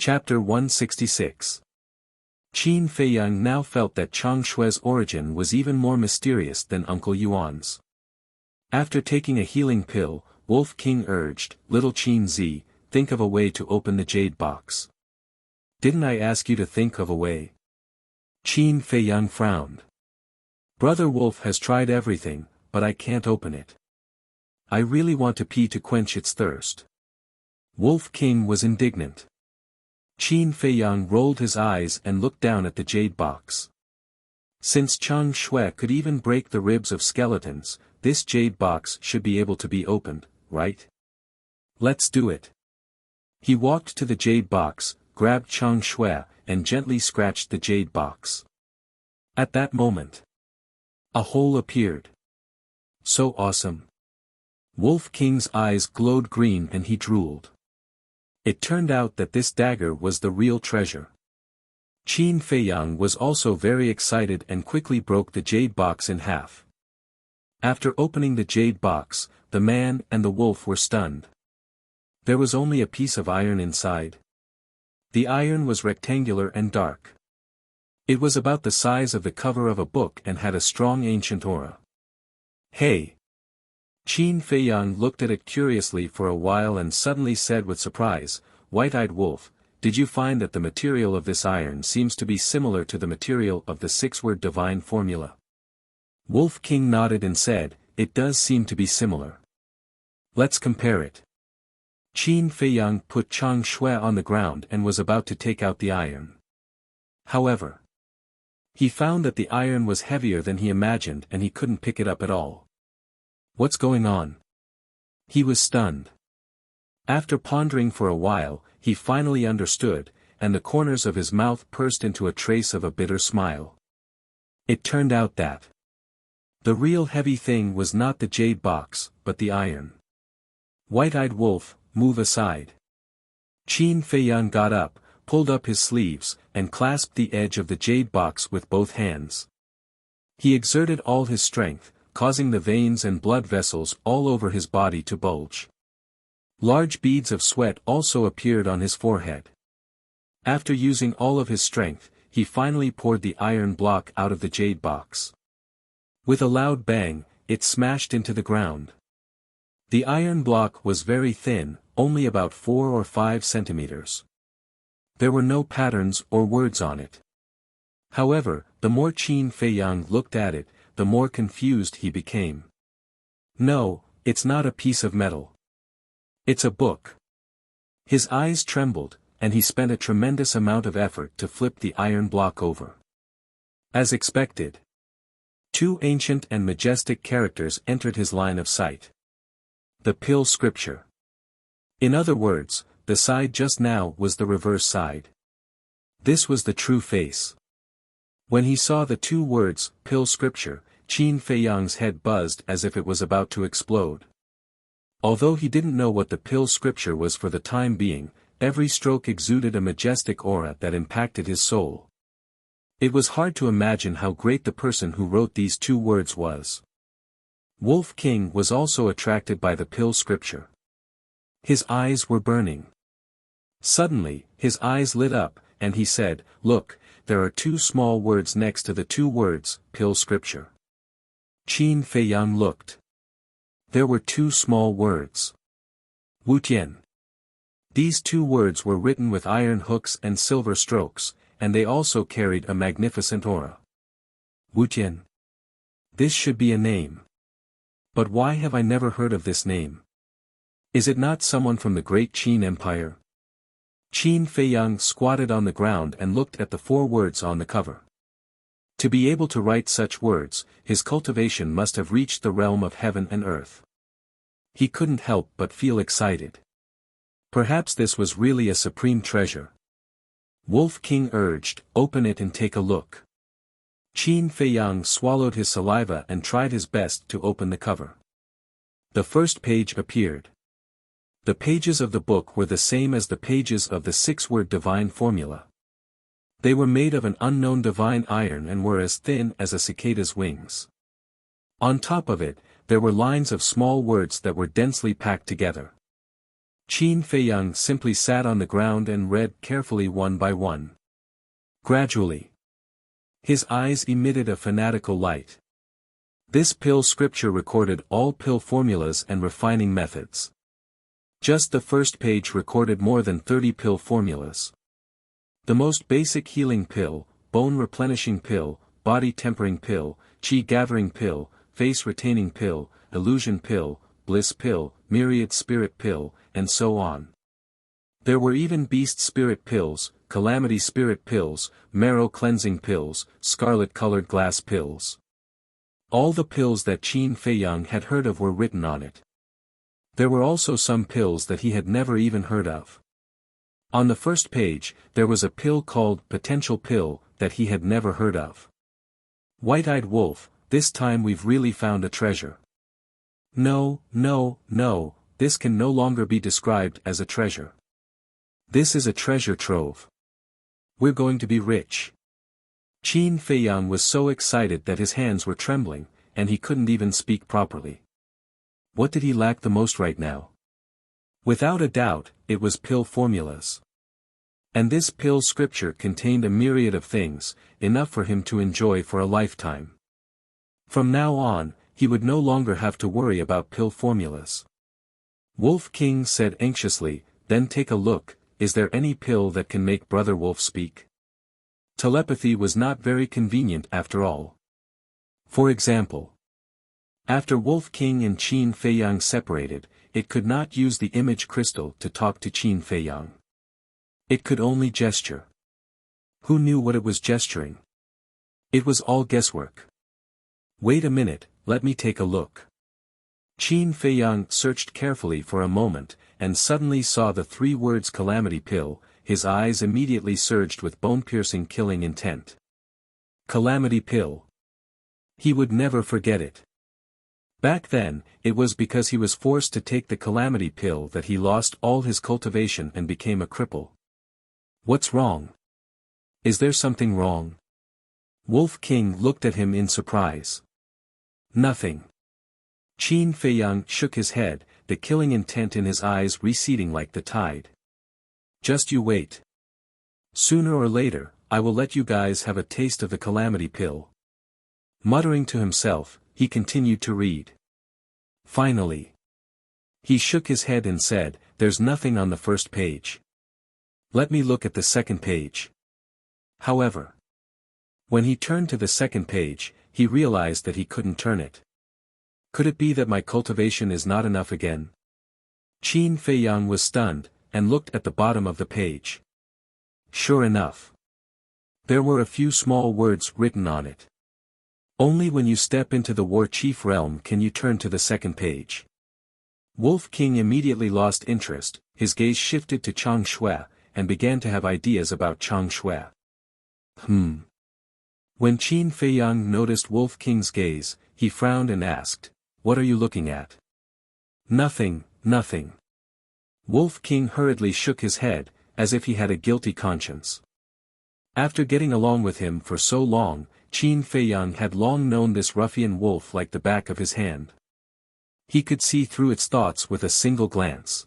Chapter 166. Qin Feiyang now felt that Chang Shue's origin was even more mysterious than Uncle Yuan's. After taking a healing pill, Wolf King urged, "Little Qin Zi, think of a way to open the jade box." "Didn't I ask you to think of a way?" Qin Feiyang frowned. "Brother Wolf has tried everything, but I can't open it. I really want to pee to quench its thirst." Wolf King was indignant. Qin Feiyang rolled his eyes and looked down at the jade box. Since Chang Shui could even break the ribs of skeletons, this jade box should be able to be opened, right? "Let's do it." He walked to the jade box, grabbed Chang Shui, and gently scratched the jade box. At that moment, a hole appeared. So awesome. Wolf King's eyes glowed green and he drooled. It turned out that this dagger was the real treasure. Qin Feiyang was also very excited and quickly broke the jade box in half. After opening the jade box, the man and the wolf were stunned. There was only a piece of iron inside. The iron was rectangular and dark. It was about the size of the cover of a book and had a strong ancient aura. "Hey!" Qin Feiyang looked at it curiously for a while and suddenly said with surprise, "White-eyed wolf, did you find that the material of this iron seems to be similar to the material of the six-word divine formula?" Wolf King nodded and said, "It does seem to be similar. Let's compare it." Qin Feiyang put Chang Shui on the ground and was about to take out the iron. However, he found that the iron was heavier than he imagined and he couldn't pick it up at all. "What's going on?" He was stunned. After pondering for a while, he finally understood, and the corners of his mouth pursed into a trace of a bitter smile. It turned out that the real heavy thing was not the jade box, but the iron. "White-eyed wolf, move aside." Qin Feiyang got up, pulled up his sleeves, and clasped the edge of the jade box with both hands. He exerted all his strength, causing the veins and blood vessels all over his body to bulge. Large beads of sweat also appeared on his forehead. After using all of his strength, he finally poured the iron block out of the jade box. With a loud bang, it smashed into the ground. The iron block was very thin, only about 4 or 5 centimeters. There were no patterns or words on it. However, the more Qin Feiyang looked at it, the more confused he became. "No, it's not a piece of metal. It's a book." His eyes trembled, and he spent a tremendous amount of effort to flip the iron block over. As expected, 2 ancient and majestic characters entered his line of sight. The pill scripture. In other words, the side just now was the reverse side. This was the true face. When he saw the 2 words, pill scripture, Qin Feiyang's head buzzed as if it was about to explode. Although he didn't know what the pill scripture was for the time being, every stroke exuded a majestic aura that impacted his soul. It was hard to imagine how great the person who wrote these 2 words was. Wolf King was also attracted by the pill scripture. His eyes were burning. Suddenly, his eyes lit up, and he said, "Look, there are 2 small words next to the 2 words, pill scripture." Qin Feiyang looked. There were 2 small words. Wutian. These 2 words were written with iron hooks and silver strokes, and they also carried a magnificent aura. Wutian. This should be a name. But why have I never heard of this name? Is it not someone from the great Qin Empire? Qin Feiyang squatted on the ground and looked at the 4 words on the cover. To be able to write such words, his cultivation must have reached the realm of heaven and earth. He couldn't help but feel excited. Perhaps this was really a supreme treasure. Wolf King urged, "Open it and take a look." Qin Feiyang swallowed his saliva and tried his best to open the cover. The first page appeared. The pages of the book were the same as the pages of the 6-word divine formula. They were made of an unknown divine iron and were as thin as a cicada's wings. On top of it, there were lines of small words that were densely packed together. Qin Feiyang simply sat on the ground and read carefully one by one. Gradually, his eyes emitted a fanatical light. This pill scripture recorded all pill formulas and refining methods. Just the first page recorded more than 30 pill formulas. The most basic healing pill, bone replenishing pill, body tempering pill, qi gathering pill, face retaining pill, illusion pill, bliss pill, myriad spirit pill, and so on. There were even beast spirit pills, calamity spirit pills, marrow cleansing pills, scarlet-colored glass pills. All the pills that Qin Feiyang had heard of were written on it. There were also some pills that he had never even heard of. On the first page, there was a pill called Potential Pill that he had never heard of. White-eyed wolf, this time we've really found a treasure. No, this can no longer be described as a treasure. This is a treasure trove. We're going to be rich. Qin Feiyang was so excited that his hands were trembling, and he couldn't even speak properly. What did he lack the most right now? Without a doubt, it was pill formulas. And this pill scripture contained a myriad of things, enough for him to enjoy for a lifetime. From now on, he would no longer have to worry about pill formulas. Wolf King said anxiously, "Then take a look, is there any pill that can make Brother Wolf speak?" Telepathy was not very convenient after all. For example, after Wolf King and Qin Feiyang separated, it could not use the image crystal to talk to Qin Feiyang. It could only gesture. Who knew what it was gesturing? It was all guesswork. Wait a minute, let me take a look. Qin Feiyang searched carefully for a moment, and suddenly saw the 3 words Calamity Pill. His eyes immediately surged with bone-piercing killing intent. Calamity Pill. He would never forget it. Back then, it was because he was forced to take the Calamity Pill that he lost all his cultivation and became a cripple. What's wrong? Is there something wrong? Wolf King looked at him in surprise. Nothing. Qin Feiyang shook his head, the killing intent in his eyes receding like the tide. Just you wait. Sooner or later, I will let you guys have a taste of the Calamity Pill. Muttering to himself, he continued to read. Finally, he shook his head and said, "There's nothing on the first page. Let me look at the second page." However, when he turned to the second page, he realized that he couldn't turn it. Could it be that my cultivation is not enough again? Qin Feiyang was stunned, and looked at the bottom of the page. Sure enough, there were a few small words written on it. Only when you step into the War Chief realm can you turn to the second page. Wolf King immediately lost interest, his gaze shifted to Chang Shui, and began to have ideas about Chang Shui. When Qin Feiyang noticed Wolf King's gaze, he frowned and asked, "What are you looking at?" Nothing. Wolf King hurriedly shook his head, as if he had a guilty conscience. After getting along with him for so long, Qin Feiyang had long known this ruffian wolf like the back of his hand. He could see through its thoughts with a single glance.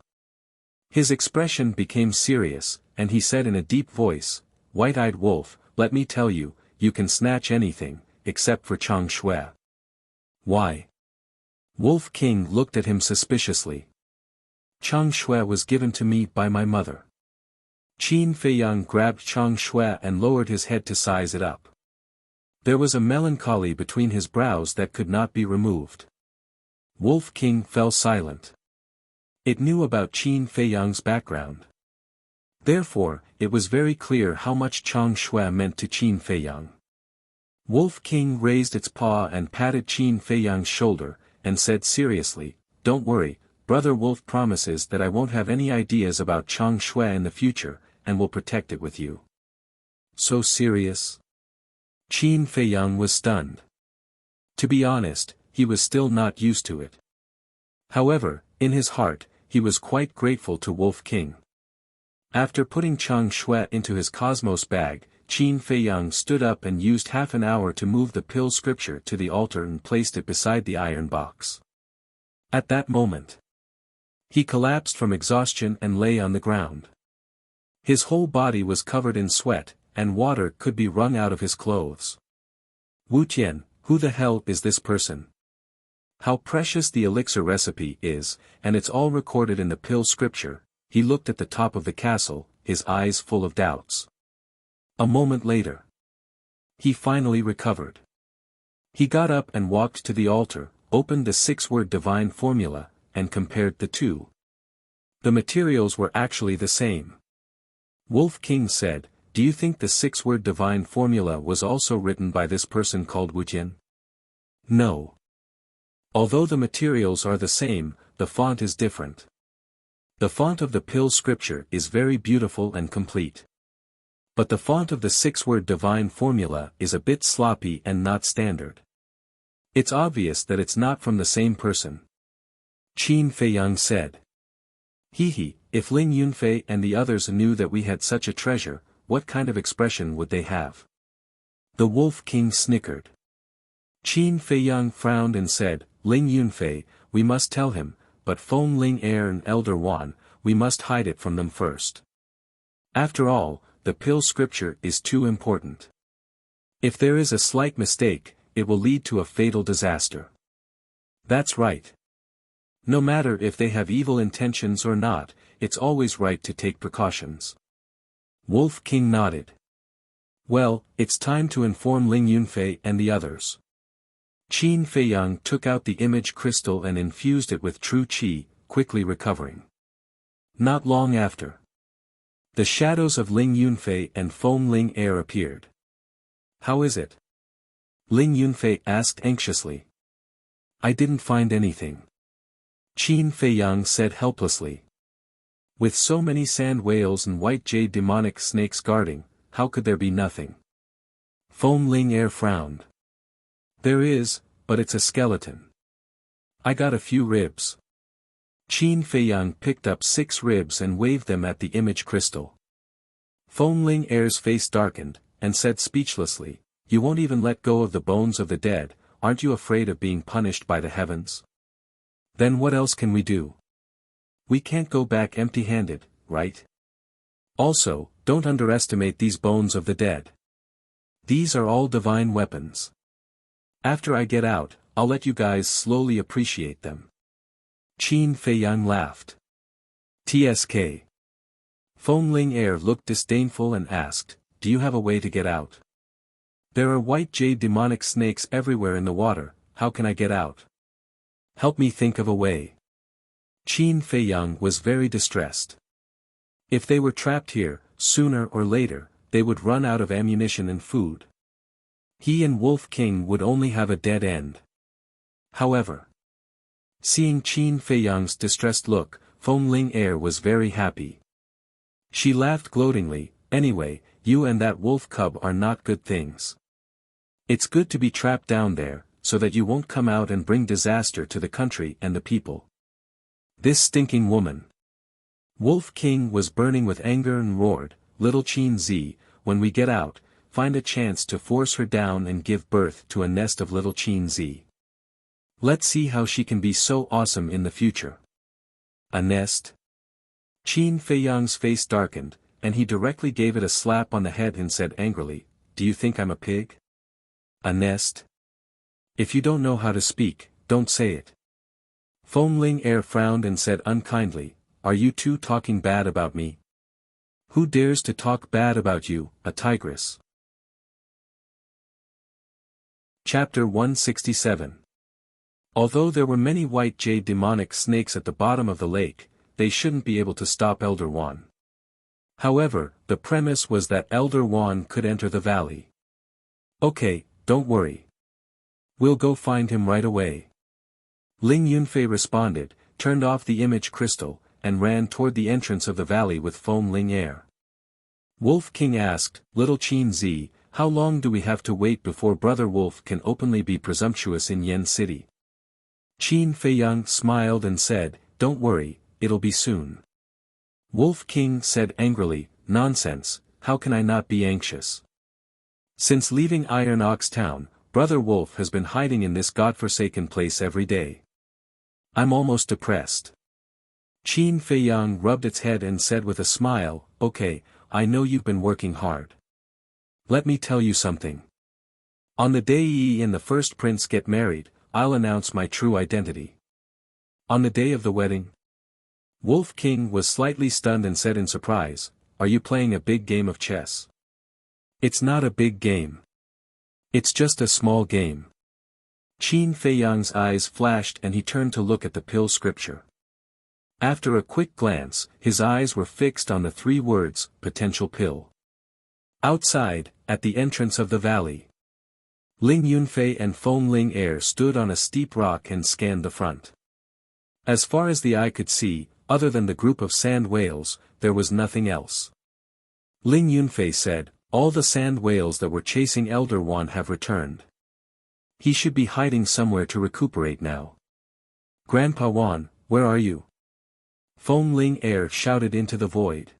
His expression became serious, and he said in a deep voice, "White-eyed wolf, let me tell you, you can snatch anything, except for Chang Shui." Why? Wolf King looked at him suspiciously. Chang Shui was given to me by my mother. Qin Feiyang grabbed Chang Shui and lowered his head to size it up. There was a melancholy between his brows that could not be removed. Wolf King fell silent. It knew about Qin Feiyang's background. Therefore, it was very clear how much Chang Shui meant to Qin Feiyang. Wolf King raised its paw and patted Qin Feiyang's shoulder, and said seriously, "Don't worry, Brother Wolf promises that I won't have any ideas about Chang Shui in the future, and will protect it with you." So serious? Qin Feiyang was stunned. To be honest, he was still not used to it. However, in his heart, he was quite grateful to Wolf King. After putting Chang Shui into his cosmos bag, Qin Feiyang stood up and used half an hour to move the pill scripture to the altar and placed it beside the iron box. At that moment, He collapsed from exhaustion and lay on the ground. His whole body was covered in sweat, and water could be wrung out of his clothes. Wu Tian, who the hell is this person? How precious the elixir recipe is, and it's all recorded in the pill scripture. He looked at the top of the castle, his eyes full of doubts. A moment later, he finally recovered. He got up and walked to the altar, opened the 6-word divine formula, and compared the two. The materials were actually the same. Wolf King said, "Do you think the 6-word divine formula was also written by this person called Wu Tian?" No. Although the materials are the same, the font is different. The font of the pill scripture is very beautiful and complete. But the font of the 6-word divine formula is a bit sloppy and not standard. It's obvious that it's not from the same person. Qin Feiyang said. Hee, if Ling Yunfei and the others knew that we had such a treasure, what kind of expression would they have? The Wolf King snickered. Qin Feiyang frowned and said, Ling Yunfei, we must tell him, but Feng Ling Heir and Elder Wan, we must hide it from them first. After all, the pill scripture is too important. If there is a slight mistake, it will lead to a fatal disaster. That's right. No matter if they have evil intentions or not, it's always right to take precautions. Wolf King nodded. Well, it's time to inform Ling Yunfei and the others. Qin Feiyang took out the image crystal and infused it with true qi, quickly recovering. Not long after, the shadows of Ling Yunfei and Feng Ling Heir appeared. How is it? Ling Yunfei asked anxiously. I didn't find anything. Qin Feiyang said helplessly. With so many sand whales and white jade demonic snakes guarding, how could there be nothing? Feng Ling Heir frowned. There is, but it's a skeleton. I got a few ribs. Qin Feiyang picked up 6 ribs and waved them at the image crystal. Feng Ling Heir's face darkened, and said speechlessly, You won't even let go of the bones of the dead, aren't you afraid of being punished by the heavens? Then what else can we do? We can't go back empty-handed, right? Also, don't underestimate these bones of the dead. These are all divine weapons. After I get out, I'll let you guys slowly appreciate them. Qin Feiyang laughed. TSK. Feng Ling Heir looked disdainful and asked, Do you have a way to get out? There are white jade demonic snakes everywhere in the water, how can I get out? Help me think of a way. Qin Feiyang was very distressed. If they were trapped here, sooner or later, they would run out of ammunition and food. He and Wolf King would only have a dead end. However, seeing Qin Feiyang's distressed look, Feng Ling Heir was very happy. She laughed gloatingly, Anyway, you and that wolf cub are not good things. It's good to be trapped down there, so that you won't come out and bring disaster to the country and the people. This stinking woman. Wolf King was burning with anger and roared, Little Qin Zi, when we get out, find a chance to force her down and give birth to a nest of little Qin Zi. Let's see how she can be so awesome in the future. A nest? Qin Feiyang's face darkened, and he directly gave it a slap on the head and said angrily, Do you think I'm a pig? A nest? If you don't know how to speak, don't say it. Feng Ling Heir frowned and said unkindly, Are you two talking bad about me? Who dares to talk bad about you, a tigress? Chapter 167. Although there were many white jade demonic snakes at the bottom of the lake, they shouldn't be able to stop Elder Wan. However, the premise was that Elder Wan could enter the valley. Okay, don't worry. We'll go find him right away. Ling Yunfei responded, turned off the image crystal, and ran toward the entrance of the valley with Feng Ling Heir. Wolf King asked, Little Qin Zi, how long do we have to wait before Brother Wolf can openly be presumptuous in Yen City? Qin Feiyang smiled and said, Don't worry, it'll be soon. Wolf King said angrily, Nonsense, how can I not be anxious? Since leaving Iron Ox Town, Brother Wolf has been hiding in this godforsaken place every day. I'm almost depressed. Qin Feiyang rubbed its head and said with a smile, "Okay, I know you've been working hard. Let me tell you something. On the day Yi and the first prince get married, I'll announce my true identity." On the day of the wedding? Wolf King was slightly stunned and said in surprise, "Are you playing a big game of chess?" "It's not a big game. It's just a small game." Qin Feiyang's eyes flashed and he turned to look at the pill scripture. After a quick glance, his eyes were fixed on the 3 words, "potential pill." Outside, at the entrance of the valley, Ling Yunfei and Feng Ling Er stood on a steep rock and scanned the front. As far as the eye could see, other than the group of sand whales, there was nothing else. Ling Yunfei said, "All the sand whales that were chasing Elder Wan have returned. He should be hiding somewhere to recuperate now. Grandpa Wan, where are you?" Feng Ling Er shouted into the void.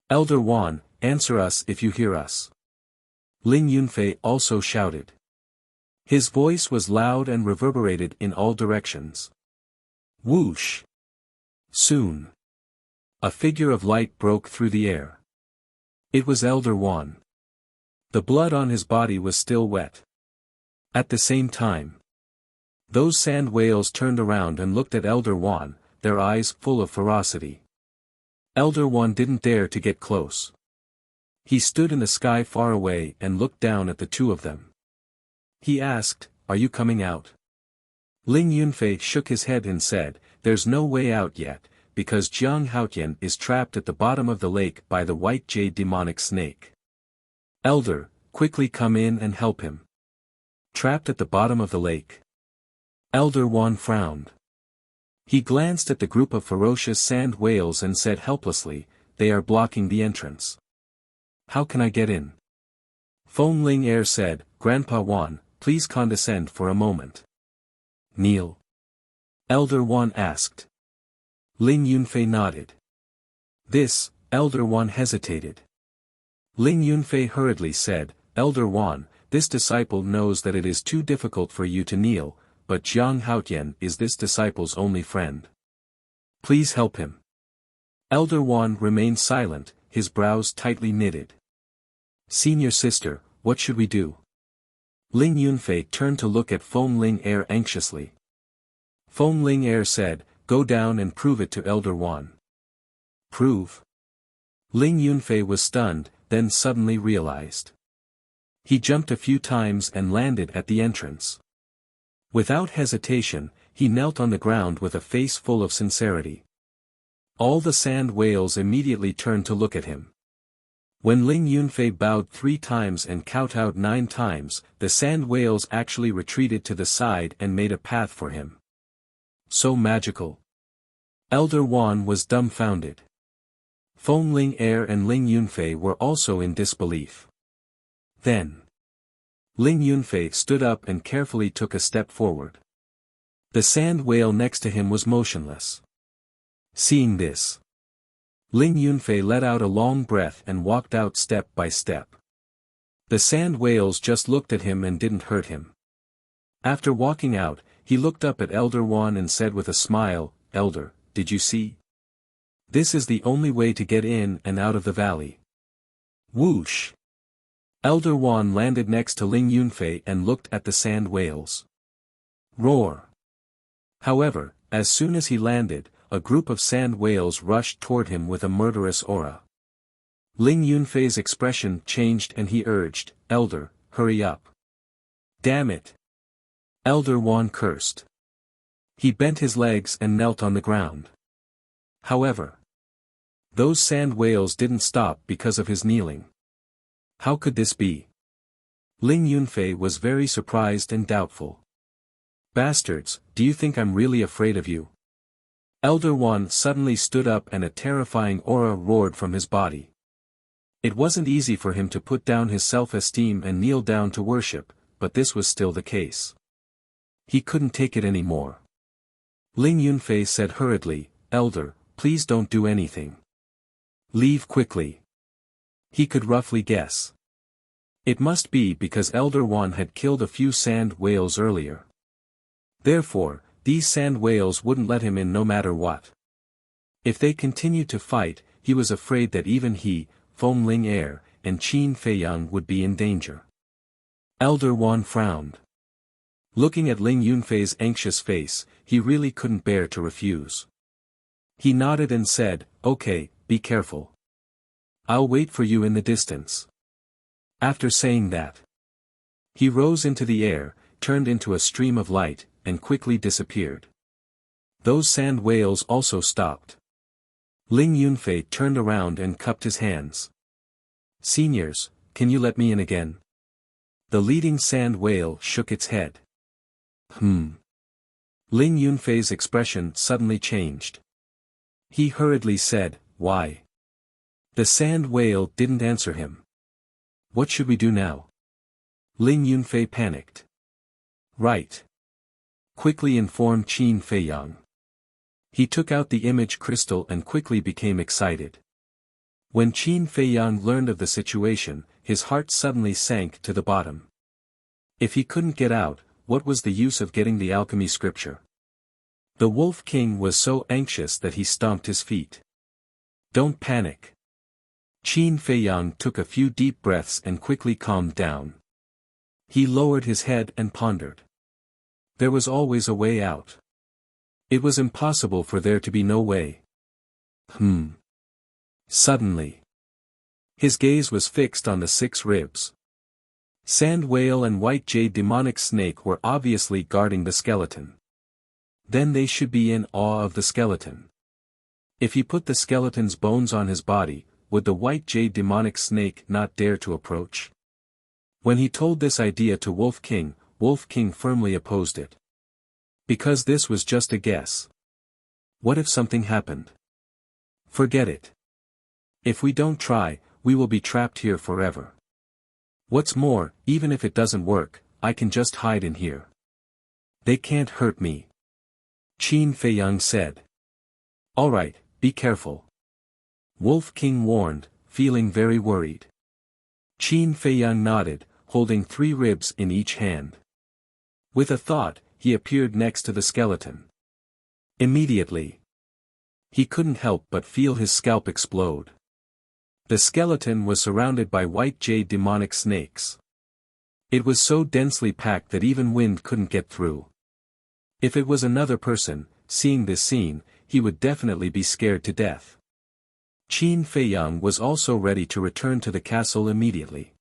"Elder Wan, answer us if you hear us." Ling Yunfei also shouted. His voice was loud and reverberated in all directions. Whoosh! Soon, a figure of light broke through the air. It was Elder Wan. The blood on his body was still wet. At the same time, those sand whales turned around and looked at Elder Wan, their eyes full of ferocity. Elder Wan didn't dare to get close. He stood in the sky far away and looked down at the 2 of them. He asked, "Are you coming out?" Ling Yunfei shook his head and said, "There's no way out yet, because Jiang Haotian is trapped at the bottom of the lake by the white jade demonic snake. Elder, quickly come in and help him." Trapped at the bottom of the lake. Elder Wan frowned. He glanced at the group of ferocious sand whales and said helplessly, "They are blocking the entrance. How can I get in?" Feng Ling Er said, "Grandpa Wan, please condescend for a moment." "Kneel?" Elder Wan asked. Ling Yunfei nodded. This, Elder Wan hesitated. Ling Yunfei hurriedly said, "Elder Wan, this disciple knows that it is too difficult for you to kneel, but Jiang Haotian is this disciple's only friend. Please help him." Elder Wan remained silent, his brows tightly knitted. "Senior sister, what should we do?" Ling Yunfei turned to look at Feng Ling Er anxiously. Feng Ling Er said, "Go down and prove it to Elder Wan." Prove? Ling Yunfei was stunned, then suddenly realized. He jumped a few times and landed at the entrance. Without hesitation, he knelt on the ground with a face full of sincerity. All the sand whales immediately turned to look at him. When Ling Yunfei bowed 3 times and kowtowed 9 times, the sand whales actually retreated to the side and made a path for him. So magical. Elder Wan was dumbfounded. Feng Ling Er and Ling Yunfei were also in disbelief. Then, Ling Yunfei stood up and carefully took a step forward. The sand whale next to him was motionless. Seeing this, Ling Yunfei let out a long breath and walked out step by step. The sand whales just looked at him and didn't hurt him. After walking out, he looked up at Elder Wan and said with a smile, "Elder, did you see? This is the only way to get in and out of the valley." Whoosh! Elder Wan landed next to Ling Yunfei and looked at the sand whales. Roar! However, as soon as he landed, a group of sand whales rushed toward him with a murderous aura. Ling Yunfei's expression changed and he urged, "Elder, hurry up." "Damn it!" Elder Wan cursed. He bent his legs and knelt on the ground. However, those sand whales didn't stop because of his kneeling. How could this be? Ling Yunfei was very surprised and doubtful. "Bastards, do you think I'm really afraid of you?" Elder Wan suddenly stood up and a terrifying aura roared from his body. It wasn't easy for him to put down his self-esteem and kneel down to worship, but this was still the case. He couldn't take it anymore. Ling Yunfei said hurriedly, "Elder, please don't do anything. Leave quickly." He could roughly guess. It must be because Elder Wan had killed a few sand whales earlier. Therefore, these sand whales wouldn't let him in no matter what. If they continued to fight, he was afraid that even he, Feng Ling Heir, and Qin Feiyang would be in danger. Elder Wan frowned. Looking at Ling Yunfei's anxious face, he really couldn't bear to refuse. He nodded and said, "Okay, be careful. I'll wait for you in the distance." After saying that, he rose into the air, turned into a stream of light, and quickly disappeared. Those sand whales also stopped. Ling Yunfei turned around and cupped his hands. "Seniors, can you let me in again?" The leading sand whale shook its head. Ling Yunfei's expression suddenly changed. He hurriedly said, "Why?" The sand whale didn't answer him. "What should we do now?" Ling Yunfei panicked. "Right. Quickly inform Qin Feiyang." He took out the image crystal and quickly became excited. When Qin Feiyang learned of the situation, his heart suddenly sank to the bottom. If he couldn't get out, what was the use of getting the alchemy scripture? The Wolf King was so anxious that he stomped his feet. "Don't panic." Qin Feiyang took a few deep breaths and quickly calmed down. He lowered his head and pondered. There was always a way out. It was impossible for there to be no way. Suddenly, his gaze was fixed on the 6 ribs. Sand whale and white jade demonic snake were obviously guarding the skeleton. Then they should be in awe of the skeleton. If he put the skeleton's bones on his body, would the white jade demonic snake not dare to approach? When he told this idea to Wolf King firmly opposed it. Because this was just a guess. What if something happened? Forget it. If we don't try, we will be trapped here forever. What's more, even if it doesn't work, I can just hide in here. They can't hurt me. Qin Feiyang said. Alright, be careful. Wolf King warned, feeling very worried. Qin Feiyang nodded, holding 3 ribs in each hand. With a thought, he appeared next to the skeleton. Immediately, he couldn't help but feel his scalp explode. The skeleton was surrounded by white jade demonic snakes. It was so densely packed that even wind couldn't get through. If it was another person, seeing this scene, he would definitely be scared to death. Qin Feiyang was also ready to return to the castle immediately.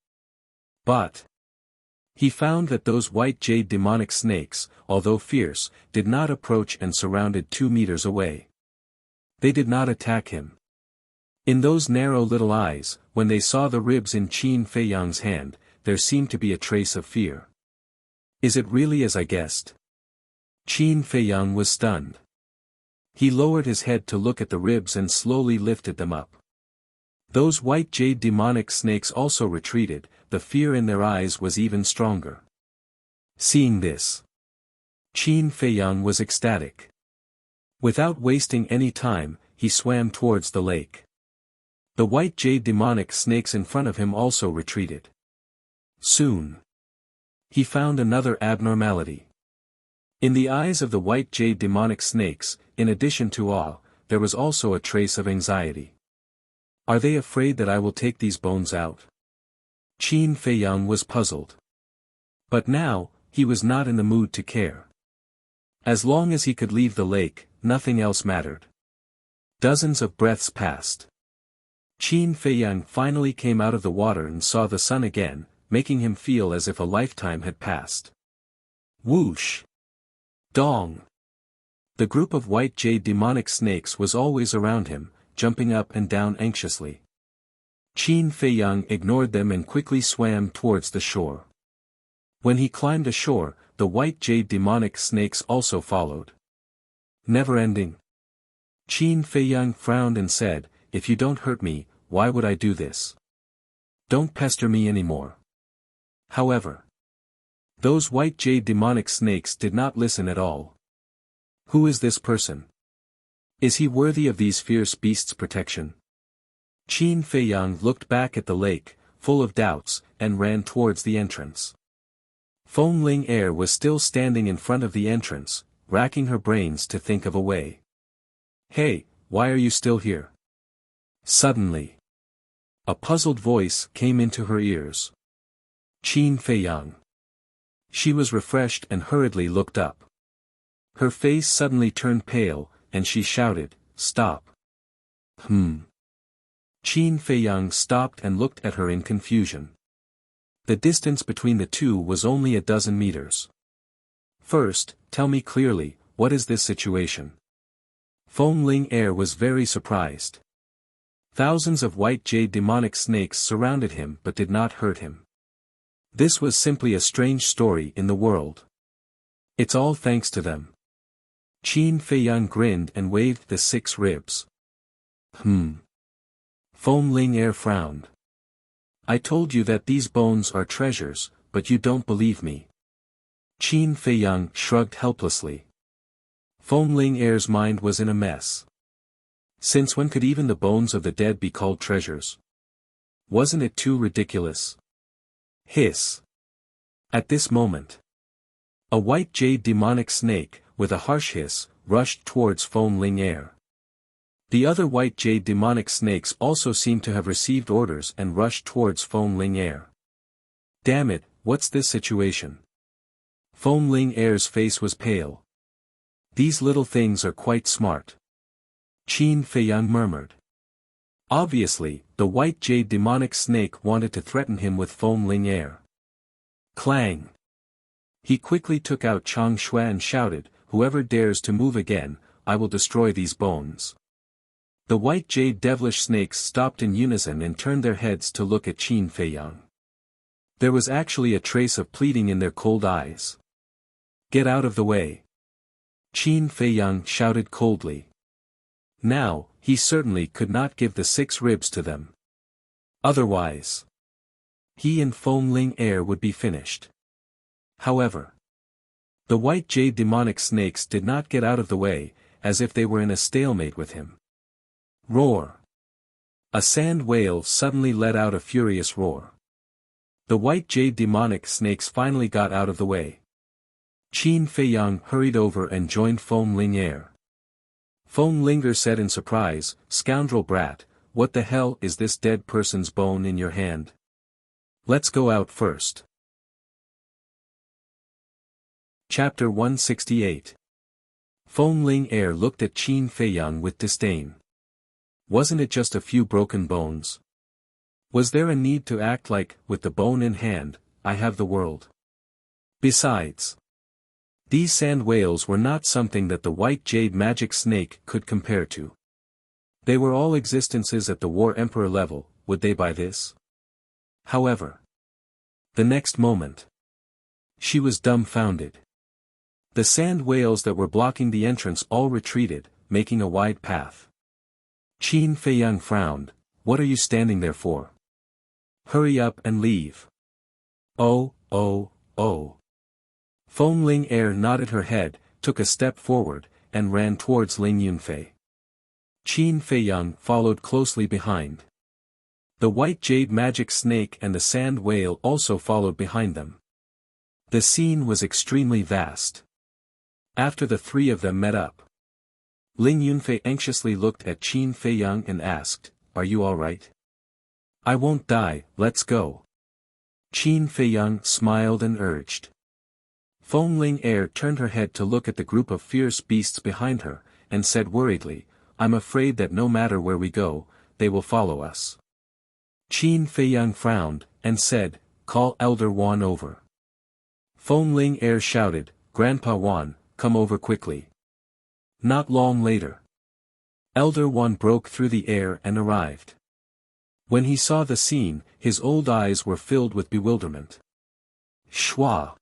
But he found that those white jade demonic snakes, although fierce, did not approach and surrounded 2 meters away. They did not attack him. In those narrow little eyes, when they saw the ribs in Qin Feiyang's hand, there seemed to be a trace of fear. Is it really as I guessed? Qin Feiyang was stunned. He lowered his head to look at the ribs and slowly lifted them up. Those white jade demonic snakes also retreated, the fear in their eyes was even stronger. Seeing this, Qin Feiyang was ecstatic. Without wasting any time, he swam towards the lake. The white jade demonic snakes in front of him also retreated. Soon, he found another abnormality. In the eyes of the white jade demonic snakes, in addition to awe, there was also a trace of anxiety. Are they afraid that I will take these bones out? Qin Feiyang was puzzled. But now, he was not in the mood to care. As long as he could leave the lake, nothing else mattered. Dozens of breaths passed. Qin Feiyang finally came out of the water and saw the sun again, making him feel as if a lifetime had passed. Whoosh! Dong! The group of white jade demonic snakes was always around him, jumping up and down anxiously. Qin Feiyang ignored them and quickly swam towards the shore. When he climbed ashore, the white jade demonic snakes also followed. Never ending. Qin Feiyang frowned and said, if you don't hurt me, why would I do this? Don't pester me anymore. However, those white jade demonic snakes did not listen at all. Who is this person? Is he worthy of these fierce beasts' protection? Qin Feiyang looked back at the lake, full of doubts, and ran towards the entrance. Feng Ling Heir was still standing in front of the entrance, racking her brains to think of a way. Hey, why are you still here? Suddenly, a puzzled voice came into her ears. Qin Feiyang. She was refreshed and hurriedly looked up. Her face suddenly turned pale, and she shouted, "Stop." Qin Feiyang stopped and looked at her in confusion. The distance between the two was only a dozen meters. "First, tell me clearly, what is this situation?" Feng Ling Air was very surprised. Thousands of white jade demonic snakes surrounded him but did not hurt him. This was simply a strange story in the world. It's all thanks to them. Qin Feiyang grinned and waved the 6 ribs. Feng Ling Air frowned. "I told you that these bones are treasures, but you don't believe me." Qin Feiyang shrugged helplessly. Feng Ling Air's mind was in a mess. Since when could even the bones of the dead be called treasures? Wasn't it too ridiculous? Hiss. At this moment, a white jade demonic snake, with a harsh hiss, rushed towards Feng Ling Air. The other white jade demonic snakes also seemed to have received orders and rushed towards Feng Ling Air. Damn it, what's this situation? Feng Ling Air's face was pale. These little things are quite smart. Qin Feiyang murmured. Obviously, the white jade demonic snake wanted to threaten him with Feng Ling Air. Clang! He quickly took out Chang Shui and shouted, "Whoever dares to move again, I will destroy these bones." The white jade devilish snakes stopped in unison and turned their heads to look at Qin Feiyang. There was actually a trace of pleading in their cold eyes. "Get out of the way!" Qin Feiyang shouted coldly. Now, he certainly could not give the 6 ribs to them. Otherwise, he and Feng Ling Air would be finished. However, the white jade demonic snakes did not get out of the way, as if they were in a stalemate with him. Roar! A sand whale suddenly let out a furious roar. The white jade demonic snakes finally got out of the way. Qin Feiyang hurried over and joined Feng Ling Air. Feng Linger said in surprise, "Scoundrel brat, what the hell is this dead person's bone in your hand? Let's go out first." Chapter 168. Feng Ling Air looked at Qin Feiyang with disdain. Wasn't it just a few broken bones? Was there a need to act like, with the bone in hand, I have the world? Besides, these sand whales were not something that the white jade magic snake could compare to. They were all existences at the War Emperor level, would they buy this? However, the next moment, she was dumbfounded. The sand whales that were blocking the entrance all retreated, making a wide path. Qin Feiyang frowned, "What are you standing there for? Hurry up and leave." Oh. Feng Ling Air nodded her head, took a step forward, and ran towards Ling Yunfei. Qin Feiyang followed closely behind. The white jade magic snake and the sand whale also followed behind them. The scene was extremely vast. After the 3 of them met up, Ling Yunfei anxiously looked at Qin Feiyang and asked, "Are you alright? I won't die, let's go." Qin Feiyang smiled and urged. Feng Ling Air turned her head to look at the group of fierce beasts behind her, and said worriedly, "I'm afraid that no matter where we go, they will follow us." Qin Feiyang frowned, and said, "Call Elder Wan over." Feng Ling Air shouted, "Grandpa Wan, come over quickly." Not long later, Elder Wan broke through the air and arrived. When he saw the scene, his old eyes were filled with bewilderment. Schwa!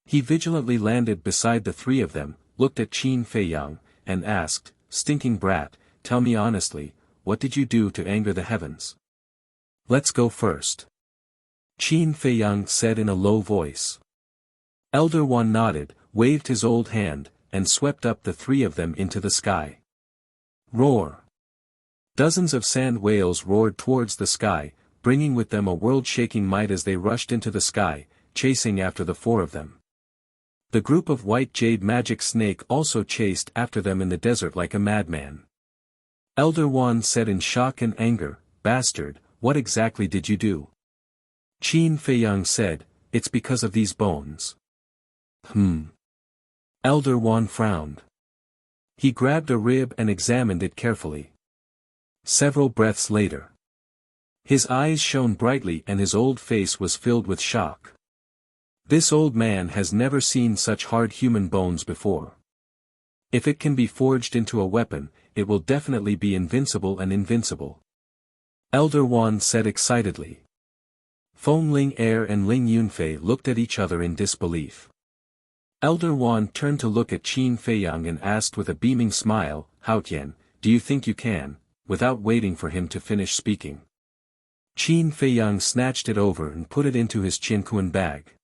He vigilantly landed beside the 3 of them, looked at Qin Feiyang, and asked, "Stinking brat, tell me honestly, what did you do to anger the heavens?" "Let's go first," Qin Feiyang said in a low voice. Elder Wan nodded, waved his old hand, and swept up the 3 of them into the sky. Roar! Dozens of sand whales roared towards the sky, bringing with them a world-shaking might as they rushed into the sky, chasing after the 4 of them. The group of white jade magic snake also chased after them in the desert like a madman. Elder Wan said in shock and anger, "Bastard, what exactly did you do?" Qin Feiyang said, "It's because of these bones." Elder Wan frowned. He grabbed a rib and examined it carefully. Several breaths later, his eyes shone brightly and his old face was filled with shock. This old man has never seen such hard human bones before. If it can be forged into a weapon, it will definitely be invincible and invincible. Elder Wan said excitedly. Feng Ling Er and Ling Yunfei looked at each other in disbelief. Elder Wan turned to look at Qin Feiyang and asked with a beaming smile, "Haotian, do you think you can?" without waiting for him to finish speaking. Qin Feiyang snatched it over and put it into his Qinkuan bag.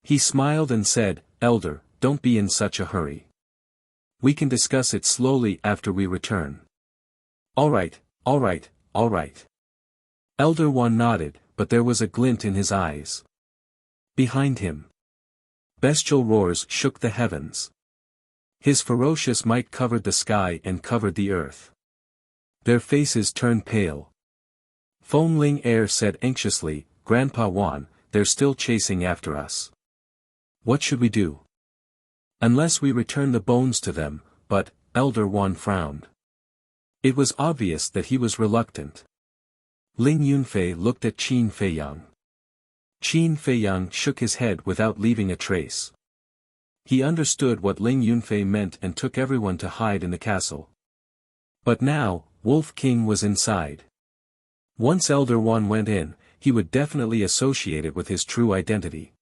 He smiled and said, "Elder, don't be in such a hurry. We can discuss it slowly after we return." All right. Elder Wan nodded, but there was a glint in his eyes. Behind him, bestial roars shook the heavens. His ferocious might covered the sky and covered the earth. Their faces turned pale. Feng Ling Er said anxiously, "Grandpa Wan, they're still chasing after us. What should we do?" "Unless we return the bones to them," but, Elder Wan frowned. It was obvious that he was reluctant. Ling Yunfei looked at Qin Feiyang. Qin Feiyang shook his head without leaving a trace. He understood what Ling Yunfei meant and took everyone to hide in the castle. But now, Wolf King was inside. Once Elder Wan went in, he would definitely associate it with his true identity.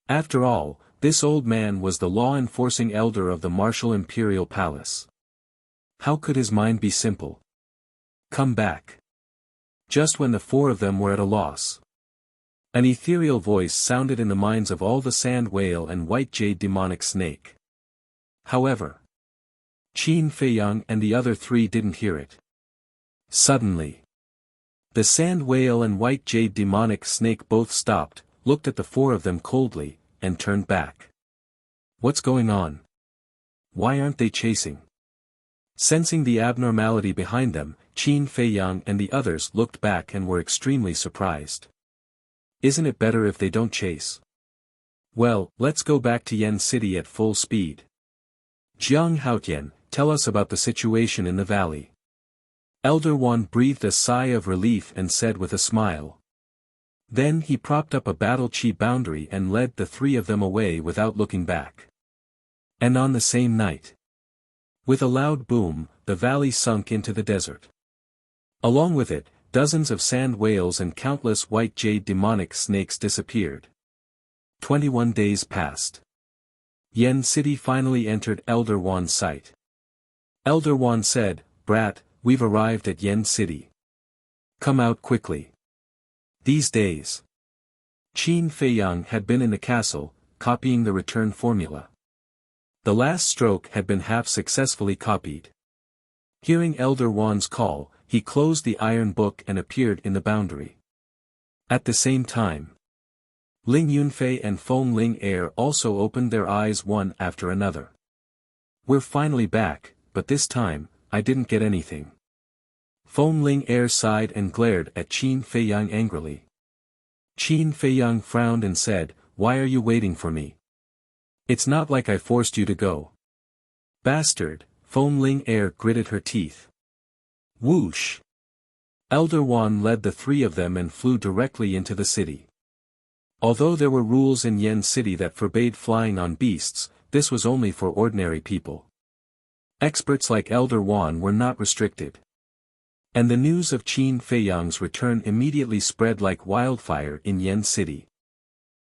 After all, this old man was the law-enforcing elder of the martial imperial palace. How could his mind be simple? Come back. Just when the four of them were at a loss, an ethereal voice sounded in the minds of all the sand whale and white jade demonic snake. However, Qin Feiyang and the other three didn't hear it. Suddenly, the sand whale and white jade demonic snake both stopped, looked at the four of them coldly, and turned back. What's going on? Why aren't they chasing? Sensing the abnormality behind them, Qin Feiyang and the others looked back and were extremely surprised. Isn't it better if they don't chase? Well, let's go back to Yen City at full speed. Jiang Haotian, tell us about the situation in the valley. Elder Wan breathed a sigh of relief and said with a smile. Then he propped up a battle chi boundary and led the three of them away without looking back. And on the same night, with a loud boom, the valley sunk into the desert. Along with it, dozens of sand whales and countless white jade demonic snakes disappeared. 21 days passed. Yen City finally entered Elder Wan's sight. Elder Wan said, "Brat, we've arrived at Yen City. Come out quickly." These days, Qin Feiyang had been in the castle, copying the return formula. The last stroke had been half successfully copied. Hearing Elder Wan's call, he closed the iron book and appeared in the boundary. At the same time, Ling Yunfei and Feng Ling Er also opened their eyes one after another. "We're finally back, but this time, I didn't get anything." Feng Ling Er sighed and glared at Qin Feiyang angrily. Qin Feiyang frowned and said, "Why are you waiting for me? It's not like I forced you to go." "Bastard," Feng Ling Er gritted her teeth. Whoosh! Elder Wan led the three of them and flew directly into the city. Although there were rules in Yen City that forbade flying on beasts, this was only for ordinary people. Experts like Elder Wan were not restricted. And the news of Qin Feiyang's return immediately spread like wildfire in Yen City.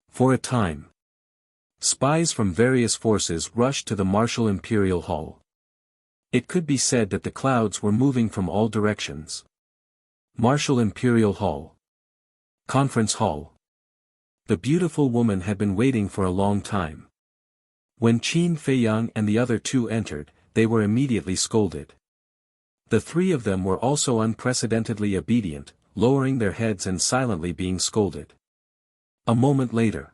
For a time, spies from various forces rushed to the Martial Imperial Hall. It could be said that the clouds were moving from all directions. Martial Imperial Hall. Conference Hall. The beautiful woman had been waiting for a long time. When Qin Feiyang and the other two entered, they were immediately scolded. The three of them were also unprecedentedly obedient, lowering their heads and silently being scolded. A moment later,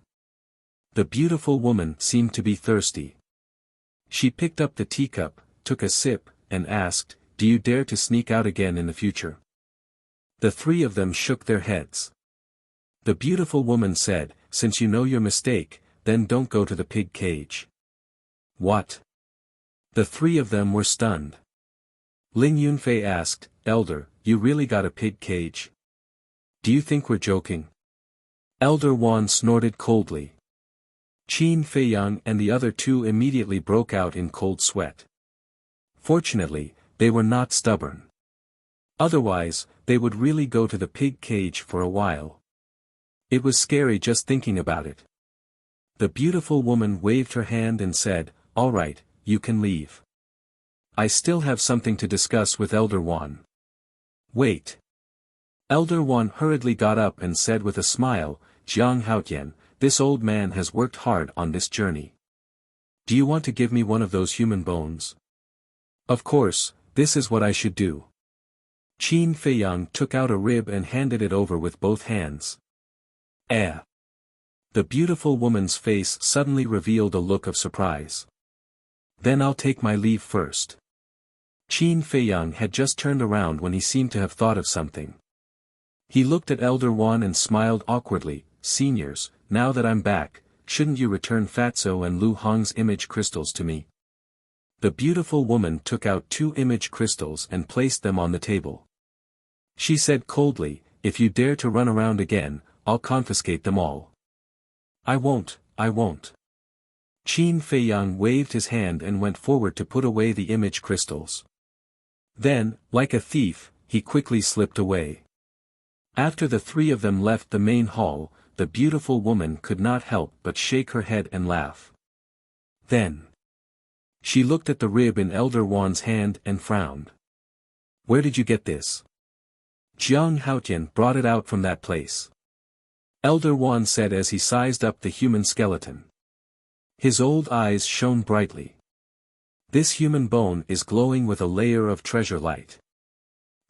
the beautiful woman seemed to be thirsty. She picked up the teacup, took a sip, and asked, do you dare to sneak out again in the future? The three of them shook their heads. The beautiful woman said, since you know your mistake, then don't go to the pig cage. What? The three of them were stunned. Lin Yunfei asked, Elder, you really got a pig cage? Do you think we're joking? Elder Wan snorted coldly. Qin Feiyang and the other two immediately broke out in cold sweat. Fortunately, they were not stubborn. Otherwise, they would really go to the pig cage for a while. It was scary just thinking about it. The beautiful woman waved her hand and said, all right, you can leave. I still have something to discuss with Elder Wan. Wait. Elder Wan hurriedly got up and said with a smile, Jiang Haotian, this old man has worked hard on this journey. Do you want to give me one of those human bones? Of course, this is what I should do. Qin Feiyang took out a rib and handed it over with both hands. The beautiful woman's face suddenly revealed a look of surprise. Then I'll take my leave first. Qin Feiyang had just turned around when he seemed to have thought of something. He looked at Elder Wan and smiled awkwardly, Seniors, now that I'm back, shouldn't you return Fatso and Lu Hong's image crystals to me? The beautiful woman took out 2 image crystals and placed them on the table. She said coldly, if you dare to run around again, I'll confiscate them all. I won't. Qin Feiyang waved his hand and went forward to put away the image crystals. Then, like a thief, he quickly slipped away. After the three of them left the main hall, the beautiful woman could not help but shake her head and laugh. Then she looked at the rib in Elder Wan's hand and frowned. Where did you get this? Jiang Haotian brought it out from that place. Elder Wan said as he sized up the human skeleton. His old eyes shone brightly. This human bone is glowing with a layer of treasure light.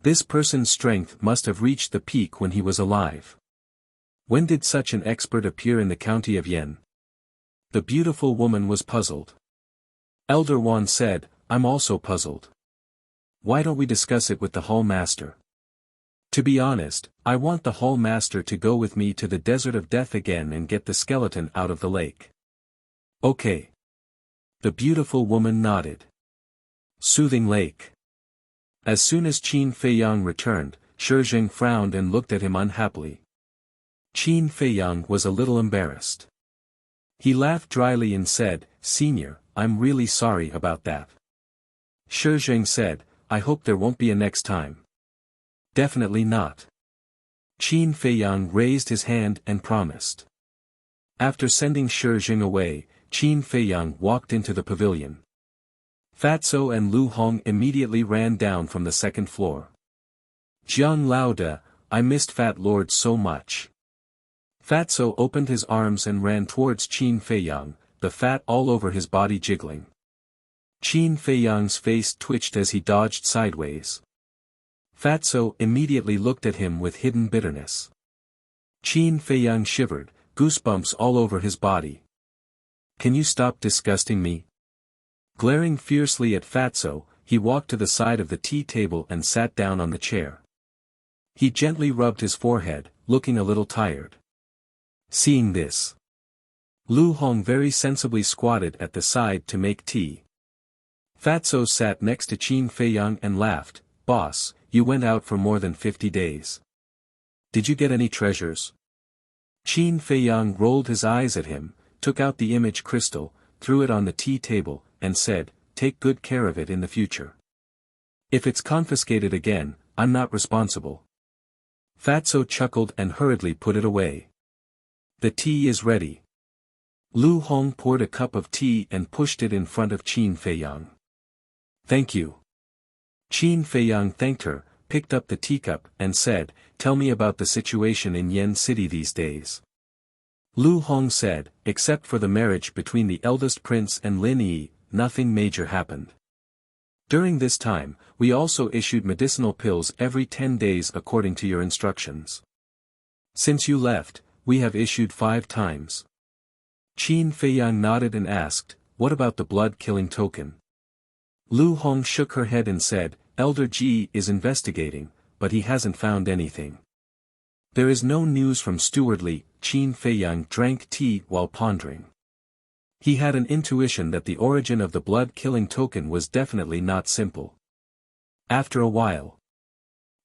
This person's strength must have reached the peak when he was alive. When did such an expert appear in the county of Yen? The beautiful woman was puzzled. Elder Wan said, I'm also puzzled. Why don't we discuss it with the Hall Master? To be honest, I want the Hall Master to go with me to the Desert of Death again and get the skeleton out of the lake. Okay. The beautiful woman nodded. Soothing Lake. As soon as Qin Feiyang returned, Shizheng frowned and looked at him unhappily. Qin Feiyang was a little embarrassed. He laughed dryly and said, Senior, I'm really sorry about that. Shizheng said, I hope there won't be a next time. Definitely not. Qin Feiyang raised his hand and promised. After sending Shizheng away, Qin Feiyang walked into the pavilion. Fatso and Lu Hong immediately ran down from the second floor. Jiang Laoda, I missed Fat Lord so much. Fatso opened his arms and ran towards Qin Feiyang, the fat all over his body jiggling. Qin Feiyang's face twitched as he dodged sideways. Fatso immediately looked at him with hidden bitterness. Qin Feiyang shivered, goosebumps all over his body. Can you stop disgusting me? Glaring fiercely at Fatso, he walked to the side of the tea table and sat down on the chair. He gently rubbed his forehead, looking a little tired. Seeing this, Lu Hong very sensibly squatted at the side to make tea. Fatso sat next to Qin Feiyang and laughed, Boss, you went out for more than 50 days. Did you get any treasures? Qin Feiyang rolled his eyes at him, took out the image crystal, threw it on the tea table, and said, take good care of it in the future. If it's confiscated again, I'm not responsible. Fatso chuckled and hurriedly put it away. The tea is ready. Lu Hong poured a cup of tea and pushed it in front of Qin Feiyang. Thank you. Qin Feiyang thanked her, picked up the teacup, and said, tell me about the situation in Yen City these days. Lu Hong said, except for the marriage between the eldest prince and Lin Yi, nothing major happened. During this time, we also issued medicinal pills every 10 days according to your instructions. Since you left, we have issued 5 times. Qin Feiyang nodded and asked, what about the blood-killing token? Lu Hong shook her head and said, Elder Ji is investigating, but he hasn't found anything. There is no news from Steward Li. Qin Feiyang drank tea while pondering. He had an intuition that the origin of the blood-killing token was definitely not simple. After a while,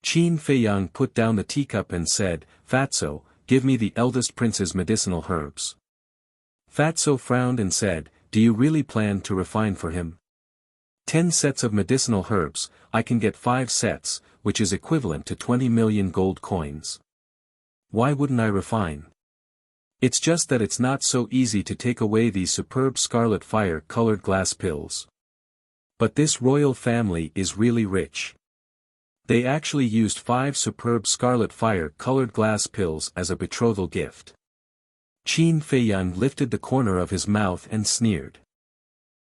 Qin Feiyang put down the teacup and said, "Fatso, give me the eldest prince's medicinal herbs." Fatso frowned and said, "Do you really plan to refine for him? 10 sets of medicinal herbs, I can get 5 sets, which is equivalent to 20 million gold coins. Why wouldn't I refine? It's just that it's not so easy to take away these superb scarlet fire-colored glass pills. But this royal family is really rich. They actually used 5 superb scarlet fire-colored glass pills as a betrothal gift." Qin Feiyang lifted the corner of his mouth and sneered.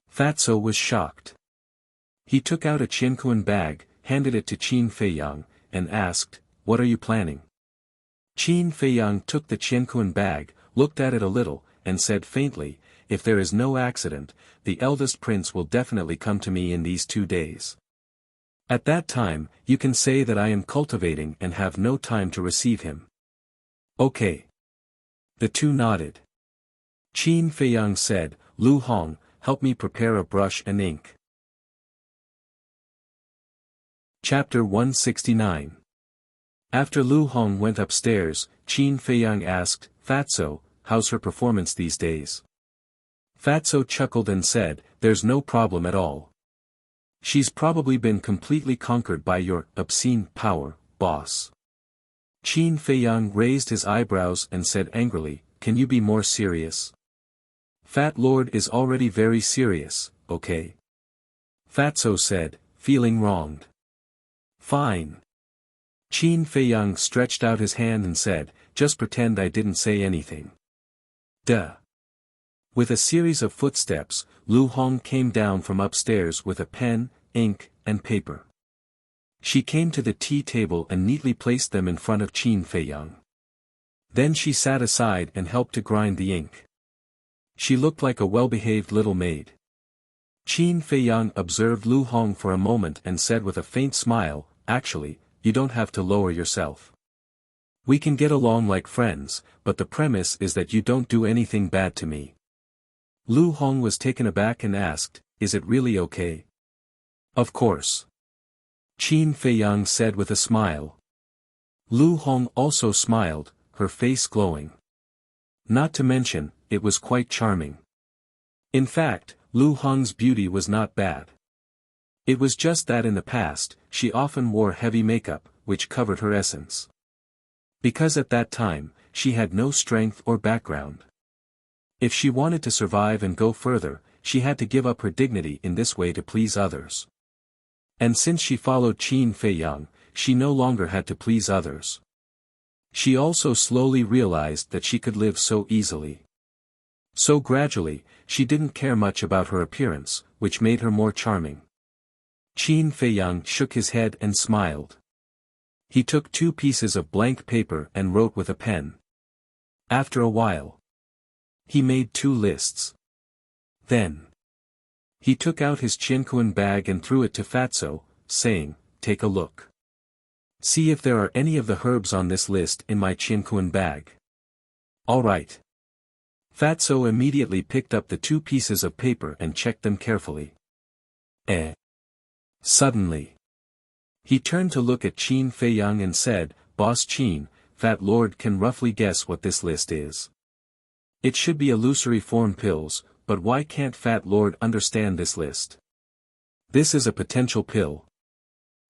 Fatso was shocked. He took out a Qianquan bag, handed it to Qin Feiyang, and asked, "What are you planning?" Qin Feiyang took the Qianquan bag, looked at it a little, and said faintly, "If there is no accident, the eldest prince will definitely come to me in these 2 days. At that time, you can say that I am cultivating and have no time to receive him." "Okay." The two nodded. Qin Feiyang said, "Lu Hong, help me prepare a brush and ink." Chapter 169. After Lu Hong went upstairs, Qin Feiyang asked, "Fatso, how's her performance these days?" Fatso chuckled and said, "There's no problem at all. She's probably been completely conquered by your obscene power, boss." Qin Feiyang raised his eyebrows and said angrily, "Can you be more serious?" "Fat Lord is already very serious, okay?" Fatso said, feeling wronged. "Fine." Qin Feiyang stretched out his hand and said, "Just pretend I didn't say anything." Duh. With a series of footsteps, Lu Hong came down from upstairs with a pen, ink, and paper. She came to the tea table and neatly placed them in front of Qin Feiyang. Then she sat aside and helped to grind the ink. She looked like a well-behaved little maid. Qin Feiyang observed Lu Hong for a moment and said with a faint smile, "Actually, you don't have to lower yourself. We can get along like friends, but the premise is that you don't do anything bad to me." Lu Hong was taken aback and asked, "Is it really okay?" "Of course." Qin Feiyang said with a smile. Lu Hong also smiled, her face glowing. Not to mention, it was quite charming. In fact, Lu Hong's beauty was not bad. It was just that in the past, she often wore heavy makeup, which covered her essence. Because at that time, she had no strength or background. If she wanted to survive and go further, she had to give up her dignity in this way to please others. And since she followed Qin Feiyang, she no longer had to please others. She also slowly realized that she could live so easily. So gradually, she didn't care much about her appearance, which made her more charming. Qin Feiyang shook his head and smiled. He took 2 pieces of blank paper and wrote with a pen. After a while, he made 2 lists. Then, he took out his Qianquan bag and threw it to Fatso, saying, "Take a look. See if there are any of the herbs on this list in my Qianquan bag." "All right." Fatso immediately picked up the 2 pieces of paper and checked them carefully. Suddenly, he turned to look at Qin Feiyang and said, "Boss Qin, Fat Lord can roughly guess what this list is. It should be illusory form pills, but why can't Fat Lord understand this list?" "This is a potential pill,"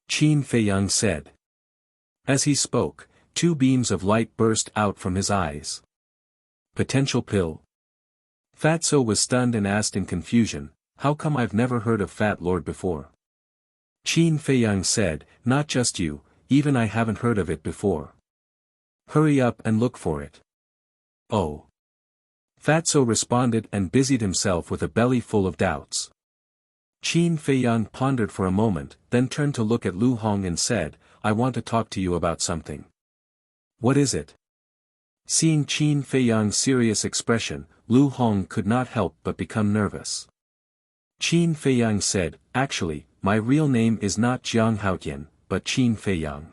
Qin Feiyang said. As he spoke, 2 beams of light burst out from his eyes. "Potential pill?" Fatso was stunned and asked in confusion, "How come I've never heard of Fat Lord before?" Qin Feiyang said, "Not just you, even I haven't heard of it before. Hurry up and look for it." "Oh." Fatso responded and busied himself with a belly full of doubts. Qin Feiyang pondered for a moment, then turned to look at Lu Hong and said, "I want to talk to you about something." "What is it?" Seeing Qin Feiyang's serious expression, Lu Hong could not help but become nervous. Qin Feiyang said, "Actually, my real name is not Jiang Haotian, but Qin Feiyang.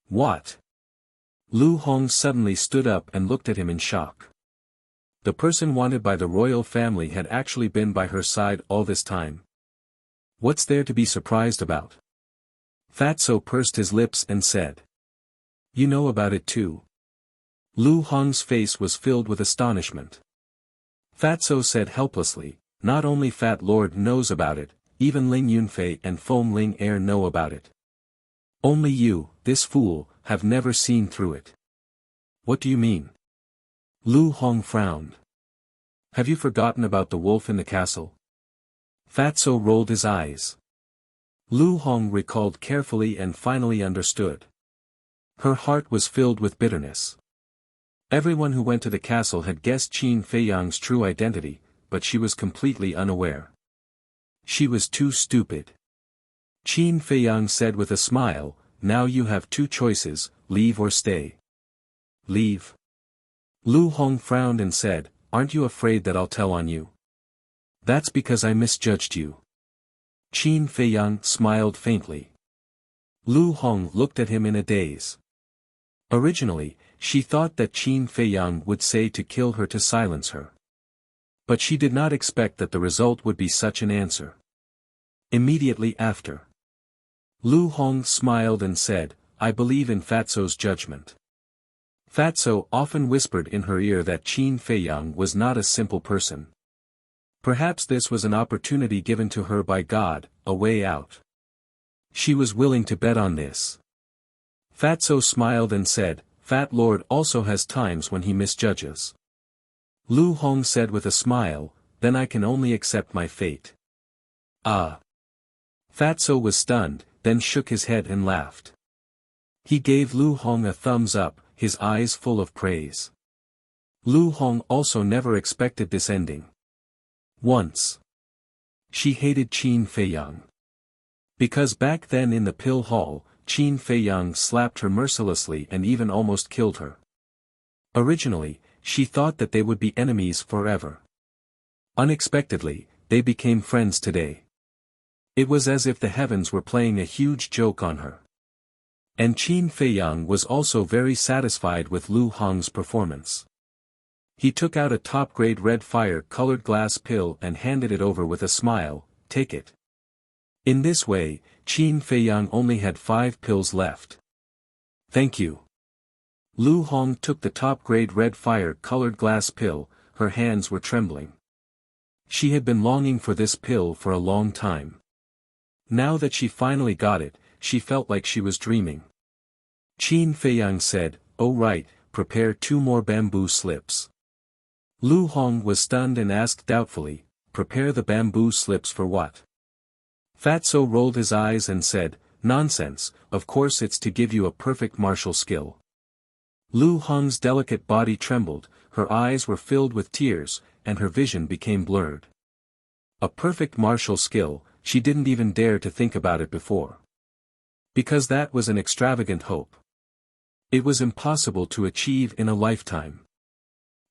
What? Lu Hong suddenly stood up and looked at him in shock. The person wanted by the royal family had actually been by her side all this time. What's there to be surprised about? Fatso pursed his lips and said. You know about it too. Lu Hong's face was filled with astonishment. Fatso said helplessly, not only Fat Lord knows about it, even Ling Yunfei and Foam Ling Air know about it. Only you, this fool, have never seen through it. What do you mean? Lu Hong frowned. Have you forgotten about the wolf in the castle? Fatso rolled his eyes. Lu Hong recalled carefully and finally understood. Her heart was filled with bitterness. Everyone who went to the castle had guessed Qin Feiyang's true identity, but she was completely unaware. She was too stupid. Qin Feiyang said with a smile, now you have two choices, leave or stay. Leave. Lu Hong frowned and said, aren't you afraid that I'll tell on you? That's because I misjudged you. Qin Feiyang smiled faintly. Lu Hong looked at him in a daze. Originally, she thought that Qin Feiyang would say to kill her to silence her. But she did not expect that the result would be such an answer. Immediately after, Lu Hong smiled and said, I believe in Fatso's judgment. Fatso often whispered in her ear that Qin Feiyang was not a simple person. Perhaps this was an opportunity given to her by God, a way out. She was willing to bet on this. Fatso smiled and said, Fat Lord also has times when he misjudges. Lu Hong said with a smile, then I can only accept my fate. Ah. Fatso was stunned, then shook his head and laughed. He gave Lu Hong a thumbs up, his eyes full of praise. Lu Hong also never expected this ending. Once, she hated Qin Feiyang. Because back then in the pill hall, Qin Feiyang slapped her mercilessly and even almost killed her. Originally, she thought that they would be enemies forever. Unexpectedly, they became friends today. It was as if the heavens were playing a huge joke on her. And Qin Feiyang was also very satisfied with Lu Hong's performance. He took out a top-grade red fire-colored glass pill and handed it over with a smile, take it. In this way, Qin Feiyang only had 5 pills left. Thank you. Lu Hong took the top-grade red fire-colored glass pill, her hands were trembling. She had been longing for this pill for a long time. Now that she finally got it, she felt like she was dreaming. Qin Feiyang said, oh right, prepare 2 more bamboo slips. Lu Hong was stunned and asked doubtfully, prepare the bamboo slips for what? Fatso rolled his eyes and said, nonsense, of course it's to give you a perfect martial skill. Lu Hong's delicate body trembled, her eyes were filled with tears, and her vision became blurred. A perfect martial skill, she didn't even dare to think about it before. Because that was an extravagant hope. It was impossible to achieve in a lifetime.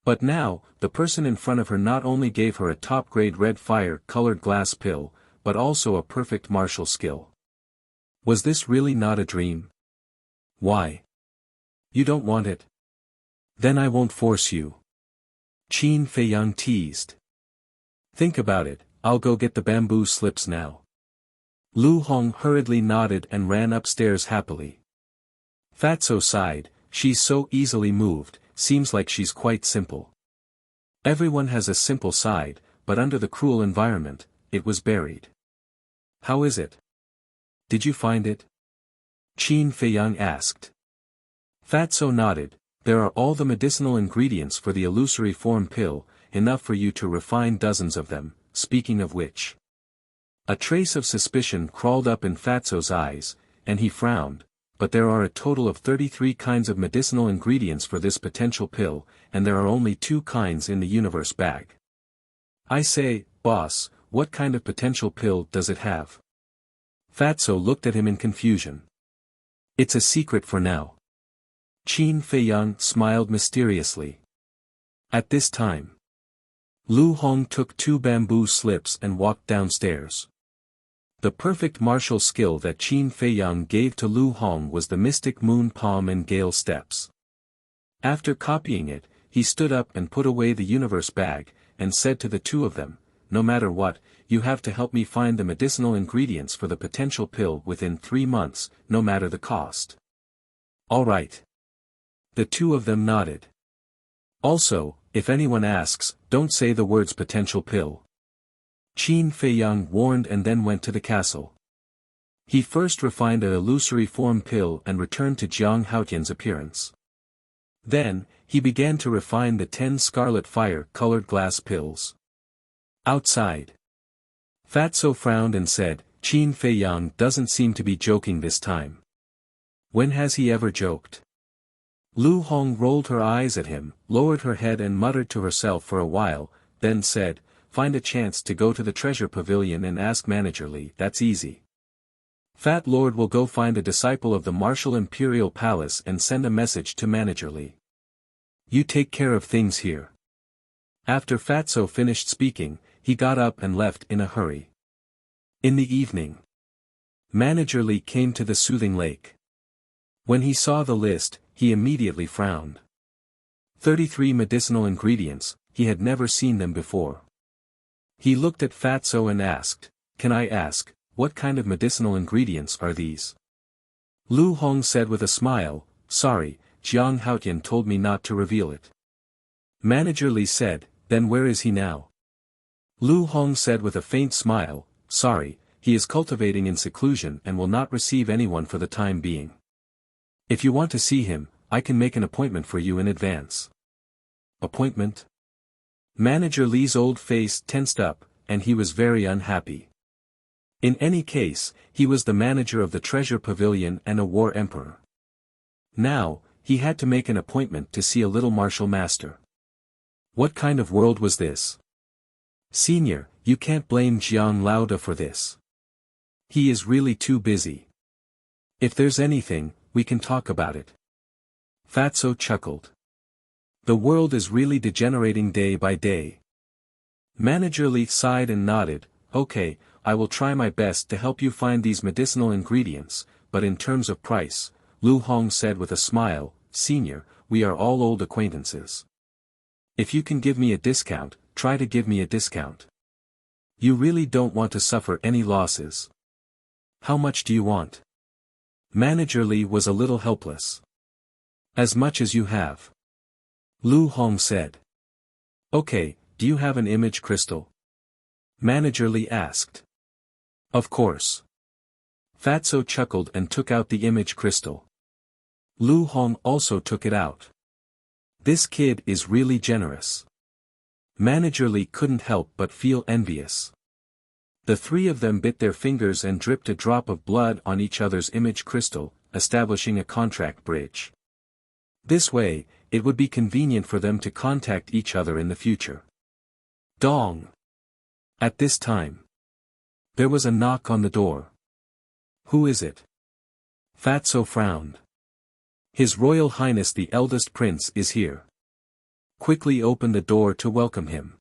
But now, the person in front of her not only gave her a top-grade red fire-colored glass pill, but also a perfect martial skill. Was this really not a dream? Why? You don't want it? Then I won't force you. Qin Feiyang teased. Think about it, I'll go get the bamboo slips now. Lu Hong hurriedly nodded and ran upstairs happily. Fatso sighed, she's so easily moved, seems like she's quite simple. Everyone has a simple side, but under the cruel environment, it was buried. How is it? Did you find it? Qin Feiyang asked. Fatso nodded, there are all the medicinal ingredients for the illusory form pill, enough for you to refine dozens of them, speaking of which. A trace of suspicion crawled up in Fatso's eyes, and he frowned, but there are a total of 33 kinds of medicinal ingredients for this potential pill, and there are only 2 kinds in the universe bag. I say, boss, what kind of potential pill does it have? Fatso looked at him in confusion. It's a secret for now. Qin Feiyang smiled mysteriously. At this time, Lu Hong took 2 bamboo slips and walked downstairs. The perfect martial skill that Qin Feiyang gave to Lu Hong was the mystic moon palm and gale steps. After copying it, he stood up and put away the universe bag, and said to the two of them, "No matter what, you have to help me find the medicinal ingredients for the potential pill within 3 months, no matter the cost." "All right." The two of them nodded. "Also, if anyone asks, don't say the words potential pill," Qin Feiyang warned, and then went to the castle. He first refined an illusory form pill and returned to Jiang Haotian's appearance. Then, he began to refine the 10 scarlet fire-colored glass pills. Outside, Fatso frowned and said, "Qin Feiyang doesn't seem to be joking this time. When has he ever joked?" Lu Hong rolled her eyes at him, lowered her head and muttered to herself for a while, then said, "Find a chance to go to the treasure pavilion and ask Manager Li. That's easy. Fat Lord will go find a disciple of the Martial Imperial Palace and send a message to Manager Li. You take care of things here." After Fatso finished speaking, he got up and left in a hurry. In the evening, Manager Li came to the soothing lake. When he saw the list, he immediately frowned. 33 medicinal ingredients, he had never seen them before. He looked at Fatso and asked, "Can I ask, what kind of medicinal ingredients are these?" Lu Hong said with a smile, "Sorry, Jiang Haotian told me not to reveal it." Manager Li said, "Then where is he now?" Lu Hong said with a faint smile, "Sorry, he is cultivating in seclusion and will not receive anyone for the time being. If you want to see him, I can make an appointment for you in advance." Appointment? Manager Li's old face tensed up, and he was very unhappy. In any case, he was the manager of the treasure pavilion and a war emperor. Now, he had to make an appointment to see a little martial master. What kind of world was this? "Senior, you can't blame Jiang Laoda for this. He is really too busy. If there's anything, we can talk about it." Fatso chuckled. The world is really degenerating day by day. Manager Li sighed and nodded, "Okay, I will try my best to help you find these medicinal ingredients, but in terms of price," Lu Hong said with a smile, "Senior, we are all old acquaintances. If you can give me a discount, try to give me a discount. You really don't want to suffer any losses. How much do you want?" Manager Li was a little helpless. "As much as you have," Lu Hong said. "Okay, do you have an image crystal?" Manager Li asked. "Of course." Fatso chuckled and took out the image crystal. Lu Hong also took it out. This kid is really generous. Manager Li couldn't help but feel envious. The three of them bit their fingers and dripped a drop of blood on each other's image crystal, establishing a contract bridge. This way, it would be convenient for them to contact each other in the future. Dong! At this time, there was a knock on the door. "Who is it?" Fatso frowned. "His Royal Highness the eldest prince is here. Quickly open the door to welcome him."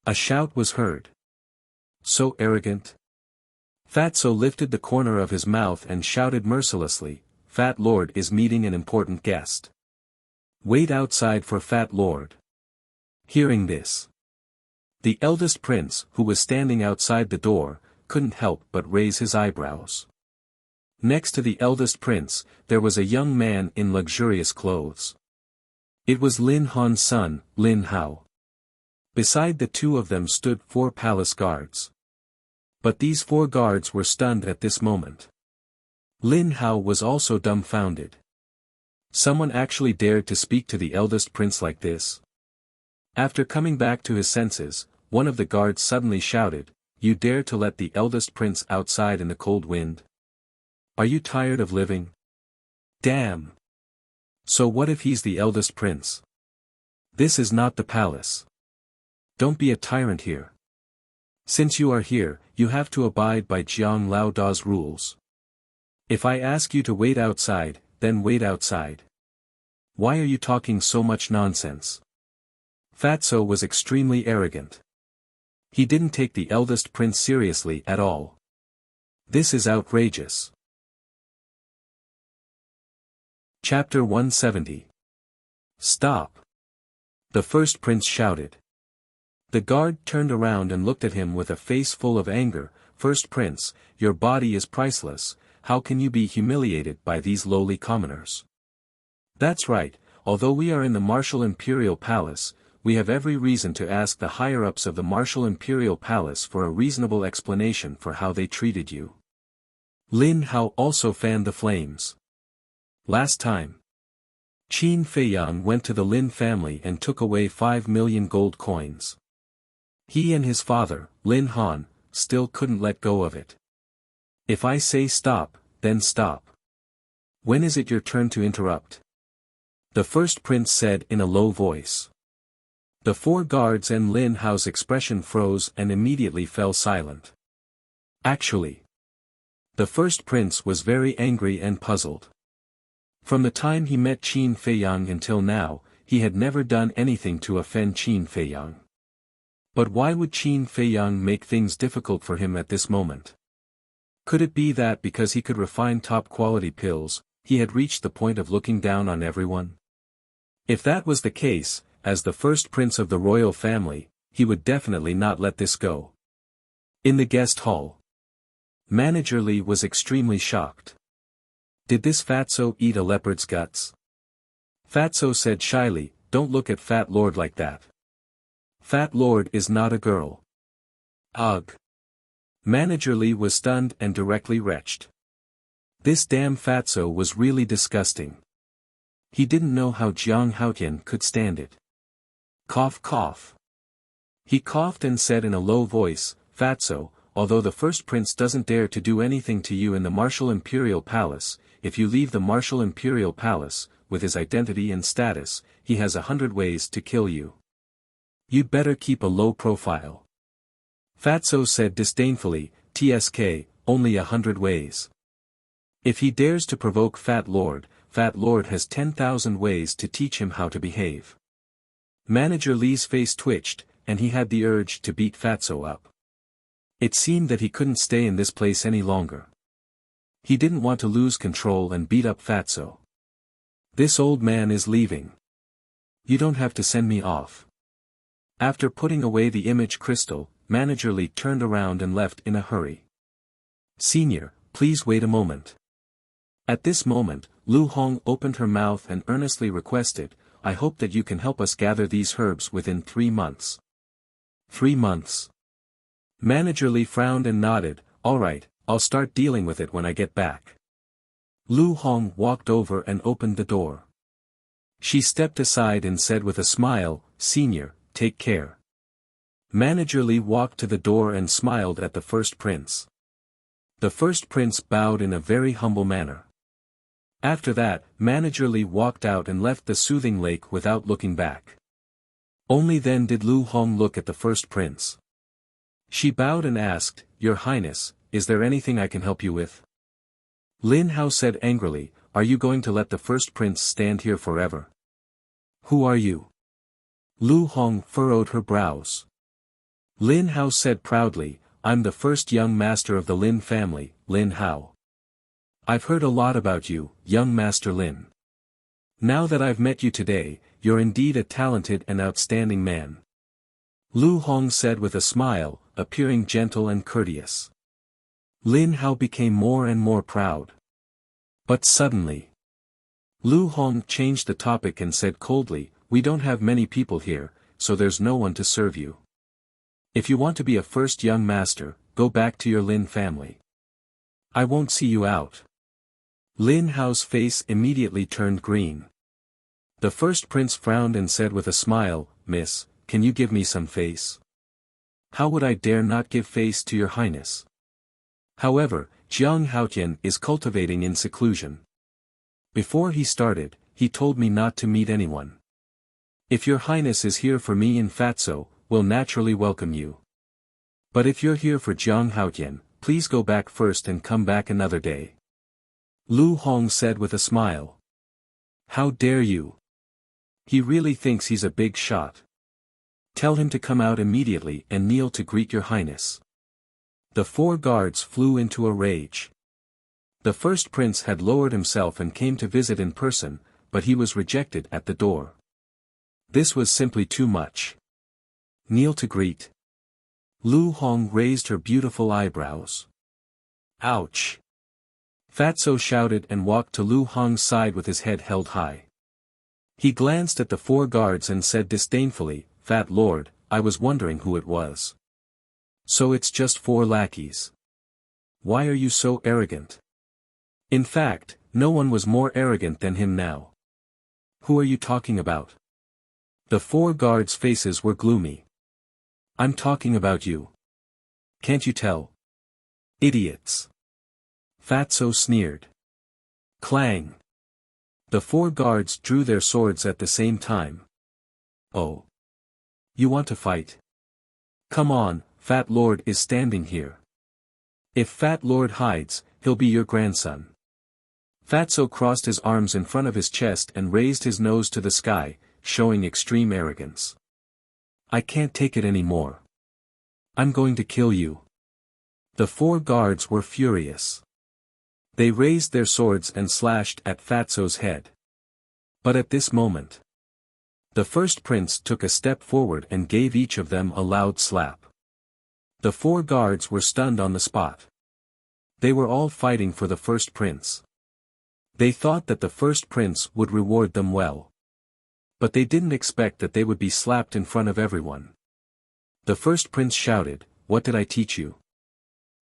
A shout was heard. "So arrogant." Fatso lifted the corner of his mouth and shouted mercilessly, "Fat Lord is meeting an important guest. Wait outside for Fat Lord." Hearing this, the eldest prince, who was standing outside the door, couldn't help but raise his eyebrows. Next to the eldest prince, there was a young man in luxurious clothes. It was Lin Han's son, Lin Hao. Beside the two of them stood 4 palace guards. But these 4 guards were stunned at this moment. Lin Hao was also dumbfounded. Someone actually dared to speak to the eldest prince like this? After coming back to his senses, one of the guards suddenly shouted, "You dare to let the eldest prince outside in the cold wind? Are you tired of living? Damn! So what if he's the eldest prince? This is not the palace. Don't be a tyrant here. Since you are here, you have to abide by Jiang Laoda's rules. If I ask you to wait outside, then wait outside. Why are you talking so much nonsense?" Fatso was extremely arrogant. He didn't take the eldest prince seriously at all. This is outrageous. Chapter 170. Stop! The first prince shouted. The guard turned around and looked at him with a face full of anger. First prince, your body is priceless, how can you be humiliated by these lowly commoners? That's right, although we are in the martial imperial palace, we have every reason to ask the higher-ups of the martial imperial palace for a reasonable explanation for how they treated you. Lin Hao also fanned the flames. Last time, Qin Feiyang went to the Lin family and took away 5 million gold coins. He and his father, Lin Han, still couldn't let go of it. If I say stop, then stop. When is it your turn to interrupt? The first prince said in a low voice. The 4 guards and Lin Hao's expression froze and immediately fell silent. Actually, the first prince was very angry and puzzled. From the time he met Qin Feiyang until now, he had never done anything to offend Qin Feiyang. But why would Qin Feiyang make things difficult for him at this moment? Could it be that because he could refine top-quality pills, he had reached the point of looking down on everyone? If that was the case, as the first prince of the royal family, he would definitely not let this go. In the guest hall, Manager Li was extremely shocked. Did this fatso eat a leopard's guts? Fatso said shyly, don't look at Fat Lord like that. Fat Lord is not a girl. Ugh. Manager Li was stunned and directly retched. This damn fatso was really disgusting. He didn't know how Jiang Haotian could stand it. Cough cough. He coughed and said in a low voice, Fatso, although the first prince doesn't dare to do anything to you in the martial imperial palace, if you leave the martial imperial palace, with his identity and status, he has 100 ways to kill you. You'd better keep a low profile. Fatso said disdainfully, TSK, only 100 ways. If he dares to provoke Fat Lord has 10,000 ways to teach him how to behave. Manager Li's face twitched, and he had the urge to beat Fatso up. It seemed that he couldn't stay in this place any longer. He didn't want to lose control and beat up Fatso. This old man is leaving. You don't have to send me off. After putting away the image crystal, Manager Li turned around and left in a hurry. Senior, please wait a moment. At this moment, Lu Hong opened her mouth and earnestly requested, I hope that you can help us gather these herbs within 3 months. 3 months. Manager Li frowned and nodded, alright, I'll start dealing with it when I get back. Lu Hong walked over and opened the door. She stepped aside and said with a smile, Senior, take care. Manager Li walked to the door and smiled at the first prince. The first prince bowed in a very humble manner. After that, Manager Li walked out and left the soothing lake without looking back. Only then did Lu Hong look at the first prince. She bowed and asked, Your Highness, is there anything I can help you with? Lin Hao said angrily, Are you going to let the first prince stand here forever? Who are you? Lu Hong furrowed her brows. Lin Hao said proudly, I'm the first young master of the Lin family, Lin Hao. I've heard a lot about you, young Master Lin. Now that I've met you today, you're indeed a talented and outstanding man. Lu Hong said with a smile, appearing gentle and courteous. Lin Hao became more and more proud. But suddenly, Lu Hong changed the topic and said coldly, We don't have many people here, so there's no one to serve you. If you want to be a first young master, go back to your Lin family. I won't see you out. Lin Hao's face immediately turned green. The first prince frowned and said with a smile, Miss, can you give me some face? How would I dare not give face to your highness? However, Jiang Haotian is cultivating in seclusion. Before he started, he told me not to meet anyone. If your highness is here for me in Fatso, we'll naturally welcome you. But if you're here for Jiang Haotian, please go back first and come back another day. Lu Hong said with a smile. How dare you? He really thinks he's a big shot. Tell him to come out immediately and kneel to greet your highness. The 4 guards flew into a rage. The first prince had lowered himself and came to visit in person, but he was rejected at the door. This was simply too much. Kneel to greet. Lu Hong raised her beautiful eyebrows. Ouch! Fatso shouted and walked to Lu Hong's side with his head held high. He glanced at the 4 guards and said disdainfully, "Fat Lord, I was wondering who it was. So it's just 4 lackeys. Why are you so arrogant?" In fact, no one was more arrogant than him now. "Who are you talking about?" The 4 guards' faces were gloomy. "I'm talking about you. Can't you tell? Idiots." Fatso sneered. Clang. The 4 guards drew their swords at the same time. "Oh. You want to fight? Come on, Fat Lord is standing here. If Fat Lord hides, he'll be your grandson." Fatso crossed his arms in front of his chest and raised his nose to the sky, showing extreme arrogance. "I can't take it anymore. I'm going to kill you." The 4 guards were furious. They raised their swords and slashed at Fatso's head. But at this moment, the first prince took a step forward and gave each of them a loud slap. The 4 guards were stunned on the spot. They were all fighting for the first prince. They thought that the first prince would reward them well. But they didn't expect that they would be slapped in front of everyone. The first prince shouted, "What did I teach you?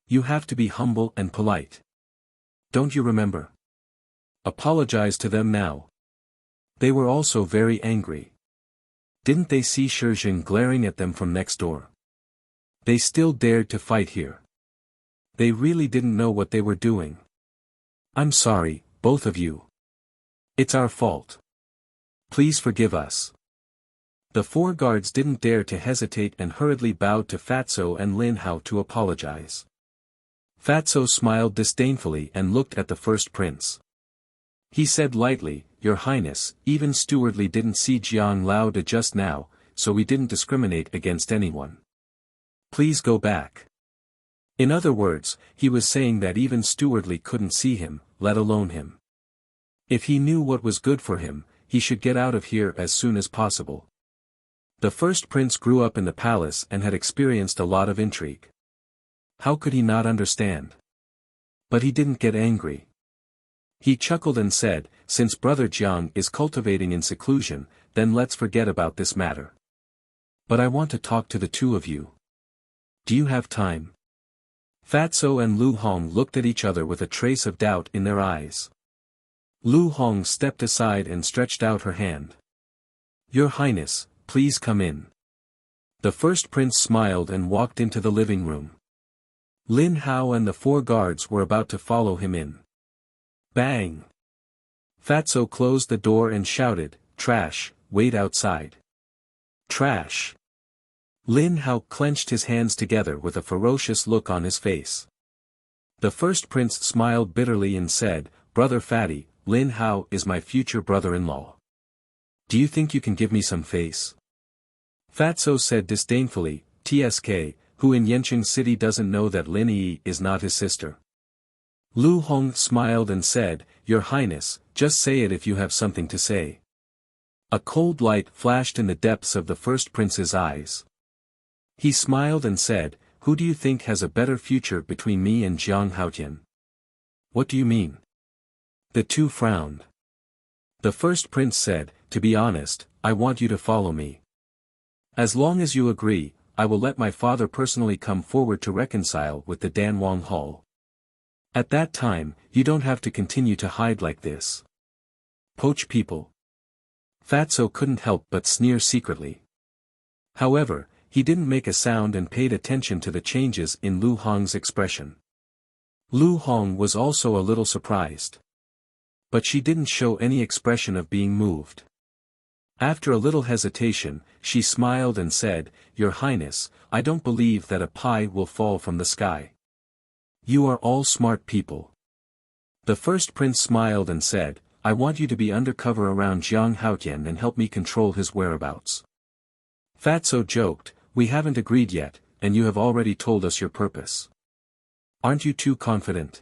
You have to be humble and polite. Don't you remember? Apologize to them now." They were also very angry. Didn't they see Shijing glaring at them from next door? They still dared to fight here. They really didn't know what they were doing. "I'm sorry, both of you. It's our fault. Please forgive us." The 4 guards didn't dare to hesitate and hurriedly bowed to Fatso and Lin Hao to apologize. Fatso smiled disdainfully and looked at the first prince. He said lightly, "Your Highness, even Stewardly didn't see Jiang Lao De just now, so we didn't discriminate against anyone. Please go back." In other words, he was saying that even Stewardly couldn't see him, let alone him. If he knew what was good for him, he should get out of here as soon as possible. The first prince grew up in the palace and had experienced a lot of intrigue. How could he not understand? But he didn't get angry. He chuckled and said, "Since Brother Jiang is cultivating in seclusion, then let's forget about this matter. But I want to talk to the 2 of you. Do you have time?" Fatso and Lu Hong looked at each other with a trace of doubt in their eyes. Lu Hong stepped aside and stretched out her hand. "Your Highness, please come in." The first prince smiled and walked into the living room. Lin Hao and the 4 guards were about to follow him in. Bang! Fatso closed the door and shouted, "Trash, wait outside." Trash! Lin Hao clenched his hands together with a ferocious look on his face. The first prince smiled bitterly and said, "Brother Fatty, Lin Hao is my future brother-in-law. Do you think you can give me some face?" Fatso said disdainfully, "Tsk, who in Yenching City doesn't know that Lin Yi is not his sister?" Lu Hong smiled and said, "Your Highness, just say it if you have something to say." A cold light flashed in the depths of the first prince's eyes. He smiled and said, "Who do you think has a better future between me and Jiang Haotian?" "What do you mean?" The 2 frowned. The first prince said, "To be honest, I want you to follow me. As long as you agree, I will let my father personally come forward to reconcile with the Danwang Hall. At that time, you don't have to continue to hide like this. Poach people." Fatso couldn't help but sneer secretly. However, he didn't make a sound and paid attention to the changes in Lu Hong's expression. Lu Hong was also a little surprised. But she didn't show any expression of being moved. After a little hesitation, she smiled and said, "Your Highness, I don't believe that a pie will fall from the sky. You are all smart people." The first prince smiled and said, "I want you to be undercover around Jiang Haotian and help me control his whereabouts." Fatso joked, "We haven't agreed yet, and you have already told us your purpose. Aren't you too confident?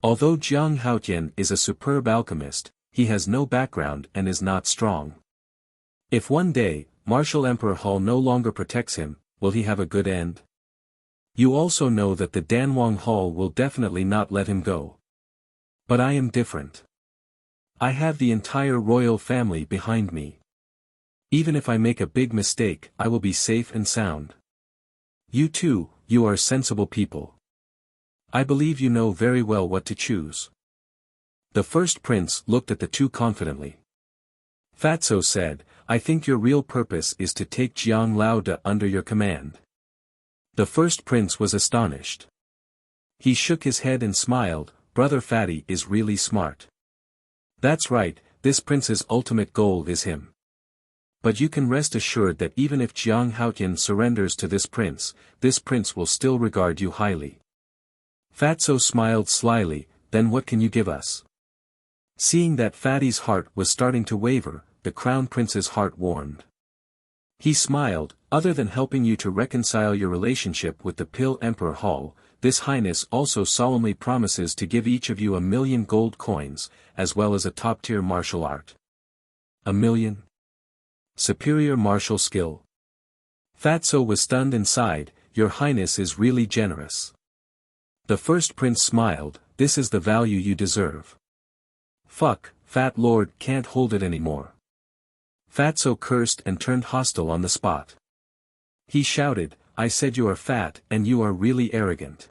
Although Jiang Haotian is a superb alchemist, he has no background and is not strong. If one day, Martial Emperor Hall no longer protects him, will he have a good end? You also know that the Danwang Hall will definitely not let him go. But I am different. I have the entire royal family behind me. Even if I make a big mistake, I will be safe and sound. You too, you are sensible people. I believe you know very well what to choose. The first prince looked at the two confidently. Fatso said, I think your real purpose is to take Jiang Laoda under your command. The first prince was astonished. He shook his head and smiled, Brother Fatty is really smart. That's right, this prince's ultimate goal is him. But you can rest assured that even if Jiang Haotian surrenders to this prince will still regard you highly. Fatso smiled slyly, then what can you give us? Seeing that Fatty's heart was starting to waver, the crown prince's heart warmed. He smiled, other than helping you to reconcile your relationship with the Pill Emperor Hall, this highness also solemnly promises to give each of you 1,000,000 gold coins, as well as a top-tier martial art. 1,000,000? Superior martial skill. Fatso was stunned and sighed, Your Highness is really generous. The first prince smiled, this is the value you deserve. Fuck, Fat Lord can't hold it anymore. Fatso cursed and turned hostile on the spot. He shouted, I said you are fat and you are really arrogant.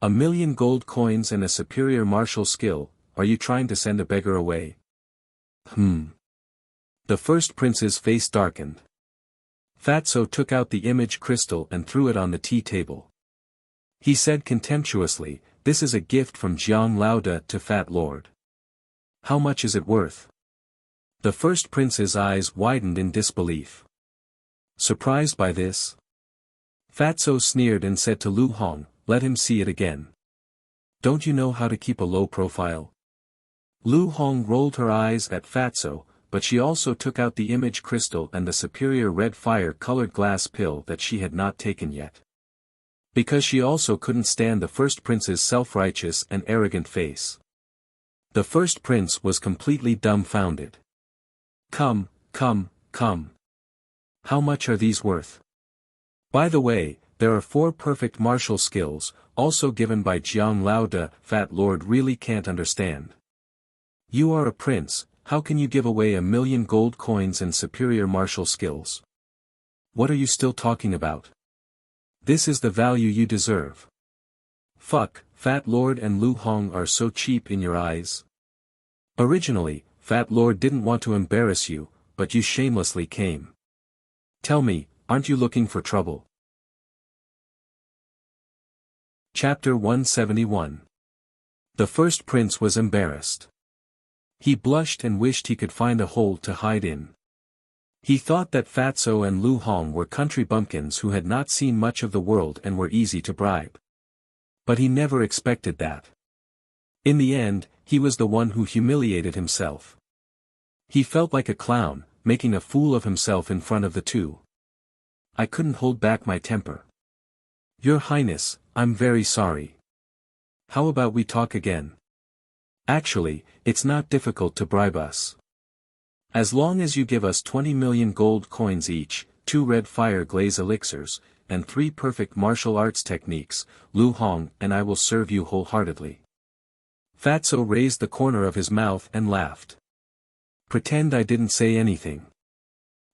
1,000,000 gold coins and a superior martial skill, are you trying to send a beggar away? The first prince's face darkened. Fatso took out the image crystal and threw it on the tea table. He said contemptuously, this is a gift from Jiang Laoda to Fat Lord. How much is it worth? The first prince's eyes widened in disbelief. Surprised by this? Fatso sneered and said to Lu Hong, let him see it again. Don't you know how to keep a low profile? Lu Hong rolled her eyes at Fatso, but she also took out the image crystal and the superior red fire-colored glass pill that she had not taken yet. Because she also couldn't stand the first prince's self-righteous and arrogant face. The first prince was completely dumbfounded. Come. How much are these worth? By the way, there are 4 perfect martial skills, also given by Jiang Laoda, Fat Lord really can't understand. You are a prince, how can you give away 1,000,000 gold coins and superior martial skills? What are you still talking about? This is the value you deserve. Fuck, Fat Lord and Lu Hong are so cheap in your eyes. Originally, Fat Lord didn't want to embarrass you, but you shamelessly came. Tell me, aren't you looking for trouble? Chapter 171. The first prince was embarrassed. He blushed and wished he could find a hole to hide in. He thought that Fatso and Lu Hong were country bumpkins who had not seen much of the world and were easy to bribe. But he never expected that. In the end, he was the one who humiliated himself. He felt like a clown, making a fool of himself in front of the two. I couldn't hold back my temper. Your Highness, I'm very sorry. How about we talk again? Actually, it's not difficult to bribe us. As long as you give us 20,000,000 gold coins each, 2 red fire glaze elixirs, and 3 perfect martial arts techniques, Lu Hong and I will serve you wholeheartedly. Fatso raised the corner of his mouth and laughed. Pretend I didn't say anything.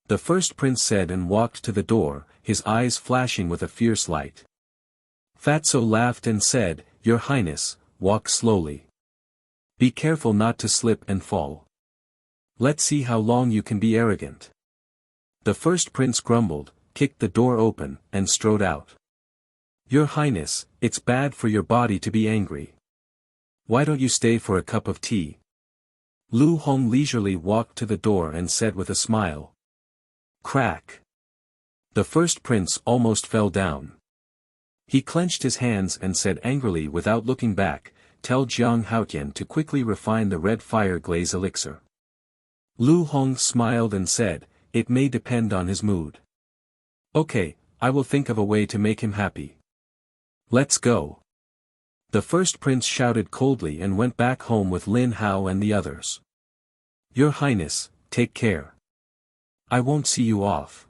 The first prince said and walked to the door, his eyes flashing with a fierce light. Fatso laughed and said, Your Highness, walk slowly. Be careful not to slip and fall. Let's see how long you can be arrogant. The first prince grumbled, kicked the door open, and strode out. Your Highness, it's bad for your body to be angry. Why don't you stay for a cup of tea? Lu Hong leisurely walked to the door and said with a smile. Crack. The first prince almost fell down. He clenched his hands and said angrily without looking back, Tell Jiang Haotian to quickly refine the red fire glaze elixir. Lu Hong smiled and said, It may depend on his mood. Okay, I will think of a way to make him happy. Let's go. The first prince shouted coldly and went back home with Lin Hao and the others. Your Highness, take care. I won't see you off.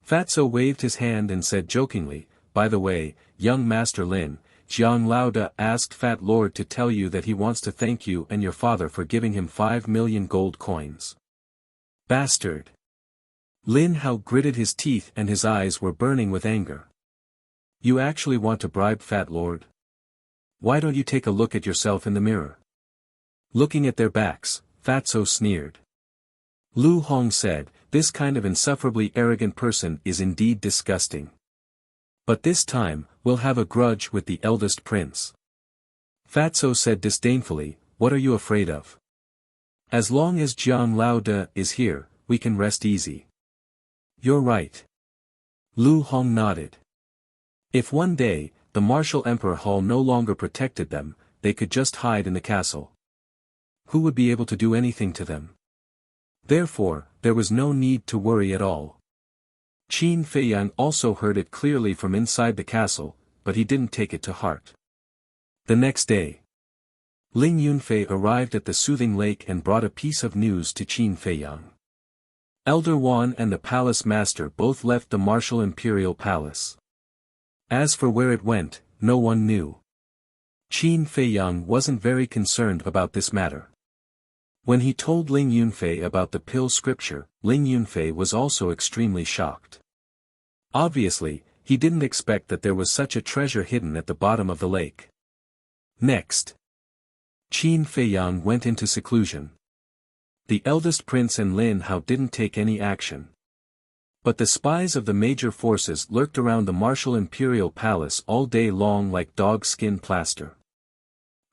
Fatso waved his hand and said jokingly, by the way, young Master Lin, Jiang Laoda asked Fat Lord to tell you that he wants to thank you and your father for giving him 5 million gold coins. Bastard! Lin Hao gritted his teeth and his eyes were burning with anger. You actually want to bribe Fat Lord? Why don't you take a look at yourself in the mirror? Looking at their backs, Fatso sneered. Lu Hong said, this kind of insufferably arrogant person is indeed disgusting. But this time, we'll have a grudge with the eldest prince. Fatso said disdainfully, what are you afraid of? As long as Jiang Laoda is here, we can rest easy. You're right. Lu Hong nodded. If one day, the Martial Emperor Hall no longer protected them, they could just hide in the castle. Who would be able to do anything to them? Therefore, there was no need to worry at all. Qin Feiyang also heard it clearly from inside the castle, but he didn't take it to heart. The next day, Ling Yunfei arrived at the soothing lake and brought a piece of news to Qin Feiyang. Elder Wan and the palace master both left the martial imperial palace. As for where it went, no one knew. Qin Feiyang wasn't very concerned about this matter. When he told Ling Yunfei about the pill scripture, Ling Yunfei was also extremely shocked. Obviously, he didn't expect that there was such a treasure hidden at the bottom of the lake. Next, Qin Feiyang went into seclusion. The eldest prince and Lin Hao didn't take any action. But the spies of the major forces lurked around the martial imperial palace all day long like dog skin plaster.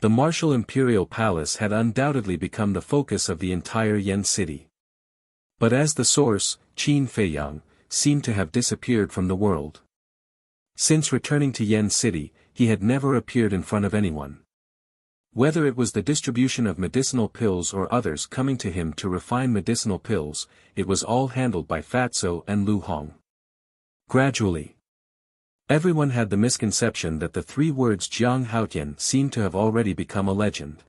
The martial imperial palace had undoubtedly become the focus of the entire Yen city. But as the source, Qin Feiyang, seemed to have disappeared from the world. Since returning to Yen city, he had never appeared in front of anyone. Whether it was the distribution of medicinal pills or others coming to him to refine medicinal pills, it was all handled by Fatso and Lu Hong. Gradually, everyone had the misconception that the 3 words Jiang Haotian seemed to have already become a legend.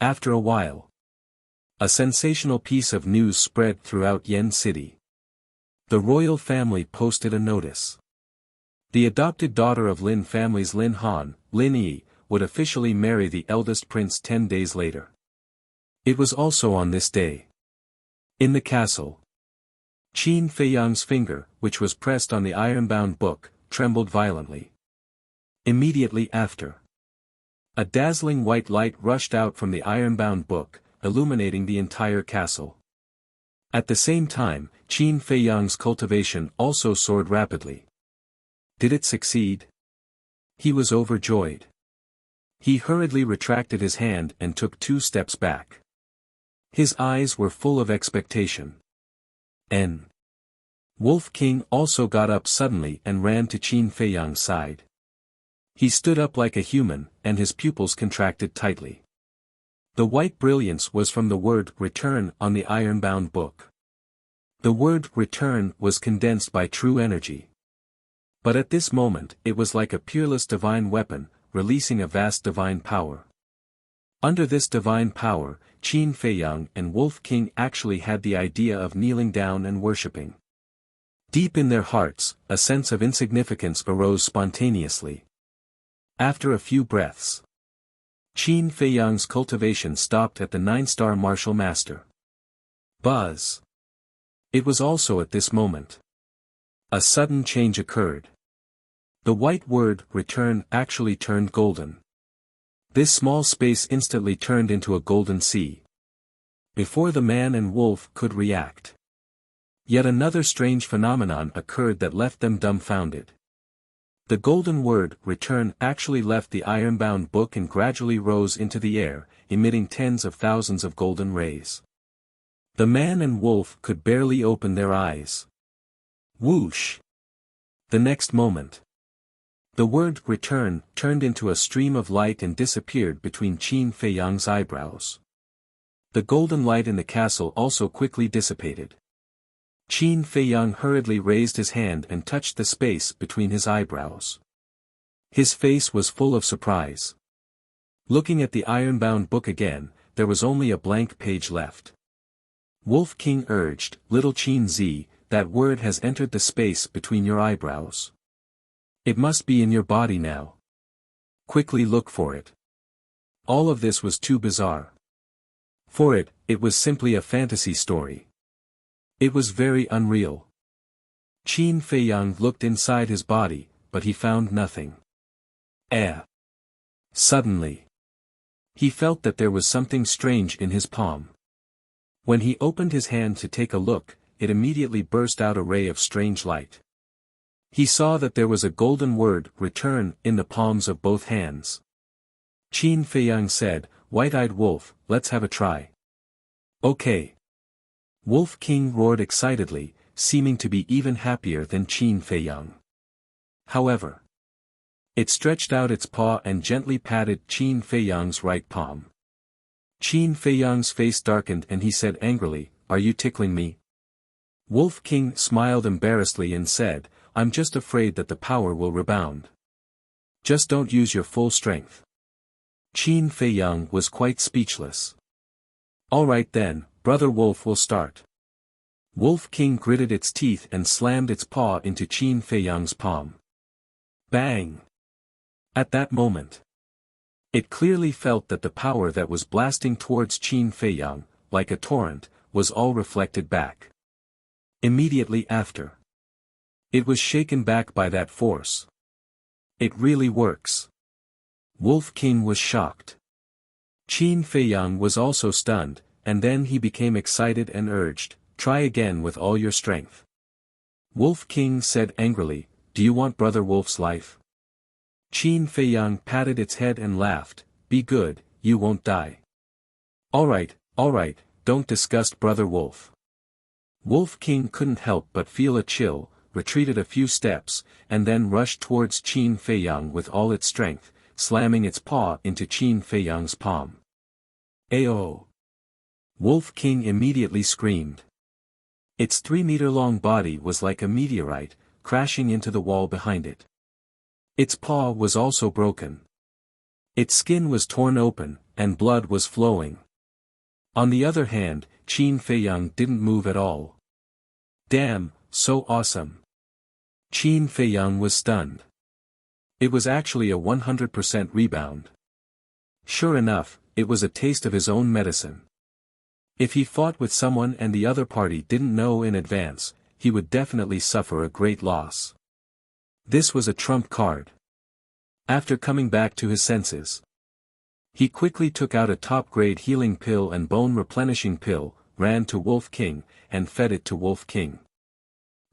After a while, a sensational piece of news spread throughout Yen City. The royal family posted a notice. The adopted daughter of Lin family's Lin Han, Lin Yi, would officially marry the eldest prince 10 days later. It was also on this day. In the castle, Qin Feiyang's finger, which was pressed on the iron-bound book, trembled violently. Immediately after, a dazzling white light rushed out from the iron-bound book, illuminating the entire castle. At the same time, Qin Feiyang's cultivation also soared rapidly. Did it succeed? He was overjoyed. He hurriedly retracted his hand and took 2 steps back. His eyes were full of expectation. Wolf King also got up suddenly and ran to Qin Feiyang's side. He stood up like a human, and his pupils contracted tightly. The white brilliance was from the word return on the iron-bound book. The word return was condensed by true energy. But at this moment it was like a peerless divine weapon, releasing a vast divine power. Under this divine power, Qin Feiyang and Wolf King actually had the idea of kneeling down and worshipping. Deep in their hearts, a sense of insignificance arose spontaneously. After a few breaths, Qin Feiyang's cultivation stopped at the 9-star martial master. Buzz! It was also at this moment. A sudden change occurred. The white word, return, actually turned golden. This small space instantly turned into a golden sea. Before the man and wolf could react, yet another strange phenomenon occurred that left them dumbfounded. The golden word, return, actually left the iron-bound book and gradually rose into the air, emitting tens of thousands of golden rays. The man and wolf could barely open their eyes. Whoosh! The next moment, the word return turned into a stream of light and disappeared between Qin Feiyang's eyebrows. The golden light in the castle also quickly dissipated. Qin Feiyang hurriedly raised his hand and touched the space between his eyebrows. His face was full of surprise. Looking at the iron-bound book again, there was only a blank page left. Wolf King urged, "Little Qin Zi, that word has entered the space between your eyebrows. It must be in your body now. Quickly look for it." All of this was too bizarre. For it was simply a fantasy story. It was very unreal. Qin Feiyang looked inside his body, but he found nothing. Suddenly, he felt that there was something strange in his palm. When he opened his hand to take a look, it immediately burst out a ray of strange light. He saw that there was a golden word, "return," in the palms of both hands. Qin Feiyang said, "White-eyed wolf, let's have a try." "Okay." Wolf King roared excitedly, seeming to be even happier than Qin Feiyang. However, it stretched out its paw and gently patted Qin Feiyang's right palm. Qin Feiyang's face darkened and he said angrily, "Are you tickling me?" Wolf King smiled embarrassedly and said, "I'm just afraid that the power will rebound. Just don't use your full strength." Qin Feiyang was quite speechless. "All right then, Brother Wolf will start." Wolf King gritted its teeth and slammed its paw into Qin Feiyang's palm. Bang! At that moment, it clearly felt that the power that was blasting towards Qin Feiyang, like a torrent, was all reflected back. Immediately after, it was shaken back by that force. It really works. Wolf King was shocked. Qin Feiyang was also stunned, and then he became excited and urged, "Try again with all your strength." Wolf King said angrily, "Do you want Brother Wolf's life?" Qin Feiyang patted its head and laughed, "Be good, you won't die." All right, don't disgust Brother Wolf." Wolf King couldn't help but feel a chill, retreated a few steps, and then rushed towards Qin Feiyang with all its strength, slamming its paw into Qin Feiyang's palm. "Ayo!" Wolf King immediately screamed. Its 3-meter-long body was like a meteorite, crashing into the wall behind it. Its paw was also broken. Its skin was torn open, and blood was flowing. On the other hand, Qin Feiyang didn't move at all. "Damn, so awesome." Qin Feiyang was stunned. It was actually a 100% rebound. Sure enough, it was a taste of his own medicine. If he fought with someone and the other party didn't know in advance, he would definitely suffer a great loss. This was a trump card. After coming back to his senses, he quickly took out a top-grade healing pill and bone-replenishing pill, ran to Wolf King, and fed it to Wolf King.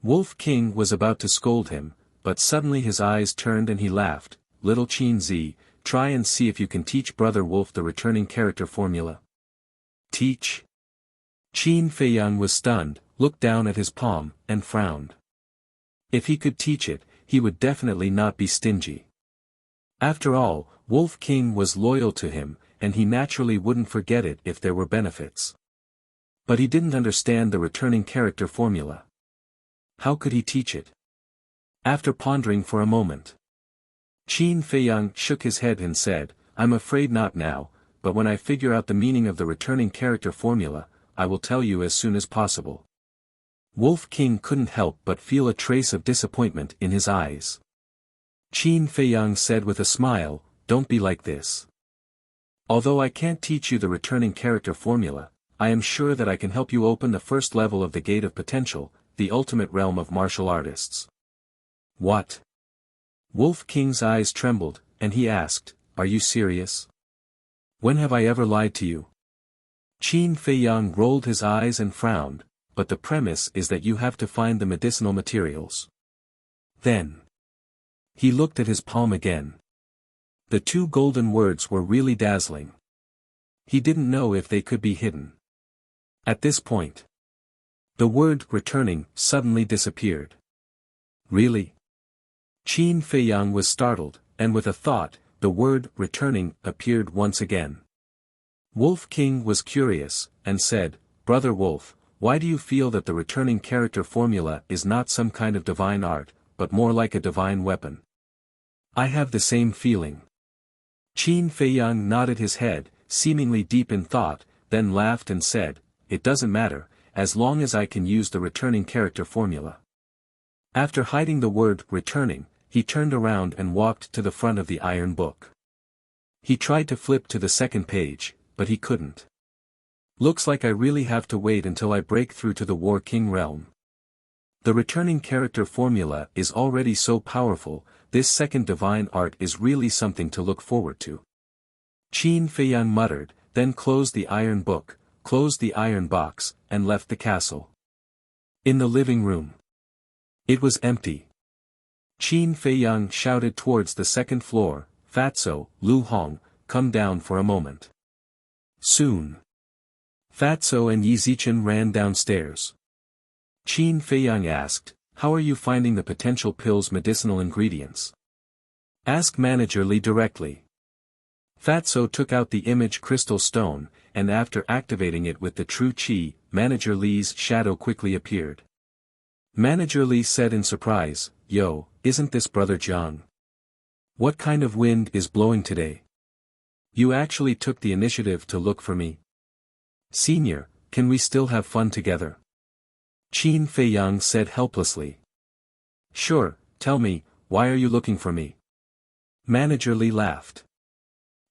Wolf King was about to scold him, but suddenly his eyes turned and he laughed, "Little Qin Zi, try and see if you can teach Brother Wolf the returning character formula." "Teach?" Qin Feiyang was stunned, looked down at his palm, and frowned. If he could teach it, he would definitely not be stingy. After all, Wolf King was loyal to him, and he naturally wouldn't forget it if there were benefits. But he didn't understand the returning character formula. How could he teach it? After pondering for a moment, Qin Feiyang shook his head and said, "I'm afraid not now, but when I figure out the meaning of the returning character formula, I will tell you as soon as possible." Wolf King couldn't help but feel a trace of disappointment in his eyes. Qin Feiyang said with a smile, "Don't be like this. Although I can't teach you the returning character formula, I am sure that I can help you open the first level of the Gate of Potential, the ultimate realm of martial artists." "What?" Wolf King's eyes trembled, and he asked, "Are you serious? When have I ever lied to you?" Qin Feiyang rolled his eyes and frowned, "But the premise is that you have to find the medicinal materials." Then, he looked at his palm again. The 2 golden words were really dazzling. He didn't know if they could be hidden. At this point, the word "returning" suddenly disappeared. Really? Qin Feiyang was startled, and with a thought, the word "returning" appeared once again. Wolf King was curious, and said, "Brother Wolf, why do you feel that the returning character formula is not some kind of divine art, but more like a divine weapon?" I have the same feeling. Qin Feiyang nodded his head, seemingly deep in thought, then laughed and said, "It doesn't matter, as long as I can use the returning character formula." After hiding the word returning, he turned around and walked to the front of the iron book. He tried to flip to the second page, but he couldn't. Looks like I really have to wait until I break through to the War King realm. The returning character formula is already so powerful, this second divine art is really something to look forward to. Qin Feiyang muttered, then closed the iron book, closed the iron box, and left the castle. In the living room. It was empty. Qin Feiyang shouted towards the second floor, "Fatso, Lu Hong, come down for a moment." Soon. Fatso and Yi Zichen ran downstairs. Qin Feiyang asked, "How are you finding the potential pill's medicinal ingredients?" "Ask Manager Li directly." Fatso took out the image crystal stone, and after activating it with the true qi, Manager Li's shadow quickly appeared. Manager Li said in surprise, "Yo, isn't this Brother Jiang? What kind of wind is blowing today? You actually took the initiative to look for me. Senior, can we still have fun together?" Qin Feiyang said helplessly. "Sure, tell me, why are you looking for me?" Manager Li laughed.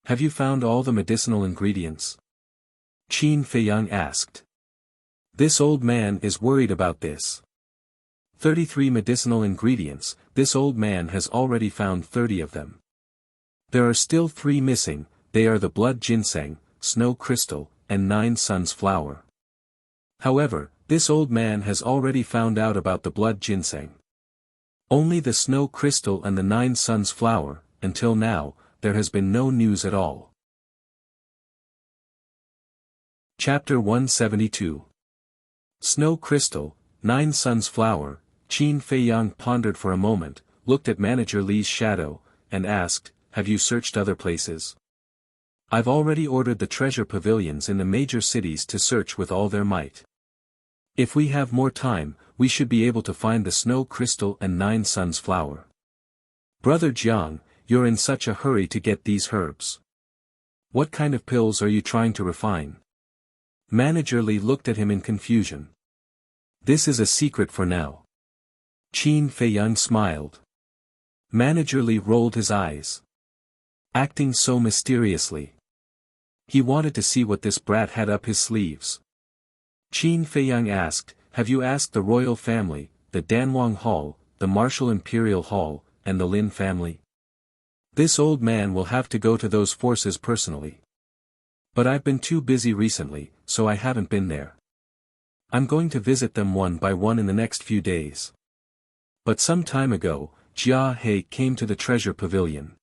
"Have you found all the medicinal ingredients?" Qin Feiyang asked. This old man is worried about this. 33 medicinal ingredients, this old man has already found 30 of them. There are still 3 missing, they are the blood ginseng, snow crystal, and 9 suns flower. However, this old man has already found out about the blood ginseng. Only the snow crystal and the 9 suns flower, until now, there has been no news at all. Chapter 172. Snow crystal, 9 suns flower. Qin Feiyang pondered for a moment, looked at Manager Li's shadow, and asked, "Have you searched other places?" "I've already ordered the treasure pavilions in the major cities to search with all their might. If we have more time, we should be able to find the snow crystal and 9 suns flower." "Brother Jiang, you're in such a hurry to get these herbs. What kind of pills are you trying to refine?" Manager Li looked at him in confusion. "This is a secret for now." Qin Feiyang smiled. Manager Li rolled his eyes. Acting so mysteriously. He wanted to see what this brat had up his sleeves. Qin Feiyang asked, "Have you asked the royal family, the Danwang Hall, the Martial Imperial Hall, and the Lin family?" "This old man will have to go to those forces personally. But I've been too busy recently, so I haven't been there. I'm going to visit them one by one in the next few days." But some time ago, Jia He came to the treasure pavilion.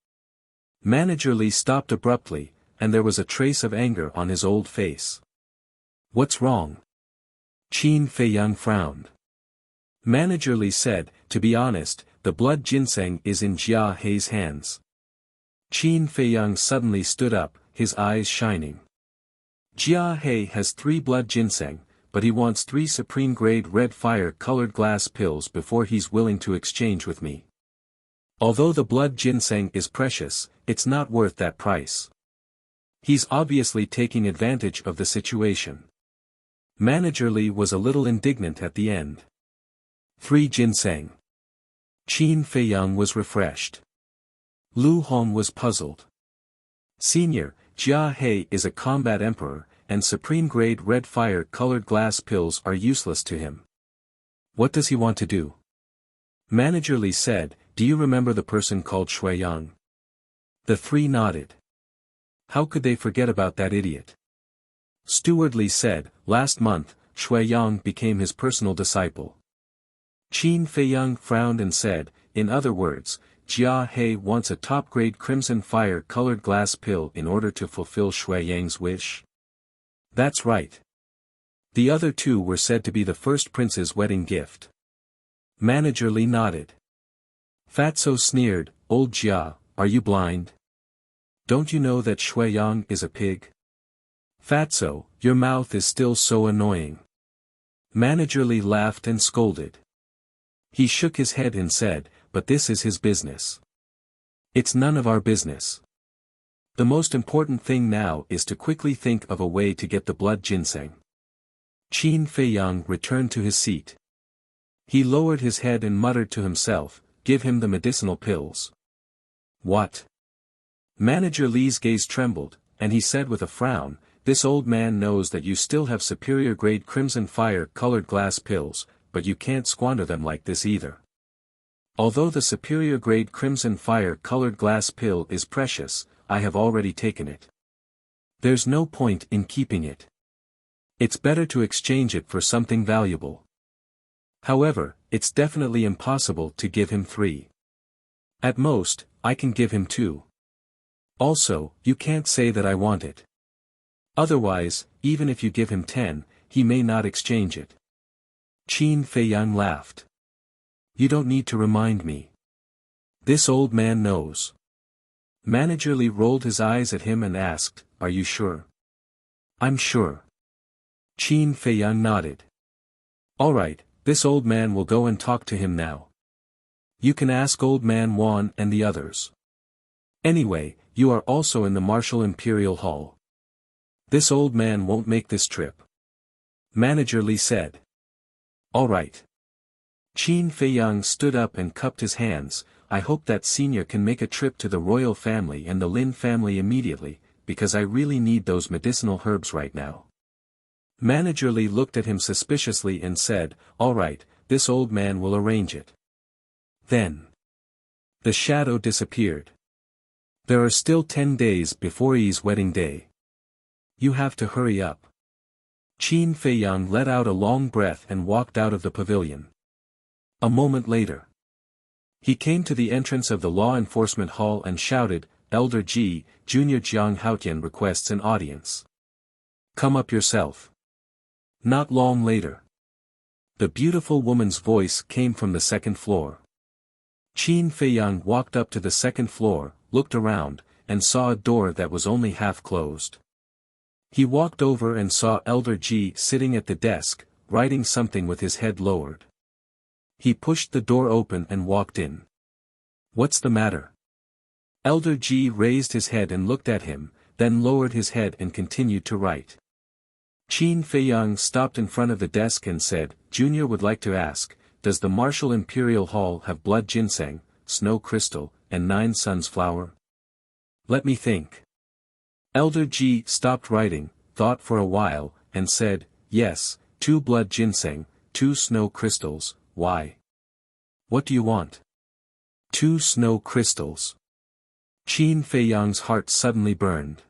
Manager Li stopped abruptly, and there was a trace of anger on his old face. "What's wrong?" Qin Feiyang frowned. Manager Li said, "To be honest, the blood ginseng is in Jia He's hands." Qin Feiyang suddenly stood up, his eyes shining. "Jia He has 3 blood ginseng, but he wants 3 supreme-grade red fire-colored glass pills before he's willing to exchange with me. Although the blood ginseng is precious, it's not worth that price. He's obviously taking advantage of the situation." Manager Li was a little indignant at the end. 3 ginseng. Qin Feiyang was refreshed. Lu Hong was puzzled. "Senior, Jia He is a combat emperor, and supreme-grade red fire-colored glass pills are useless to him. What does he want to do?" Manager Li said, "Do you remember the person called Shui Yang?" The 3 nodded. How could they forget about that idiot? Steward Li said, "Last month, Shui Yang became his personal disciple." Qin Feiyang frowned and said, "In other words, Jia He wants a top-grade crimson fire-colored glass pill in order to fulfill Shui Yang's wish?" "That's right. The other 2 were said to be the first prince's wedding gift." Manager Li nodded. Fatso sneered, "Old Jia, are you blind? Don't you know that Shui Yang is a pig?" "Fatso, your mouth is still so annoying." Manager Li laughed and scolded. He shook his head and said, "But this is his business. It's none of our business. The most important thing now is to quickly think of a way to get the blood ginseng. Qin Feiyang returned to his seat. He lowered his head and muttered to himself, "Give him the medicinal pills." "What?" Manager Li's gaze trembled, and he said with a frown, "This old man knows that you still have superior-grade crimson fire-colored glass pills, but you can't squander them like this either. Although the superior-grade crimson fire-colored glass pill is precious, I have already taken it. There's no point in keeping it. It's better to exchange it for something valuable. However, it's definitely impossible to give him 3. At most, I can give him 2. Also, you can't say that I want it. Otherwise, even if you give him 10, he may not exchange it." Qin Feiyang laughed. "You don't need to remind me. This old man knows." Manager Li rolled his eyes at him and asked, "Are you sure?" "I'm sure." Qin Feiyang nodded. "All right, this old man will go and talk to him now. You can ask Old Man Wan and the others. Anyway, you are also in the Martial Imperial Hall. This old man won't make this trip." Manager Li said. "All right." Qin Feiyang stood up and cupped his hands. "I hope that senior can make a trip to the royal family and the Lin family immediately, because I really need those medicinal herbs right now." Manager Li looked at him suspiciously and said, "All right, this old man will arrange it." Then the shadow disappeared. There are still 10 days before Yi's wedding day. You have to hurry up. Qin Feiyang let out a long breath and walked out of the pavilion. A moment later, he came to the entrance of the law enforcement hall and shouted, "Elder Ji, Junior Jiang Haotian requests an audience. Come up yourself." Not long later, the beautiful woman's voice came from the second floor. Qin Feiyang walked up to the second floor, looked around, and saw a door that was only half closed. He walked over and saw Elder Ji sitting at the desk, writing something with his head lowered. He pushed the door open and walked in. "What's the matter?" Elder Ji raised his head and looked at him, then lowered his head and continued to write. Qin Feiyang stopped in front of the desk and said, "Junior would like to ask, does the Martial Imperial Hall have blood ginseng, snow crystal, and 9 suns flower?" "Let me think." Elder Ji stopped writing, thought for a while, and said, "Yes, 2 blood ginseng, 2 snow crystals. Why? What do you want?" 2 snow crystals. Qin Feiyang's heart suddenly burned.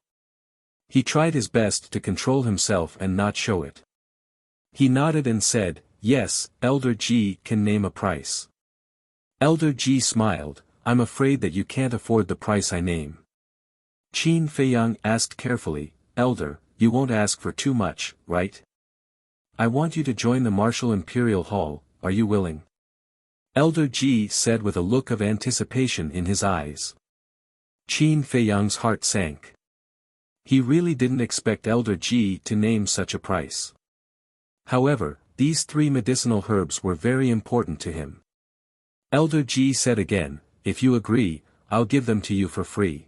He tried his best to control himself and not show it. He nodded and said, "Yes, Elder Ji can name a price." Elder Ji smiled, "I'm afraid that you can't afford the price I name." Qin Feiyang asked carefully, "Elder, you won't ask for too much, right? I want you to join the Martial Imperial Hall, are you willing?" Elder Ji said with a look of anticipation in his eyes. Qin Feiyang's heart sank. He really didn't expect Elder Ji to name such a price. However, these 3 medicinal herbs were very important to him. Elder Ji said again, "If you agree, I'll give them to you for free."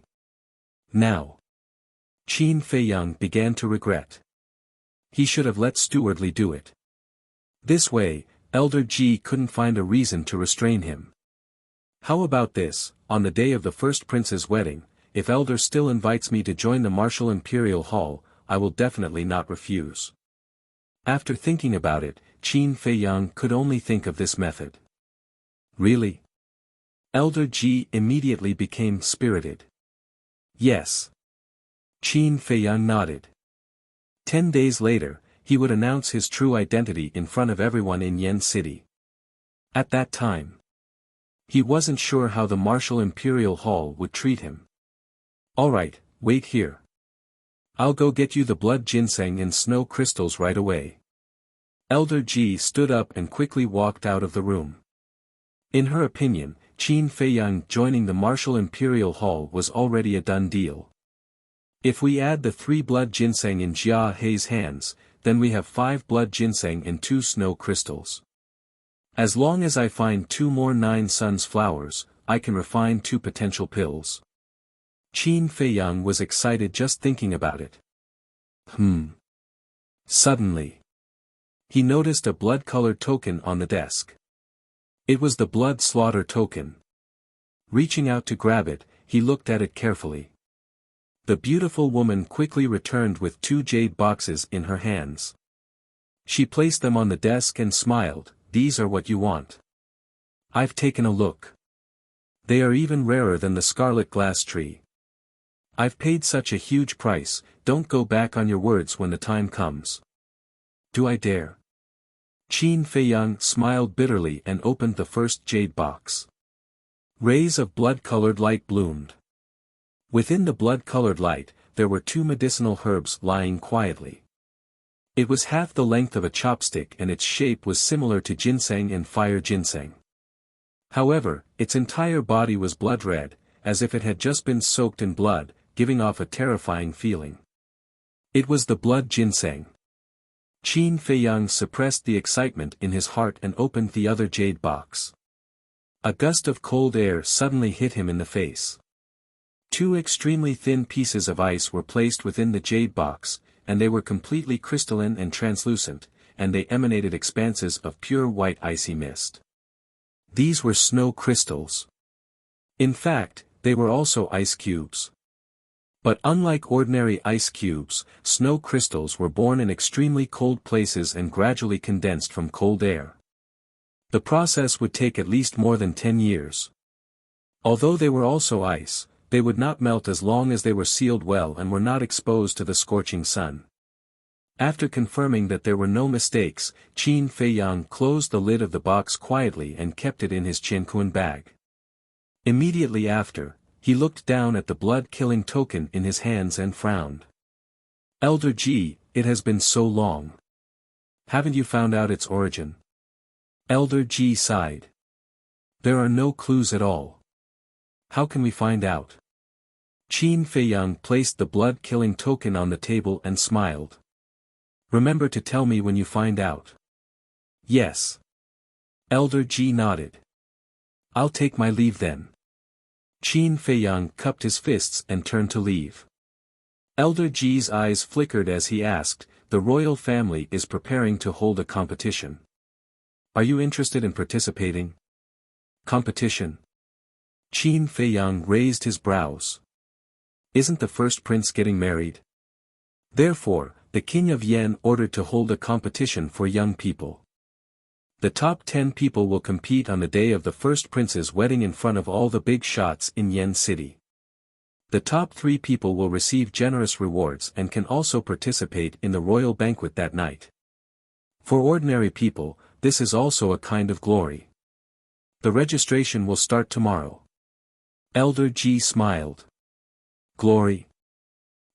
Now, Qin Feiyang began to regret. He should have let Stewardly do it. This way, Elder Ji couldn't find a reason to restrain him. How about this, on the day of the first prince's wedding, if Elder still invites me to join the Martial Imperial Hall, I will definitely not refuse. After thinking about it, Qin Feiyang could only think of this method. Really? Elder Ji immediately became spirited. Yes. Qin Feiyang nodded. 10 days later, he would announce his true identity in front of everyone in Yen City. At that time, he wasn't sure how the Martial Imperial Hall would treat him. "Alright, wait here. I'll go get you the blood ginseng and snow crystals right away." Elder Ji stood up and quickly walked out of the room. In her opinion, Qin Feiyang joining the Martial Imperial Hall was already a done deal. If we add the 3 blood ginseng in Jia Hei's hands, then we have 5 blood ginseng and 2 snow crystals. As long as I find 2 more 9 suns flowers, I can refine 2 potential pills. Qin Feiyang was excited just thinking about it. Suddenly, he noticed a blood-colored token on the desk. It was the blood slaughter token. Reaching out to grab it, he looked at it carefully. The beautiful woman quickly returned with 2 jade boxes in her hands. She placed them on the desk and smiled, "These are what you want. I've taken a look. They are even rarer than the scarlet glass tree. I've paid such a huge price, don't go back on your words when the time comes." "Do I dare?" Qin Feiyang smiled bitterly and opened the first jade box. Rays of blood-colored light bloomed. Within the blood-colored light, there were 2 medicinal herbs lying quietly. It was half the length of a chopstick and its shape was similar to ginseng and fire ginseng. However, its entire body was blood red, as if it had just been soaked in blood, giving off a terrifying feeling. It was the blood ginseng. Qin Feiyang suppressed the excitement in his heart and opened the other jade box. A gust of cold air suddenly hit him in the face. 2 extremely thin pieces of ice were placed within the jade box, and they were completely crystalline and translucent, and they emanated expanses of pure white icy mist. These were snow crystals. In fact, they were also ice cubes. But unlike ordinary ice cubes, snow crystals were born in extremely cold places and gradually condensed from cold air. The process would take at least more than 10 years. Although they were also ice, they would not melt as long as they were sealed well and were not exposed to the scorching sun. After confirming that there were no mistakes, Qin Feiyang closed the lid of the box quietly and kept it in his Qianquan bag. Immediately after, he looked down at the blood-killing token in his hands and frowned. "Elder Ji, it has been so long. Haven't you found out its origin?" Elder Ji sighed. "There are no clues at all. How can we find out?" Qin Feiyang placed the blood-killing token on the table and smiled. "Remember to tell me when you find out." "Yes." Elder Ji nodded. "I'll take my leave then." Qin Feiyang cupped his fists and turned to leave. Elder Ji's eyes flickered as he asked, "The royal family is preparing to hold a competition. Are you interested in participating?" "Competition?" Qin Feiyang raised his brows. "Isn't the first prince getting married? Therefore, the king of Yen ordered to hold a competition for young people. The top 10 people will compete on the day of the first prince's wedding in front of all the big shots in Yen City. The top 3 people will receive generous rewards and can also participate in the royal banquet that night. For ordinary people, this is also a kind of glory. The registration will start tomorrow." Elder Ji smiled. "Glory?"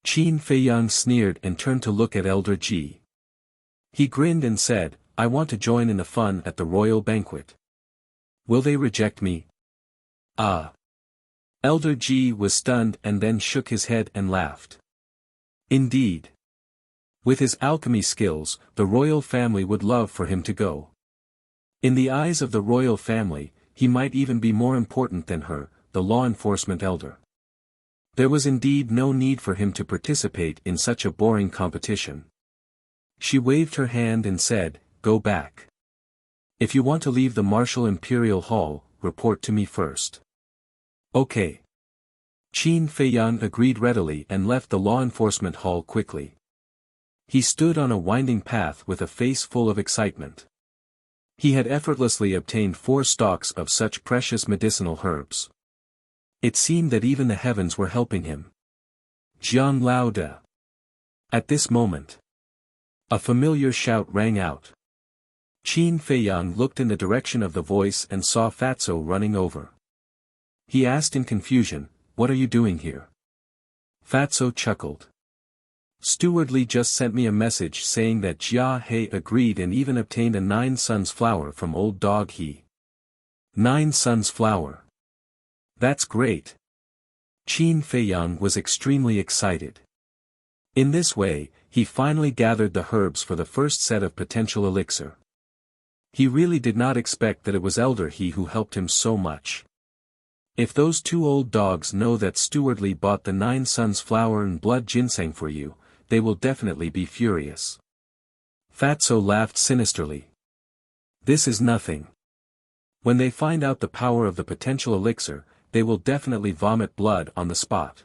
Qin Feiyang sneered and turned to look at Elder Ji. He grinned and said, "I want to join in the fun at the royal banquet. Will they reject me?" "Ah." Elder Ji was stunned and then shook his head and laughed. "Indeed. With his alchemy skills, the royal family would love for him to go. In the eyes of the royal family, he might even be more important than her, the law enforcement elder. There was indeed no need for him to participate in such a boring competition." She waved her hand and said, "Go back. If you want to leave the Martial Imperial Hall, report to me first." "Okay." Qin Feiyang agreed readily and left the law enforcement hall quickly. He stood on a winding path with a face full of excitement. He had effortlessly obtained 4 stalks of such precious medicinal herbs. It seemed that even the heavens were helping him. Jian Lao De. At this moment, a familiar shout rang out. Qin Feiyang looked in the direction of the voice and saw Fatso running over. He asked in confusion, "What are you doing here?" Fatso chuckled. "Steward Li just sent me a message saying that Jia He agreed and even obtained a 9 Suns flower from old dog He." 9 Suns flower. That's great. Qin Feiyang was extremely excited. In this way, he finally gathered the herbs for the first set of potential elixir. He really did not expect that it was Elder He who helped him so much. If those two old dogs know that Stewardly bought the 9 Suns flower and blood ginseng for you, they will definitely be furious. Fatso laughed sinisterly. This is nothing. When they find out the power of the potential elixir, they will definitely vomit blood on the spot.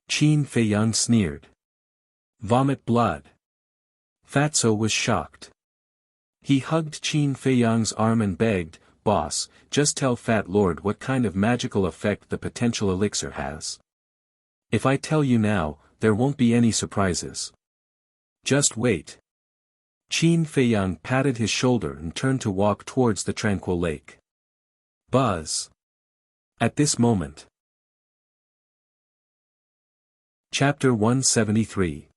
Qin Feiyang sneered. Vomit blood. Fatso was shocked. He hugged Qin Feiyang's arm and begged, "Boss, just tell Fat Lord what kind of magical effect the potential elixir has. If I tell you now, there won't be any surprises. Just wait." Qin Feiyang patted his shoulder and turned to walk towards the tranquil lake. Buzz. At this moment. Chapter 173.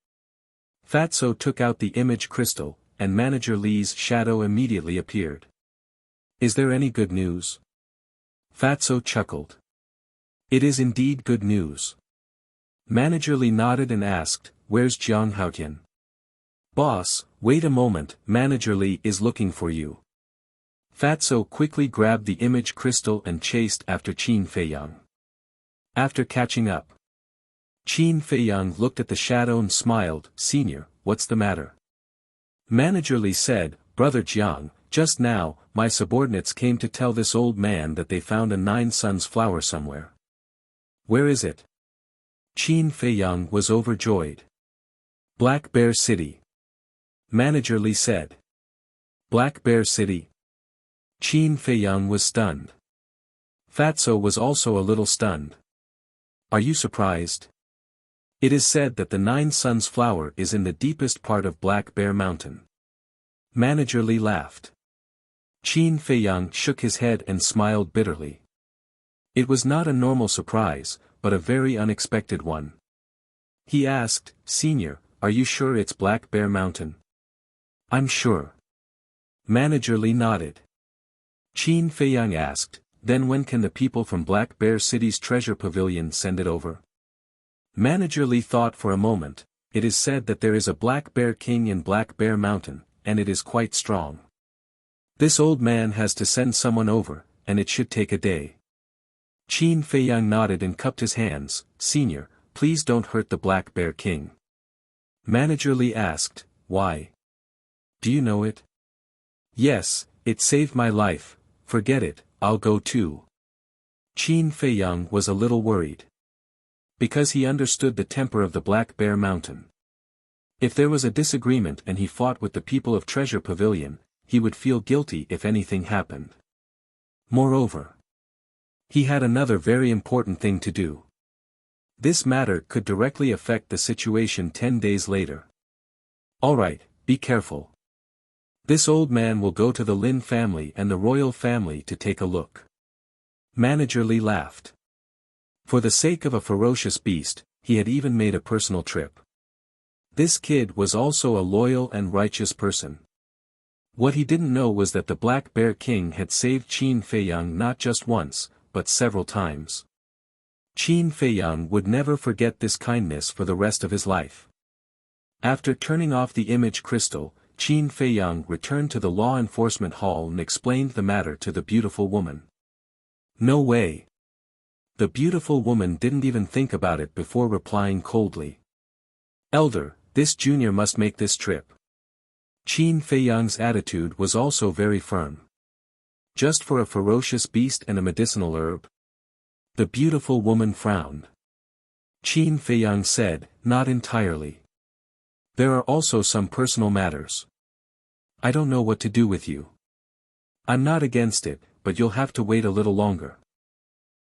Fatso took out the image crystal, and Manager Li's shadow immediately appeared. Is there any good news? Fatso chuckled. It is indeed good news. Manager Li nodded and asked, "Where's Jiang Haotian?" "Boss, wait a moment, Manager Li is looking for you." Fatso quickly grabbed the image crystal and chased after Qin Feiyang. After catching up, Qin Feiyang looked at the shadow and smiled. "Senior, what's the matter?" Manager Li said, "Brother Jiang, just now, my subordinates came to tell this old man that they found a 9 Suns flower somewhere." "Where is it?" Qin Feiyang was overjoyed. "Black Bear City." Manager Li said. "Black Bear City?" Qin Feiyang was stunned. Fatso was also a little stunned. "Are you surprised? It is said that the 9 Suns flower is in the deepest part of Black Bear Mountain." Manager Li laughed. Qin Feiyang shook his head and smiled bitterly. It was not a normal surprise, but a very unexpected one. He asked, "Senior, are you sure it's Black Bear Mountain?" "I'm sure." Manager Li nodded. Qin Feiyang asked, "Then when can the people from Black Bear City's treasure pavilion send it over?" Manager Li thought for a moment. It is said that there is a Black Bear King in Black Bear Mountain, and it is quite strong. This old man has to send someone over, and it should take a day. Qin Feiyang nodded and cupped his hands. "Senior, please don't hurt the Black Bear King." Manager Li asked, "Why? Do you know it?" "Yes, it saved my life. Forget it, I'll go too." Qin Feiyang was a little worried. Because he understood the temper of the Black Bear Mountain. If there was a disagreement and he fought with the people of Treasure Pavilion, he would feel guilty if anything happened. Moreover, he had another very important thing to do. This matter could directly affect the situation 10 days later. "Alright, be careful. This old man will go to the Lin family and the royal family to take a look." Manager Li laughed. For the sake of a ferocious beast, he had even made a personal trip. This kid was also a loyal and righteous person. What he didn't know was that the Black Bear King had saved Qin Feiyang not just once, but several times. Qin Feiyang would never forget this kindness for the rest of his life. After turning off the image crystal, Qin Feiyang returned to the law enforcement hall and explained the matter to the beautiful woman. "No way." The beautiful woman didn't even think about it before replying coldly. "Elder, this junior must make this trip." Qin Feiyang's attitude was also very firm. "Just for a ferocious beast and a medicinal herb?" The beautiful woman frowned. Qin Feiyang said, "Not entirely. There are also some personal matters. I don't know what to do with you. I'm not against it, but you'll have to wait a little longer.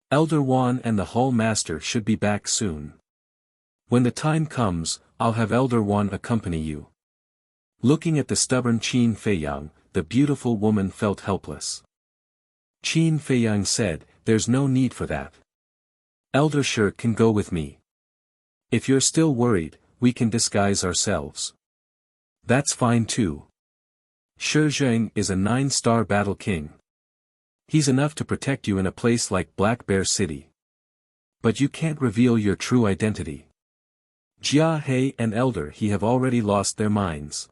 Elder Wan and the Hall Master should be back soon. When the time comes, I'll have Elder Wan accompany you." Looking at the stubborn Qin Feiyang, the beautiful woman felt helpless. Qin Feiyang said, "There's no need for that. Elder Shi can go with me. If you're still worried, we can disguise ourselves." "That's fine too. Shi Zheng is a 9-star battle king. He's enough to protect you in a place like Black Bear City. But you can't reveal your true identity. Jia He and Elder He have already lost their minds.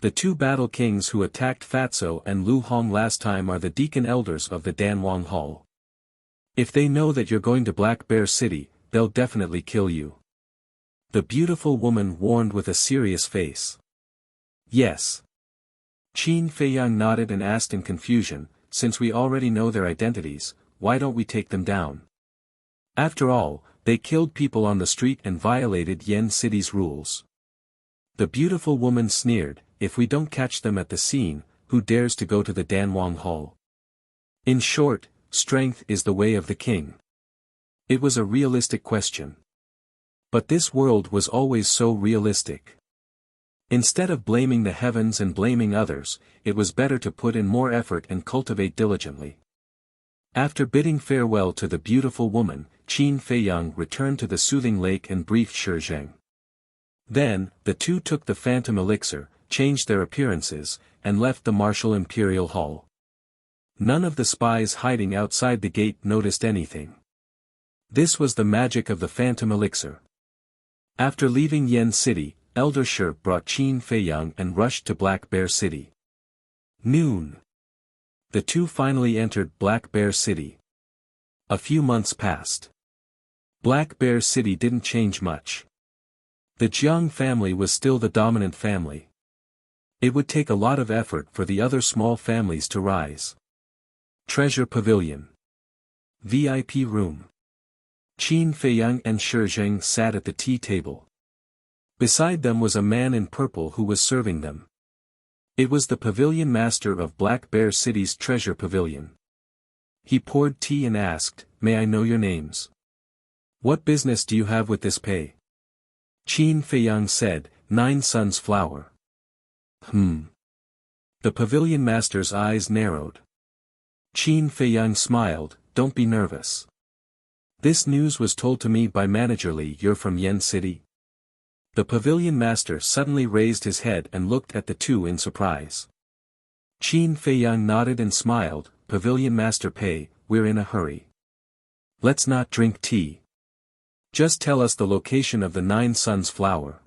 The 2 battle kings who attacked Fatso and Lu Hong last time are the deacon elders of the Danwang Hall. If they know that you're going to Black Bear City, they'll definitely kill you. The beautiful woman warned with a serious face. Yes. Qin Feiyang nodded and asked in confusion, since we already know their identities, why don't we take them down? After all, they killed people on the street and violated Yen City's rules. The beautiful woman sneered, if we don't catch them at the scene, who dares to go to the Danwang Hall? In short, strength is the way of the king. It was a realistic question. But this world was always so realistic. Instead of blaming the heavens and blaming others, it was better to put in more effort and cultivate diligently. After bidding farewell to the beautiful woman, Qin Feiyang returned to the soothing lake and briefed Shizheng. Then, the two took the phantom elixir, changed their appearances, and left the martial imperial hall. None of the spies hiding outside the gate noticed anything. This was the magic of the phantom elixir. After leaving Yen City, Elder Shi brought Qin Feiyang and rushed to Black Bear City. Noon. The two finally entered Black Bear City. A few months passed. Black Bear City didn't change much. The Jiang family was still the dominant family. It would take a lot of effort for the other small families to rise. Treasure Pavilion. VIP Room. Qin Feiyang and Shizheng sat at the tea table. Beside them was a man in purple who was serving them. It was the pavilion master of Black Bear City's Treasure Pavilion. He poured tea and asked, "May I know your names? What business do you have with this pay?" Qin Feiyang said, "Nine Suns Flower." The pavilion master's eyes narrowed. Qin Feiyang smiled, "Don't be nervous. This news was told to me by Manager Li. You're from Yen City?" The pavilion master suddenly raised his head and looked at the two in surprise. Qin Feiyang nodded and smiled, "Pavilion master Pei, we're in a hurry. Let's not drink tea. Just tell us the location of the Nine Suns Flower."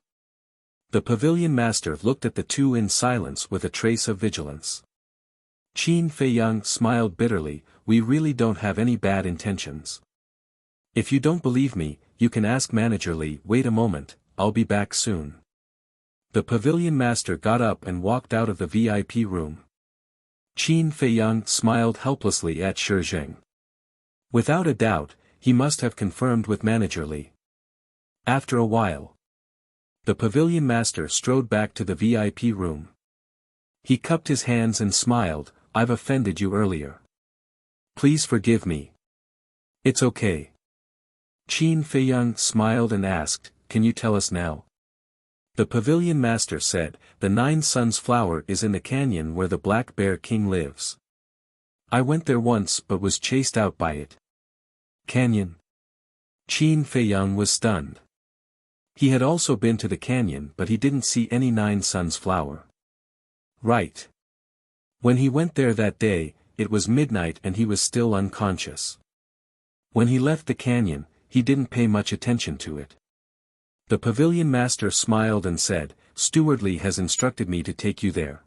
The pavilion master looked at the two in silence with a trace of vigilance. Qin Feiyang smiled bitterly, "We really don't have any bad intentions. If you don't believe me, you can ask Manager Li. Wait a moment, I'll be back soon." The pavilion master got up and walked out of the VIP room. Qin Feiyang smiled helplessly at Shizheng. Without a doubt, he must have confirmed with Manager Li. After a while, the pavilion master strode back to the VIP room. He cupped his hands and smiled, "I've offended you earlier. Please forgive me." "It's okay." Qin Feiyang smiled and asked, "Can you tell us now?" The pavilion master said, "The Nine Suns Flower is in the canyon where the Black Bear King lives. I went there once but was chased out by it." Canyon? Qin Feiyang was stunned. He had also been to the canyon but he didn't see any Nine Suns Flower. Right. When he went there that day, it was midnight and he was still unconscious. When he left the canyon, he didn't pay much attention to it. The pavilion master smiled and said, "Steward Li has instructed me to take you there.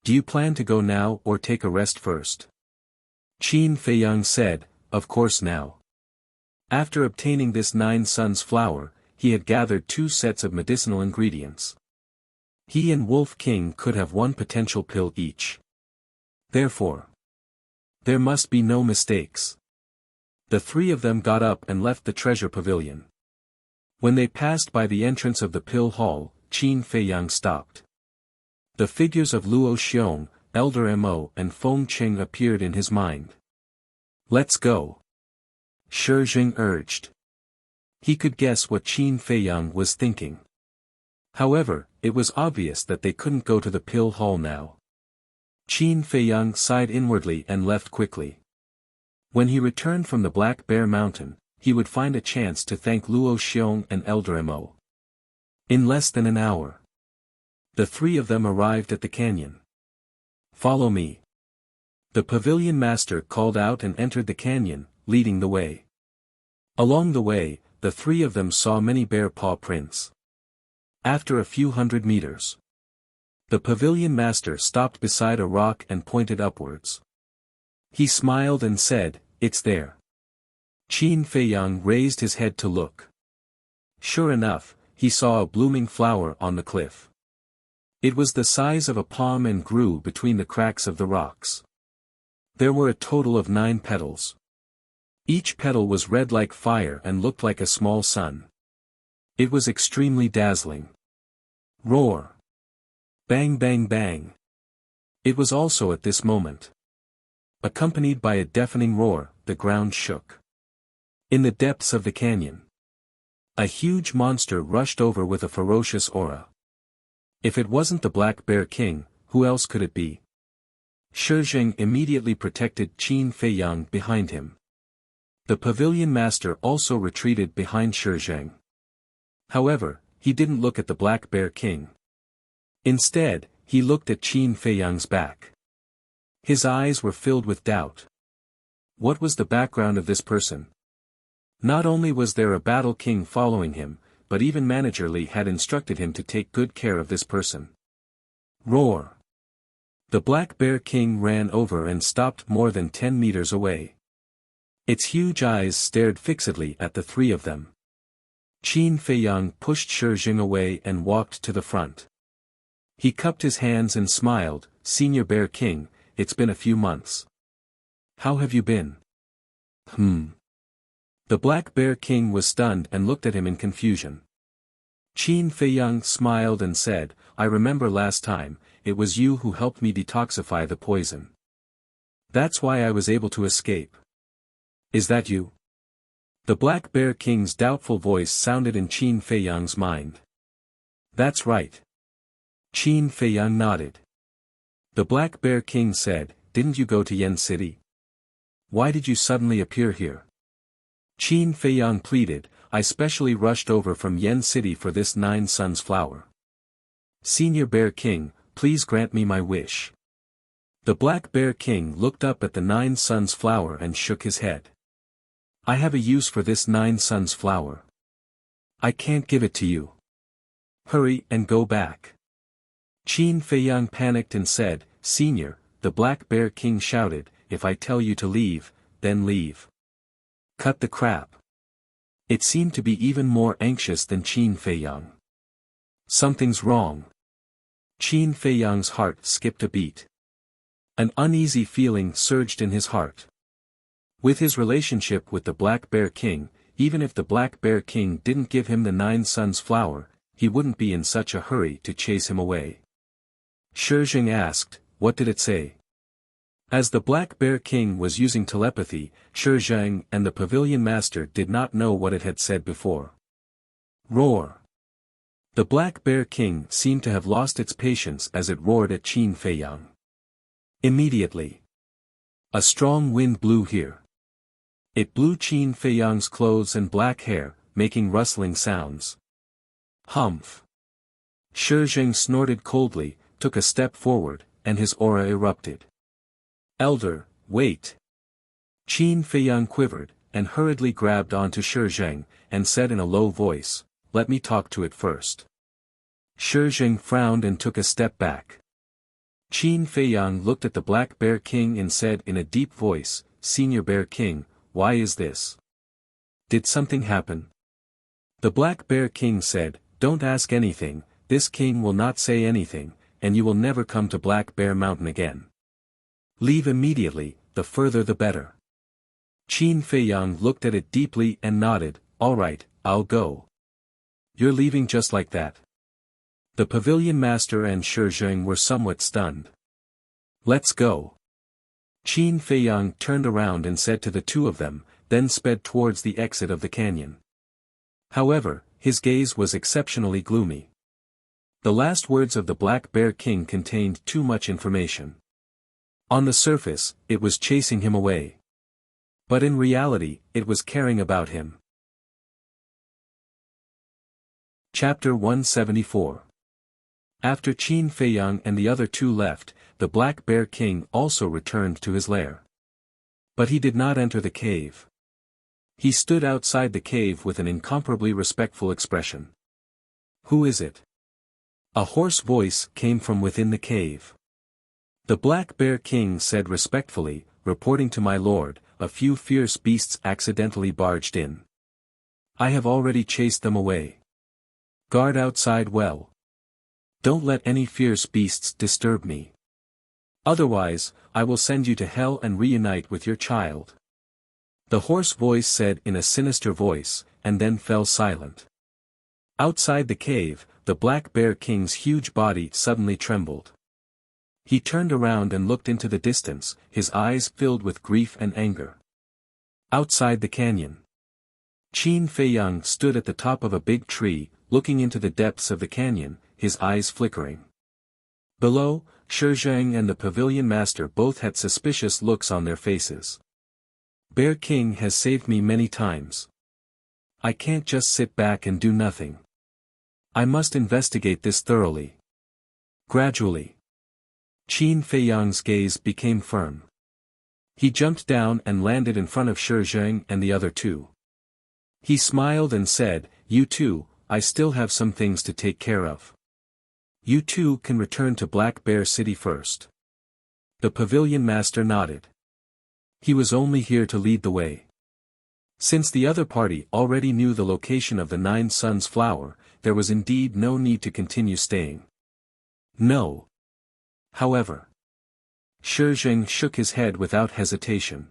Do you plan to go now or take a rest first?" Qin Feiyang said, "Of course now." After obtaining this Nine Suns Flower, he had gathered 2 sets of medicinal ingredients. He and Wolf King could have 1 potential pill each. Therefore, there must be no mistakes. The 3 of them got up and left the treasure pavilion. When they passed by the entrance of the pill hall, Qin Feiyang stopped. The figures of Luo Xiong, Elder Mo and Feng Qing appeared in his mind. "Let's go," Shizheng urged. He could guess what Qin Feiyang was thinking. However, it was obvious that they couldn't go to the pill hall now. Qin Feiyang sighed inwardly and left quickly. When he returned from the Black Bear Mountain, he would find a chance to thank Luo Xiong and Elder Mo. In less than an hour, the 3 of them arrived at the canyon. "Follow me." The pavilion master called out and entered the canyon, leading the way. Along the way, the 3 of them saw many bear paw prints. After a few hundred meters, the pavilion master stopped beside a rock and pointed upwards. He smiled and said, "It's there." Qin Feiyang raised his head to look. Sure enough, he saw a blooming flower on the cliff. It was the size of a palm and grew between the cracks of the rocks. There were a total of 9 petals. Each petal was red like fire and looked like a small sun. It was extremely dazzling. Roar! Bang bang bang! It was also at this moment. Accompanied by a deafening roar, the ground shook. In the depths of the canyon, a huge monster rushed over with a ferocious aura. If it wasn't the Black Bear King, who else could it be? Shi Zheng immediately protected Qin Feiyang behind him. The pavilion master also retreated behind Shi Zheng. However, he didn't look at the Black Bear King. Instead, he looked at Qin Feiyang's back. His eyes were filled with doubt. What was the background of this person? Not only was there a battle king following him, but even Manager Li had instructed him to take good care of this person. Roar! The Black Bear King ran over and stopped more than 10 meters away. Its huge eyes stared fixedly at the 3 of them. Qin Feiyang pushed Shi Zheng away and walked to the front. He cupped his hands and smiled, "Senior Bear King, it's been a few months. How have you been?" The Black Bear King was stunned and looked at him in confusion. Qin Feiyang smiled and said, "I remember last time, it was you who helped me detoxify the poison. That's why I was able to escape. Is that you?" The Black Bear King's doubtful voice sounded in Qin Feiyang's mind. "That's right." Qin Feiyang nodded. The Black Bear King said, "Didn't you go to Yen City? Why did you suddenly appear here?" Qin Feiyang pleaded, "I specially rushed over from Yen City for this 9 Suns flower. Senior Bear King, please grant me my wish." The Black Bear King looked up at the 9 Suns flower and shook his head. "I have a use for this 9 Suns flower. I can't give it to you. Hurry and go back." Qin Feiyang panicked and said, "Senior," the Black Bear King shouted, "if I tell you to leave, then leave. Cut the crap." It seemed to be even more anxious than Qin Feiyang. Something's wrong. Qin Feiyang's heart skipped a beat. An uneasy feeling surged in his heart. With his relationship with the Black Bear King, even if the Black Bear King didn't give him the 9 Suns flower, he wouldn't be in such a hurry to chase him away. Shi Zheng asked, "What did it say?" As the Black Bear King was using telepathy, Shi Zheng and the Pavilion Master did not know what it had said before. Roar! The Black Bear King seemed to have lost its patience as it roared at Qin Feiyang. Immediately, a strong wind blew here. It blew Qin Feiyang's clothes and black hair, making rustling sounds. Humph! Shi Zheng snorted coldly, took a step forward, and his aura erupted. "Elder, wait!" Qin Feiyang quivered, and hurriedly grabbed onto Shi Zheng, and said in a low voice, "Let me talk to it first." Shi Zheng frowned and took a step back. Qin Feiyang looked at the Black Bear King and said in a deep voice, "Senior Bear King, why is this? Did something happen?" The Black Bear King said, "Don't ask anything, this king will not say anything, and you will never come to Black Bear Mountain again. Leave immediately, the further the better." Qin Feiyang looked at it deeply and nodded, "All right, I'll go." "You're leaving just like that?" The Pavilion Master and Shi Zheng were somewhat stunned. "Let's go." Qin Feiyang turned around and said to the 2 of them, then sped towards the exit of the canyon. However, his gaze was exceptionally gloomy. The last words of the Black Bear King contained too much information. On the surface, it was chasing him away. But in reality, it was caring about him. Chapter 174. After Qin Feiyang and the other 2 left, the Black Bear King also returned to his lair. But he did not enter the cave. He stood outside the cave with an incomparably respectful expression. "Who is it?" A hoarse voice came from within the cave. The Black Bear King said respectfully, reporting to my lord, a few fierce beasts accidentally barged in. I have already chased them away. Guard outside well. Don't let any fierce beasts disturb me. Otherwise, I will send you to hell and reunite with your child. The hoarse voice said in a sinister voice, and then fell silent. Outside the cave, the Black Bear King's huge body suddenly trembled. He turned around and looked into the distance, his eyes filled with grief and anger. Outside the canyon, Qin Feiyang stood at the top of a big tree, looking into the depths of the canyon, his eyes flickering. Below, Shi Zheng and the pavilion master both had suspicious looks on their faces. Bear King has saved me many times. I can't just sit back and do nothing. I must investigate this thoroughly. Gradually, Qin Feiyang's gaze became firm. He jumped down and landed in front of Shi Zheng and the other two. He smiled and said, "You two, I still have some things to take care of. You two can return to Black Bear City first." The pavilion master nodded. He was only here to lead the way. Since the other party already knew the location of the Nine Suns flower, there was indeed no need to continue staying. No. However, Shi Zheng shook his head without hesitation.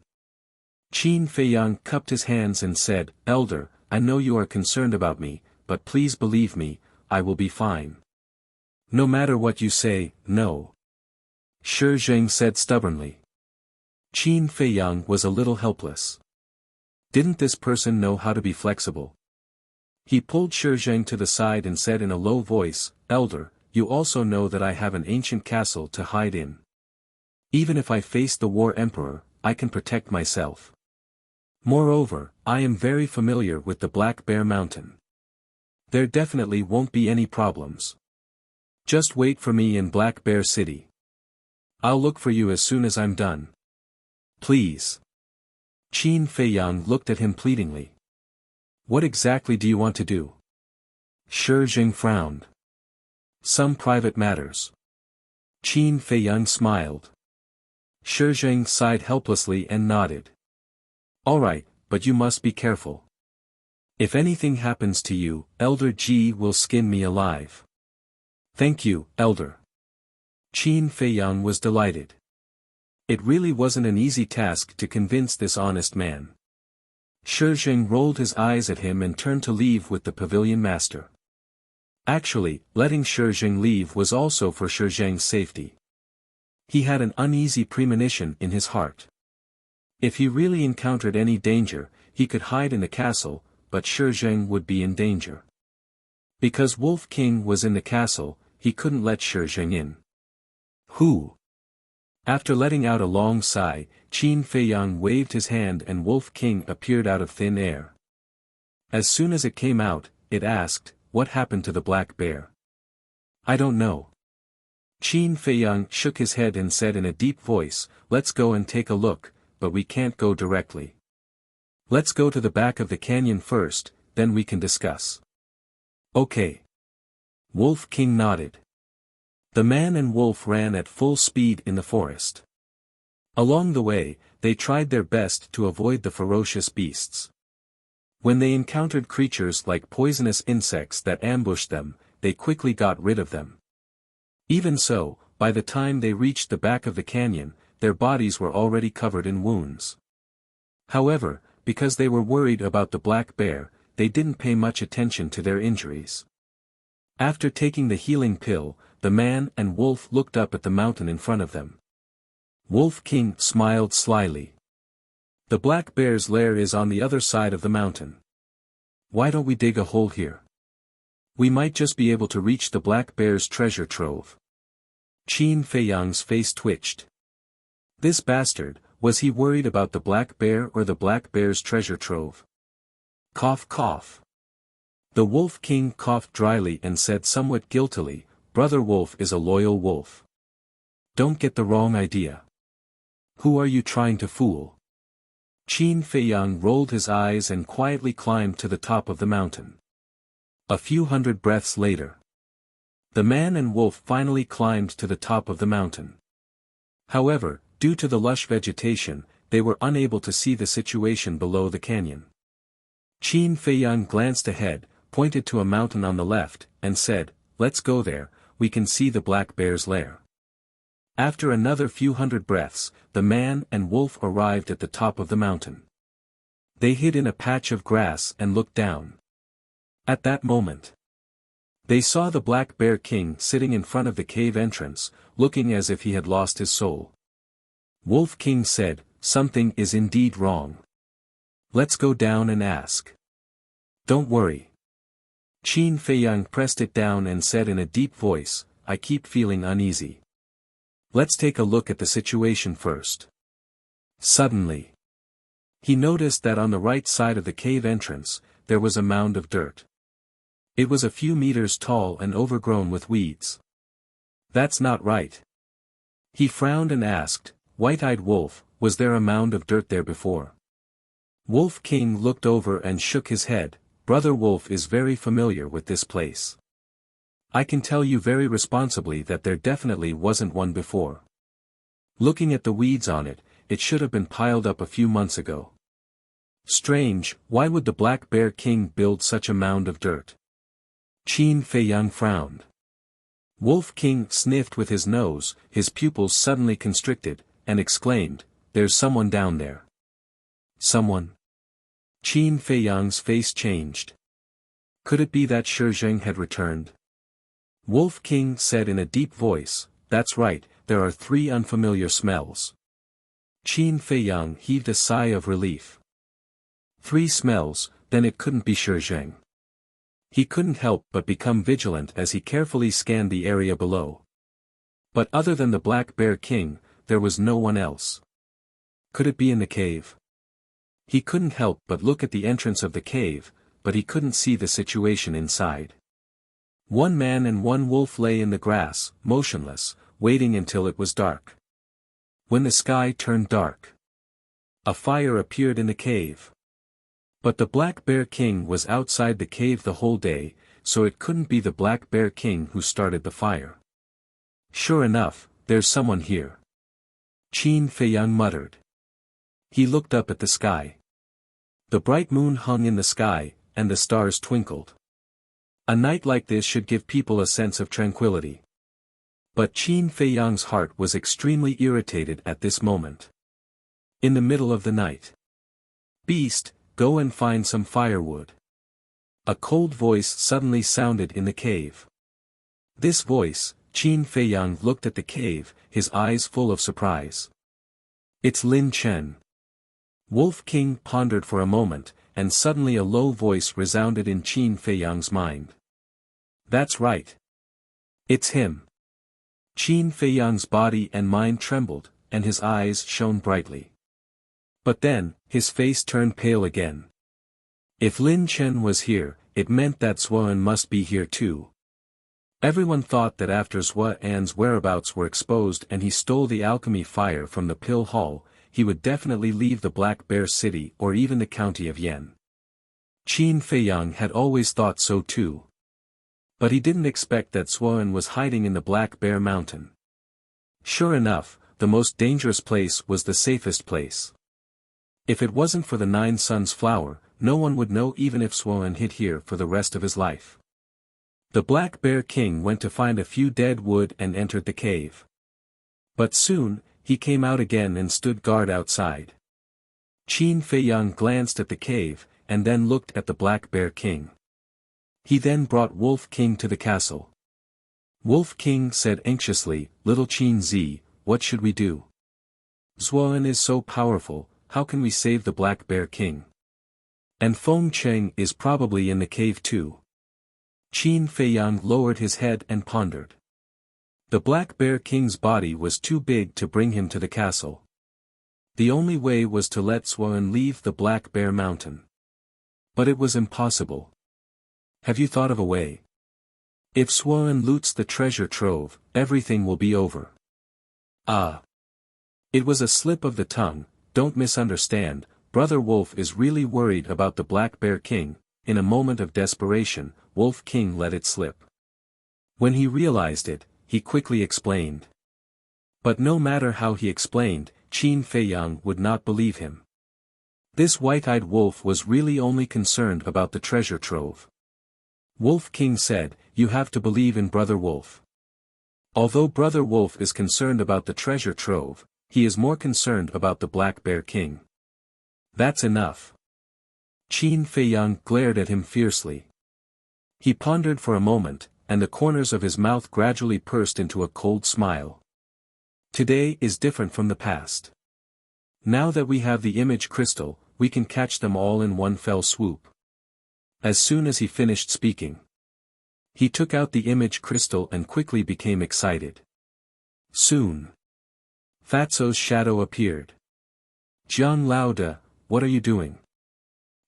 Qin Feiyang cupped his hands and said, "Elder, I know you are concerned about me, but please believe me, I will be fine." "No matter what you say, no," Shi Zheng said stubbornly. Qin Feiyang was a little helpless. Didn't this person know how to be flexible? He pulled Shi Zheng to the side and said in a low voice, "Elder, you also know that I have an ancient castle to hide in. Even if I face the War Emperor, I can protect myself. Moreover, I am very familiar with the Black Bear Mountain. There definitely won't be any problems. Just wait for me in Black Bear City. I'll look for you as soon as I'm done. Please." Qin Feiyang looked at him pleadingly. "What exactly do you want to do?" Shi Zheng frowned. "Some private matters." Qin Feiyang smiled. Shi Zheng sighed helplessly and nodded. "All right, but you must be careful. If anything happens to you, Elder Ji will skin me alive." "Thank you, Elder." Qin Feiyang was delighted. It really wasn't an easy task to convince this honest man. Shi Zheng rolled his eyes at him and turned to leave with the pavilion master. Actually, letting Shi Zheng leave was also for Shi Zheng's safety. He had an uneasy premonition in his heart. If he really encountered any danger, he could hide in the castle, but Shi Zheng would be in danger. Because Wolf King was in the castle, he couldn't let Shi Zheng in. "Who?" After letting out a long sigh, Qin Feiyang waved his hand and Wolf King appeared out of thin air. As soon as it came out, it asked, "What happened to the black bear?" "I don't know." Qin Feiyang shook his head and said in a deep voice, "Let's go and take a look, but we can't go directly. Let's go to the back of the canyon first, then we can discuss." "Okay." Wolf King nodded. The man and wolf ran at full speed in the forest. Along the way, they tried their best to avoid the ferocious beasts. When they encountered creatures like poisonous insects that ambushed them, they quickly got rid of them. Even so, by the time they reached the back of the canyon, their bodies were already covered in wounds. However, because they were worried about the black bear, they didn't pay much attention to their injuries. After taking the healing pill, the man and wolf looked up at the mountain in front of them. Wolf King smiled slyly. "The black bear's lair is on the other side of the mountain. Why don't we dig a hole here? We might just be able to reach the black bear's treasure trove." Qin Feiyang's face twitched. This bastard, was he worried about the black bear or the black bear's treasure trove? Cough cough. The Wolf King coughed dryly and said somewhat guiltily, "Brother Wolf is a loyal wolf. Don't get the wrong idea. Who are you trying to fool?" Qin Feiyang rolled his eyes and quietly climbed to the top of the mountain. A few hundred breaths later, the man and wolf finally climbed to the top of the mountain. However, due to the lush vegetation, they were unable to see the situation below the canyon. Qin Feiyang glanced ahead, pointed to a mountain on the left, and said, "Let's go there, we can see the black bear's lair." After another few hundred breaths, the man and wolf arrived at the top of the mountain. They hid in a patch of grass and looked down. At that moment, they saw the Black Bear King sitting in front of the cave entrance, looking as if he had lost his soul. Wolf King said, "Something is indeed wrong. Let's go down and ask." "Don't worry." Qin Feiyang pressed it down and said in a deep voice, "I keep feeling uneasy. Let's take a look at the situation first." Suddenly, he noticed that on the right side of the cave entrance, there was a mound of dirt. It was a few meters tall and overgrown with weeds. "That's not right." He frowned and asked, "White-eyed Wolf, was there a mound of dirt there before?" Wolf King looked over and shook his head. "Brother Wolf is very familiar with this place. I can tell you very responsibly that there definitely wasn't one before. Looking at the weeds on it, it should have been piled up a few months ago. Strange, why would the Black Bear King build such a mound of dirt?" Qin Feiyang frowned. Wolf King sniffed with his nose, his pupils suddenly constricted, and exclaimed, "There's someone down there." "Someone?" Qin Feiyang's face changed. Could it be that Shi Zheng had returned? Wolf King said in a deep voice, "That's right, there are 3 unfamiliar smells." Qin Feiyang heaved a sigh of relief. 3 smells, then it couldn't be Shi Zheng. He couldn't help but become vigilant as he carefully scanned the area below. But other than the Black Bear King, there was no one else. Could it be in the cave? He couldn't help but look at the entrance of the cave, but he couldn't see the situation inside. 1 man and 1 wolf lay in the grass, motionless, waiting until it was dark. When the sky turned dark, a fire appeared in the cave. But the Black Bear King was outside the cave the whole day, so it couldn't be the Black Bear King who started the fire. "Sure enough, there's someone here," Qin Feiyang muttered. He looked up at the sky. The bright moon hung in the sky, and the stars twinkled. A night like this should give people a sense of tranquility. But Qin Feiyang's heart was extremely irritated at this moment. In the middle of the night. "Beast, go and find some firewood." A cold voice suddenly sounded in the cave. This voice, Qin Feiyang looked at the cave, his eyes full of surprise. "It's Lin Chen." Wolf King pondered for a moment, and suddenly a low voice resounded in Qin Feiyang's mind. "That's right. It's him." Qin Feiyang's body and mind trembled, and his eyes shone brightly. But then, his face turned pale again. If Lin Chen was here, it meant that Zuan must be here too. Everyone thought that after Zuan's whereabouts were exposed and he stole the alchemy fire from the pill hall, he would definitely leave the Black Bear City or even the county of Yan. Qin Feiyang had always thought so too. But he didn't expect that Zuan was hiding in the Black Bear Mountain. Sure enough, the most dangerous place was the safest place. If it wasn't for the 9 Suns flower, no one would know even if Zuan hid here for the rest of his life. The Black Bear King went to find a few dead wood and entered the cave. But soon, he came out again and stood guard outside. Qin Feiyang glanced at the cave, and then looked at the Black Bear King. He then brought Wolf King to the castle. Wolf King said anxiously, "Little Qin Zi, what should we do? Zuan is so powerful, how can we save the Black Bear King? And Feng Cheng is probably in the cave too." Qin Feiyang lowered his head and pondered. The Black Bear King's body was too big to bring him to the castle. The only way was to let Zuan leave the Black Bear Mountain. But it was impossible. "Have you thought of a way? If Zuan loots the treasure trove, everything will be over." "Ah. It was a slip of the tongue, don't misunderstand, Brother Wolf is really worried about the Black Bear King." In a moment of desperation, Wolf King let it slip. When he realized it, he quickly explained. But no matter how he explained, Qin Feiyang would not believe him. This white-eyed wolf was really only concerned about the treasure trove. Wolf King said, "You have to believe in Brother Wolf. Although Brother Wolf is concerned about the treasure trove, he is more concerned about the Black Bear King. That's enough." Qin Feiyang glared at him fiercely. He pondered for a moment, and the corners of his mouth gradually pursed into a cold smile. Today is different from the past. Now that we have the image crystal, we can catch them all in one fell swoop. As soon as he finished speaking, he took out the image crystal and quickly became excited. Soon, Fatso's shadow appeared. "Jiang Laoda, what are you doing?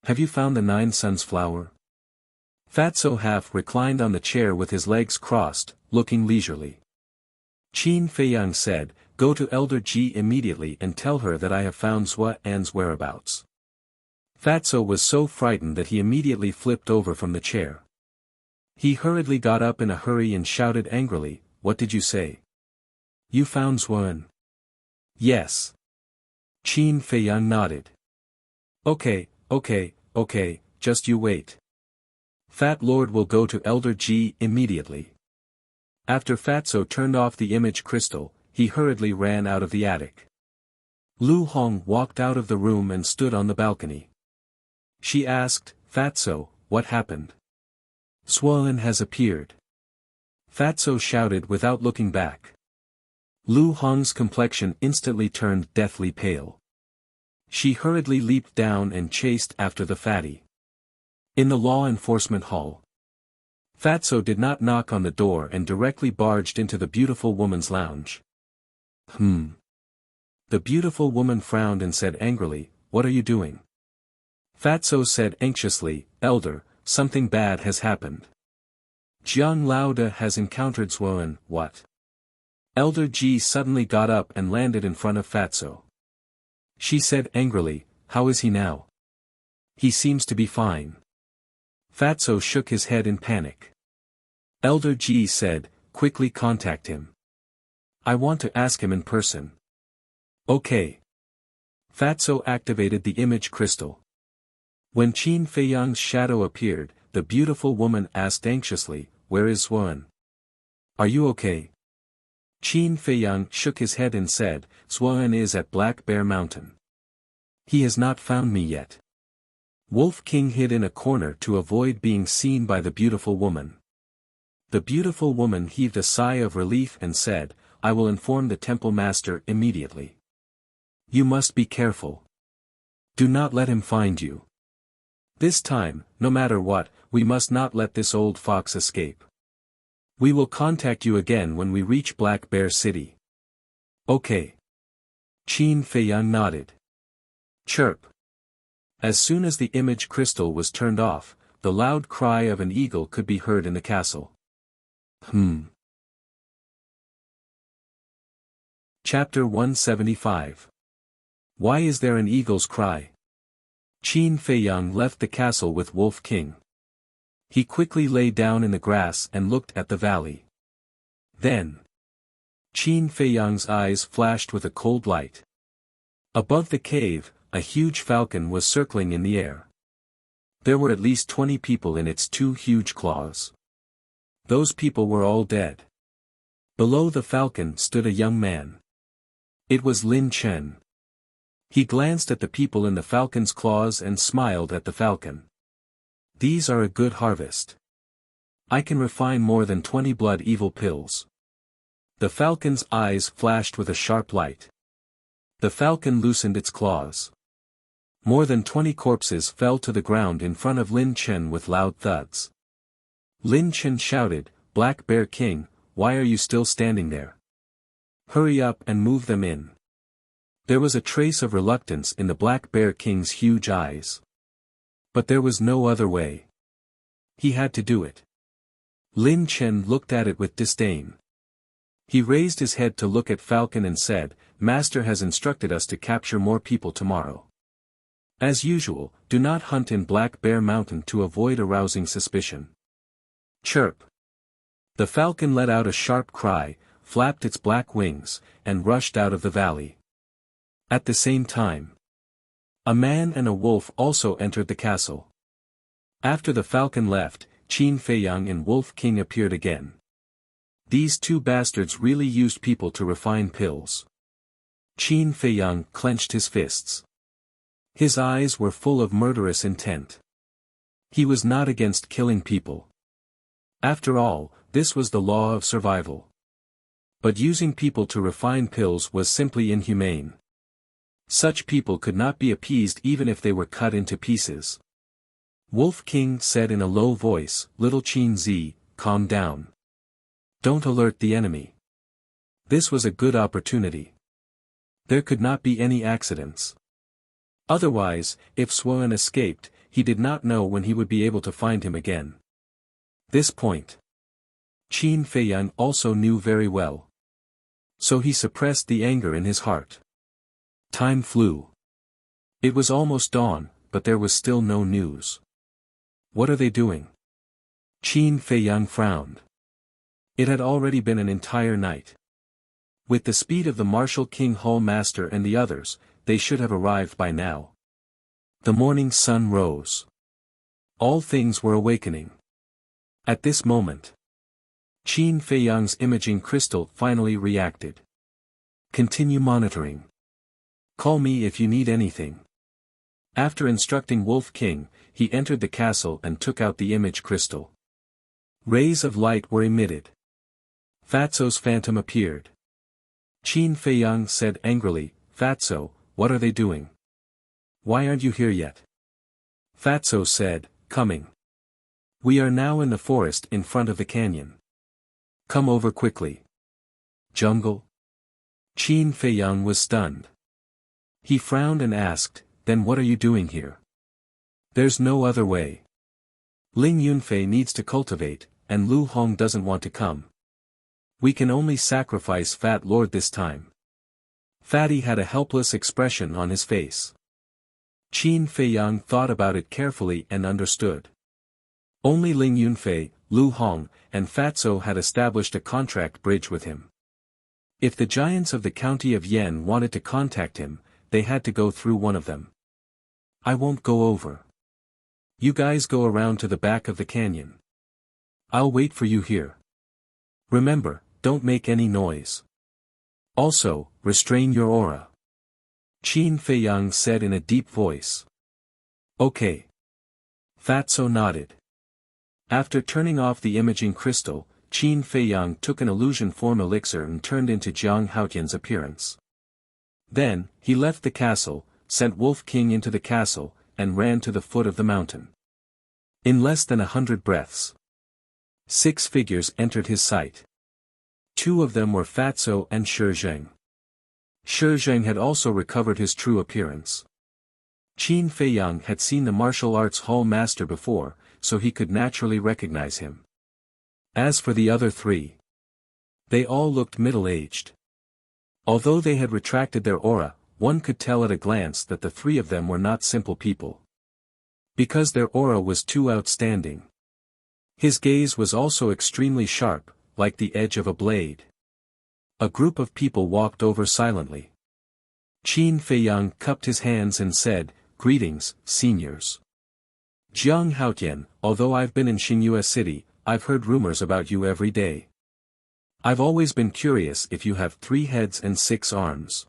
Have you found the 9 Suns flower?" Fatso half reclined on the chair with his legs crossed, looking leisurely. Qin Feiyang said, "Go to Elder Ji immediately and tell her that I have found Zhua An's whereabouts." Fatso was so frightened that he immediately flipped over from the chair. He hurriedly got up in a hurry and shouted angrily, "What did you say? You found Zhua An?" "Yes." Qin Feiyang nodded. Okay, just you wait. Fat Lord will go to Elder Ji immediately." After Fatso turned off the image crystal, he hurriedly ran out of the attic. Lu Hong walked out of the room and stood on the balcony. She asked, "Fatso, what happened?" "Zhua An has appeared." Fatso shouted without looking back. Lu Hong's complexion instantly turned deathly pale. She hurriedly leaped down and chased after the fatty. In the law enforcement hall, Fatso did not knock on the door and directly barged into the beautiful woman's lounge. The beautiful woman frowned and said angrily, "What are you doing?" Fatso said anxiously, "Elder, something bad has happened. Jiang Laoda has encountered Zhua An." "What?" Elder Ji suddenly got up and landed in front of Fatso. She said angrily, "How is he now?" "He seems to be fine." Fatso shook his head in panic. Elder Ji said, "Quickly contact him. I want to ask him in person." "Okay." Fatso activated the image crystal. When Qin Feiyang's shadow appeared, the beautiful woman asked anxiously, "Where is Zhua An? Are you okay?" Qin Feiyang shook his head and said, "Zhua An is at Black Bear Mountain. He has not found me yet." Wolf King hid in a corner to avoid being seen by the beautiful woman. The beautiful woman heaved a sigh of relief and said, "I will inform the temple master immediately. You must be careful. Do not let him find you. This time, no matter what, we must not let this old fox escape. We will contact you again when we reach Black Bear City." "Okay." Qin Feiyang nodded. Chirp. As soon as the image crystal was turned off, the loud cry of an eagle could be heard in the castle. Chapter 175. Why is there an eagle's cry? Qin Feiyang left the castle with Wolf King. He quickly lay down in the grass and looked at the valley. Then, Qin Feiyang's eyes flashed with a cold light. Above the cave, a huge falcon was circling in the air. There were at least 20 people in its 2 huge claws. Those people were all dead. Below the falcon stood a young man. It was Lin Chen. He glanced at the people in the falcon's claws and smiled at the falcon. "These are a good harvest. I can refine more than 20 blood evil pills." The falcon's eyes flashed with a sharp light. The falcon loosened its claws. More than 20 corpses fell to the ground in front of Lin Chen with loud thuds. Lin Chen shouted, "Black Bear King, why are you still standing there? Hurry up and move them in." There was a trace of reluctance in the Black Bear King's huge eyes. But there was no other way. He had to do it. Lin Chen looked at it with disdain. He raised his head to look at Falcon and said, "Master has instructed us to capture more people tomorrow. As usual, do not hunt in Black Bear Mountain to avoid arousing suspicion." Chirp. The falcon let out a sharp cry, flapped its black wings, and rushed out of the valley. At the same time, a man and a wolf also entered the castle. After the falcon left, Qin Feiyang and Wolf King appeared again. These two bastards really used people to refine pills. Qin Feiyang clenched his fists. His eyes were full of murderous intent. He was not against killing people. After all, this was the law of survival. But using people to refine pills was simply inhumane. Such people could not be appeased even if they were cut into pieces. Wolf King said in a low voice, "Little Qin Zi, calm down. Don't alert the enemy. This was a good opportunity. There could not be any accidents. Otherwise, if Suan escaped, he did not know when he would be able to find him again." This point, Qin Feiyang also knew very well. So he suppressed the anger in his heart. Time flew. It was almost dawn, but there was still no news. What are they doing? Qin Feiyang frowned. It had already been an entire night. With the speed of the martial King Hall Master and the others, they should have arrived by now. The morning sun rose. All things were awakening. At this moment, Qin Feiyang's imaging crystal finally reacted. Continue monitoring. Call me if you need anything. After instructing Wolf King, he entered the castle and took out the image crystal. Rays of light were emitted. Fatso's phantom appeared. Qin Feiyang said angrily, "Fatso, what are they doing? Why aren't you here yet?" Fatso said, "Coming. We are now in the forest in front of the canyon. Come over quickly." Jungle? Qin Feiyang was stunned. He frowned and asked, "Then what are you doing here? There's no other way. Ling Yunfei needs to cultivate, and Lu Hong doesn't want to come. We can only sacrifice Fat Lord this time." Fatty had a helpless expression on his face. Qin Feiyang thought about it carefully and understood. Only Ling Yunfei, Lu Hong, and Fatso had established a contract bridge with him. If the giants of the county of Yen wanted to contact him, they had to go through one of them. "I won't go over. You guys go around to the back of the canyon. I'll wait for you here. Remember, don't make any noise. Also, restrain your aura." Qin Feiyang said in a deep voice. "Okay." Fatso nodded. After turning off the imaging crystal, Qin Feiyang took an illusion form elixir and turned into Jiang Haotian's appearance. Then, he left the castle, sent Wolf King into the castle, and ran to the foot of the mountain. In less than 100 breaths, 6 figures entered his sight. 2 of them were Fatso and Shi Zheng. Shi Zheng had also recovered his true appearance. Qin Feiyang had seen the martial arts hall master before, so he could naturally recognize him. As for the other 3, they all looked middle-aged. Although they had retracted their aura, one could tell at a glance that the 3 of them were not simple people. Because their aura was too outstanding. His gaze was also extremely sharp, like the edge of a blade. A group of people walked over silently. Qin Feiyang cupped his hands and said, "Greetings, seniors. Jiang Haotian, although I've been in Xingyue City, I've heard rumors about you every day. I've always been curious if you have 3 heads and 6 arms.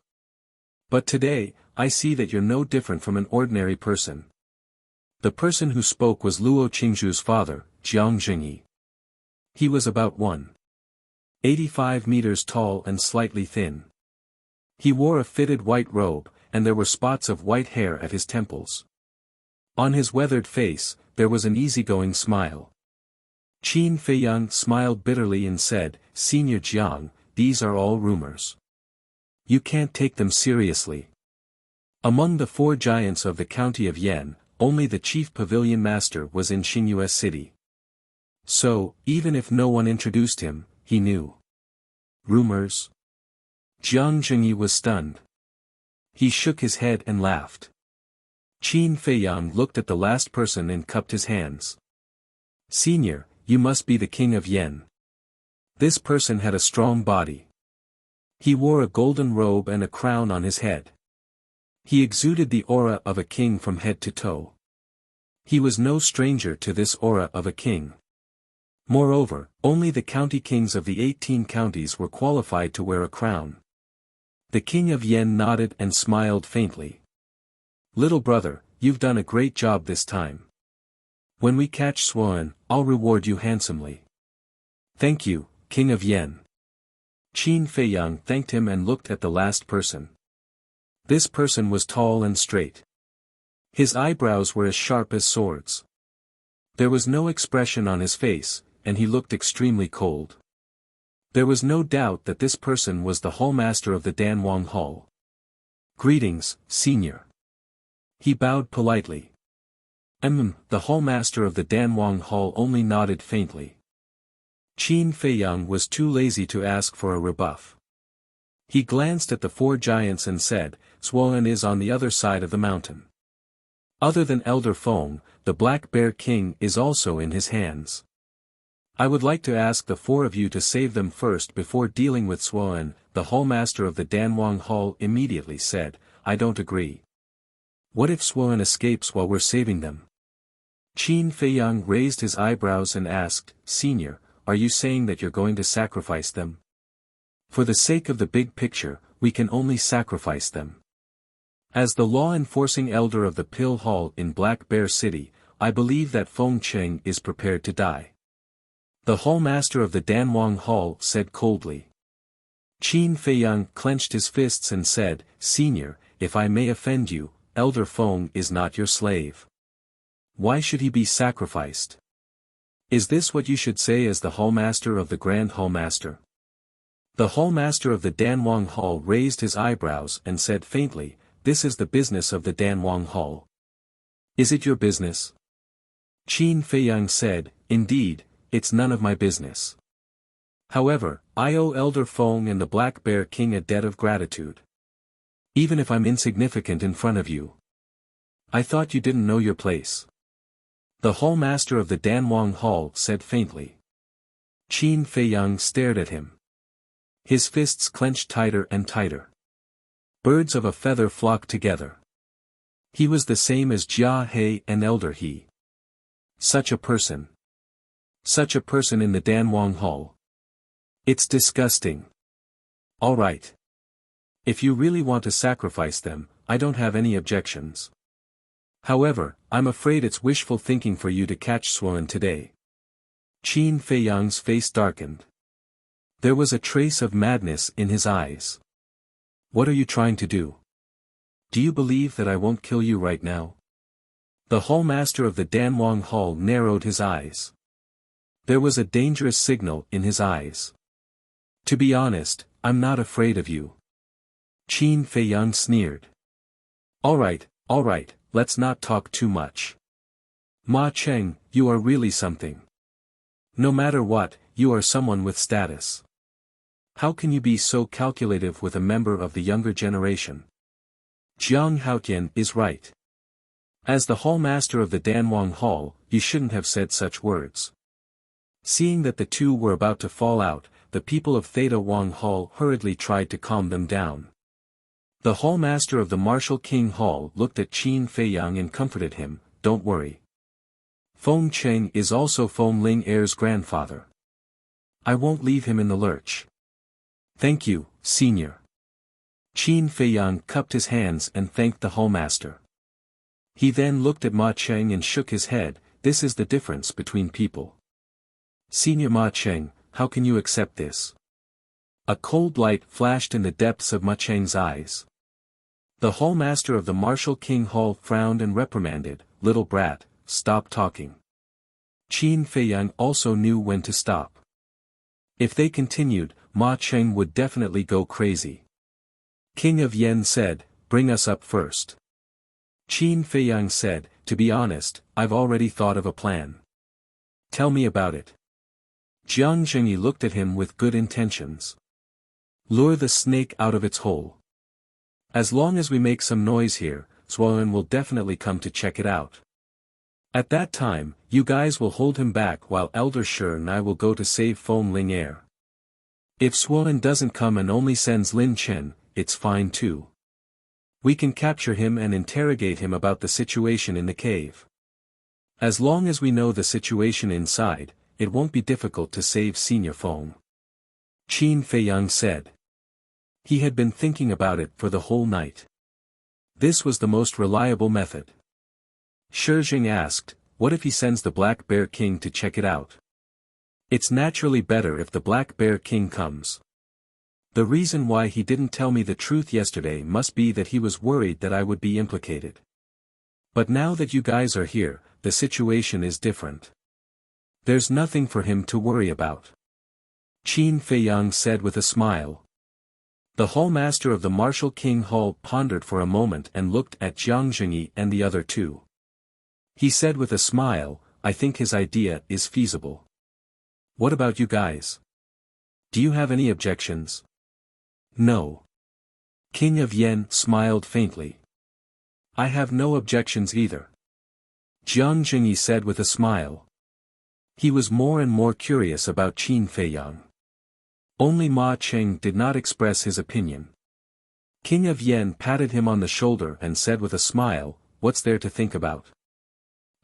But today, I see that you're no different from an ordinary person." The person who spoke was Luo Qingzhu's father, Jiang Jingyi. He was about 1.85 meters tall and slightly thin. He wore a fitted white robe, and there were spots of white hair at his temples. On his weathered face, there was an easygoing smile. Qin Feiyang smiled bitterly and said, "Senior Jiang, these are all rumors. You can't take them seriously. Among the 4 giants of the county of Yen, only the chief pavilion master was in Xingyue City. So, even if no one introduced him, he knew." Rumors? Jiang Jingyi was stunned. He shook his head and laughed. Qin Feiyang looked at the last person and cupped his hands. "Senior, you must be the king of Yen." This person had a strong body. He wore a golden robe and a crown on his head. He exuded the aura of a king from head to toe. He was no stranger to this aura of a king. Moreover, only the county kings of the 18 counties were qualified to wear a crown. The king of Yen nodded and smiled faintly. Little brother, you've done a great job this time. When we catch Suan, I'll reward you handsomely. Thank you, King of Yen. Qin Feiyang thanked him and looked at the last person. This person was tall and straight. His eyebrows were as sharp as swords. There was no expression on his face, and he looked extremely cold. There was no doubt that this person was the hallmaster of the Danwang Hall. Greetings, senior. He bowed politely. The hallmaster of the Danwang Hall only nodded faintly. Qin Feiyang was too lazy to ask for a rebuff. He glanced at the 4 giants and said, Suan is on the other side of the mountain. Other than Elder Feng, the Black Bear King is also in his hands. I would like to ask the 4 of you to save them first before dealing with Suan. The hallmaster of the Danwang Hall immediately said, I don't agree. What if Suan escapes while we're saving them? Qin Feiyang raised his eyebrows and asked, Senior, are you saying that you're going to sacrifice them? For the sake of the big picture, we can only sacrifice them. As the law-enforcing elder of the Pill Hall in Black Bear City, I believe that Feng Cheng is prepared to die. The hallmaster of the Danwang Hall said coldly. Qin Feiyang clenched his fists and said, Senior, if I may offend you, Elder Feng is not your slave. Why should he be sacrificed? Is this what you should say as the hallmaster of the Grand Hallmaster? The hallmaster of the Danwang Hall raised his eyebrows and said faintly, This is the business of the Danwang Hall. Is it your business? Qin Feiyang said, Indeed, it's none of my business. However, I owe Elder Feng and the Black Bear King a debt of gratitude. Even if I'm insignificant in front of you. I thought you didn't know your place. The hallmaster of the Danwang Hall said faintly. Qin Feiyang stared at him. His fists clenched tighter and tighter. Birds of a feather flocked together. He was the same as Jia He and Elder He. Such a person. Such a person in the Danwang Hall. It's disgusting. All right. If you really want to sacrifice them, I don't have any objections. However, I'm afraid it's wishful thinking for you to catch Suan today. Qin Feiyang's face darkened. There was a trace of madness in his eyes. What are you trying to do? Do you believe that I won't kill you right now? The hallmaster of the Danwang Hall narrowed his eyes. There was a dangerous signal in his eyes. To be honest, I'm not afraid of you. Qin Feiyang sneered. All right, let's not talk too much. Ma Cheng, you are really something. No matter what, you are someone with status. How can you be so calculative with a member of the younger generation? Jiang Haotian is right. As the hallmaster of the Danwang Hall, you shouldn't have said such words. Seeing that the two were about to fall out, the people of Theta Wang Hall hurriedly tried to calm them down. The hallmaster of the Martial King Hall looked at Qin Feiyang and comforted him, Don't worry. Feng Cheng is also Feng Ling Heir's grandfather. I won't leave him in the lurch. Thank you, senior. Qin Feiyang cupped his hands and thanked the hallmaster. He then looked at Ma Cheng and shook his head, This is the difference between people. Senior Ma Cheng, how can you accept this? A cold light flashed in the depths of Ma Cheng's eyes. The hallmaster of the Martial King Hall frowned and reprimanded, Little brat, stop talking. Qin Feiyang also knew when to stop. If they continued, Ma Cheng would definitely go crazy. King of Yen said, Bring us up first. Qin Feiyang said, To be honest, I've already thought of a plan. Tell me about it. Jiang Zhengyi looked at him with good intentions. Lure the snake out of its hole. As long as we make some noise here, Suan will definitely come to check it out. At that time, you guys will hold him back while Elder Shi and I will go to save Feng Ling Heir. If Suan doesn't come and only sends Lin Chen, it's fine too. We can capture him and interrogate him about the situation in the cave. As long as we know the situation inside, it won't be difficult to save Senior Feng. Qin Feiyang said. He had been thinking about it for the whole night. This was the most reliable method. Shijing asked, what if he sends the Black Bear King to check it out? It's naturally better if the Black Bear King comes. The reason why he didn't tell me the truth yesterday must be that he was worried that I would be implicated. But now that you guys are here, the situation is different. There's nothing for him to worry about. Qin Feiyang said with a smile. The Hallmaster of the Martial King Hall pondered for a moment and looked at Jiang Jingyi and the other two. He said with a smile, I think his idea is feasible. What about you guys? Do you have any objections? No. King of Yen smiled faintly. I have no objections either. Jiang Jingyi said with a smile. He was more and more curious about Qin Feiyang. Only Ma Cheng did not express his opinion. King of Yen patted him on the shoulder and said with a smile, what's there to think about?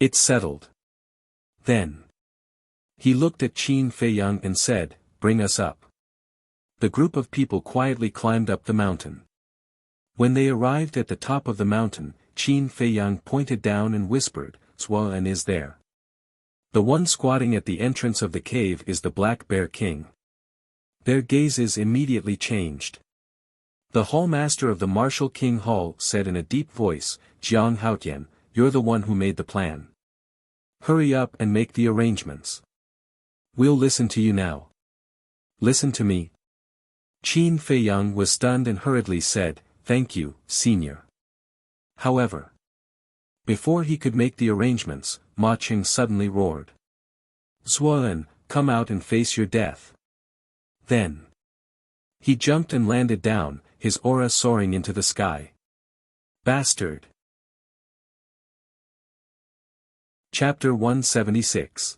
It's settled. Then. He looked at Qin Feiyang and said, bring us up. The group of people quietly climbed up the mountain. When they arrived at the top of the mountain, Qin Feiyang pointed down and whispered, Suan is there. The one squatting at the entrance of the cave is the Black Bear King. Their gazes immediately changed. The Hallmaster of the Martial King Hall said in a deep voice, Jiang Haotian, you're the one who made the plan. Hurry up and make the arrangements. We'll listen to you now. Listen to me. Qin Feiyang was stunned and hurriedly said, thank you, Senior. However, before he could make the arrangements, Ma Cheng suddenly roared. Suan, come out and face your death. Then. He jumped and landed down, his aura soaring into the sky. Bastard. Chapter 176.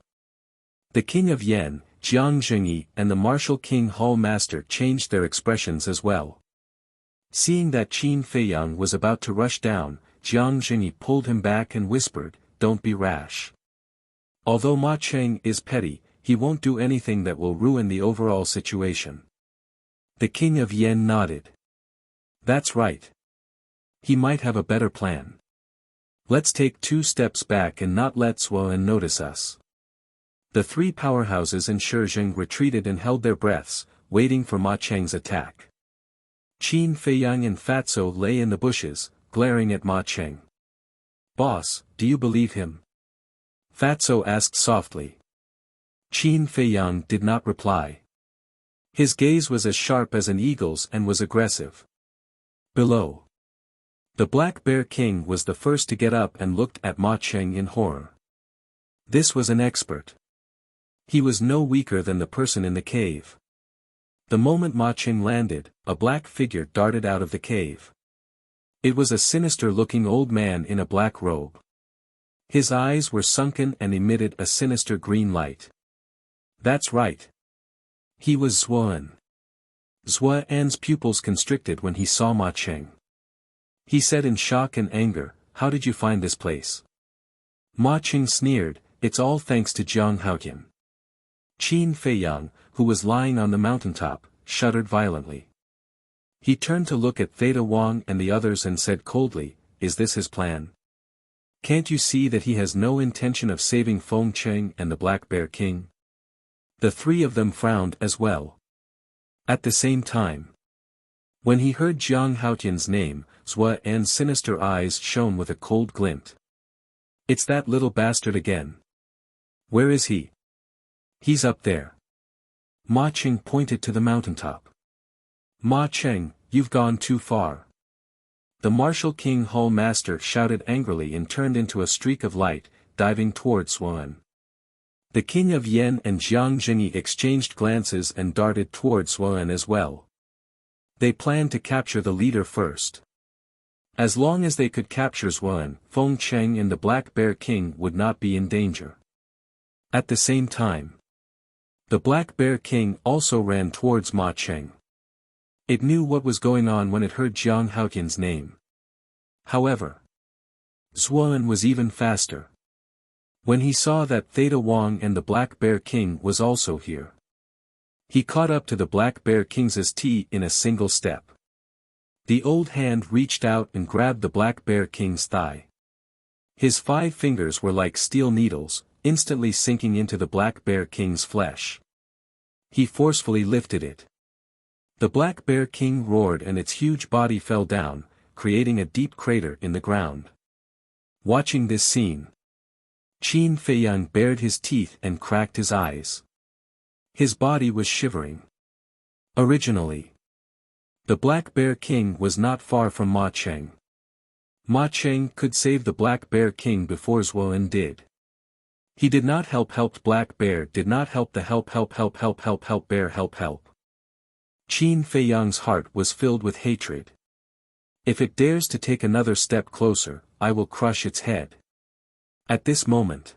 The King of Yen, Jiang Jingyi and the Martial King Hall Master changed their expressions as well. Seeing that Qin Feiyang was about to rush down, Jiang Jingyi pulled him back and whispered, don't be rash. Although Ma Cheng is petty, he won't do anything that will ruin the overall situation. The King of Yen nodded. That's right. He might have a better plan. Let's take 2 steps back and not let Suan notice us. The 3 powerhouses and Shijing retreated and held their breaths, waiting for Ma Cheng's attack. Qin Feiyang and Fatso lay in the bushes, glaring at Ma Cheng. Boss, do you believe him? Fatso asked softly. Qin Feiyang did not reply. His gaze was as sharp as an eagle's and was aggressive. Below. The Black Bear King was the first to get up and looked at Ma Cheng in horror. This was an expert. He was no weaker than the person in the cave. The moment Ma Cheng landed, a black figure darted out of the cave. It was a sinister-looking old man in a black robe. His eyes were sunken and emitted a sinister green light. That's right. He was Suan. Zuan's pupils constricted when he saw Ma Cheng. He said in shock and anger, how did you find this place? Ma Cheng sneered, it's all thanks to Jiang Haotian. Qin Feiyang, who was lying on the mountaintop, shuddered violently. He turned to look at Theta Wang and the others and said coldly, is this his plan? Can't you see that he has no intention of saving Feng Cheng and the Black Bear King? The 3 of them frowned as well. At the same time. When he heard Jiang Haotian's name, Zuan's sinister eyes shone with a cold glint. It's that little bastard again. Where is he? He's up there. Ma Cheng pointed to the mountaintop. Ma Cheng, you've gone too far. The Martial King Hall Master shouted angrily and turned into a streak of light, diving toward Suan. The King of Yen and Jiang Jingyi exchanged glances and darted toward Suan as well. They planned to capture the leader first. As long as they could capture Suan, Feng Cheng and the Black Bear King would not be in danger. At the same time, The Black Bear King also ran towards Ma Cheng. It knew what was going on when it heard Jiang Haotian's name. However, Zuoan was even faster. When he saw that Theta Wang and the Black Bear King was also here, he caught up to the Black Bear King's tea in a single step. The old hand reached out and grabbed the Black Bear King's thigh. His 5 fingers were like steel needles, instantly sinking into the Black Bear King's flesh. He forcefully lifted it. The Black Bear King roared and its huge body fell down, creating a deep crater in the ground. Watching this scene, Qin Feiyang bared his teeth and cracked his eyes. His body was shivering. Originally, the Black Bear King was not far from Ma Cheng. Ma Cheng could save the Black Bear King before Zuoan did. He did not helped Black Bear did not help the help bear help. Qin Feiyang's heart was filled with hatred. If it dares to take another step closer, I will crush its head. At this moment,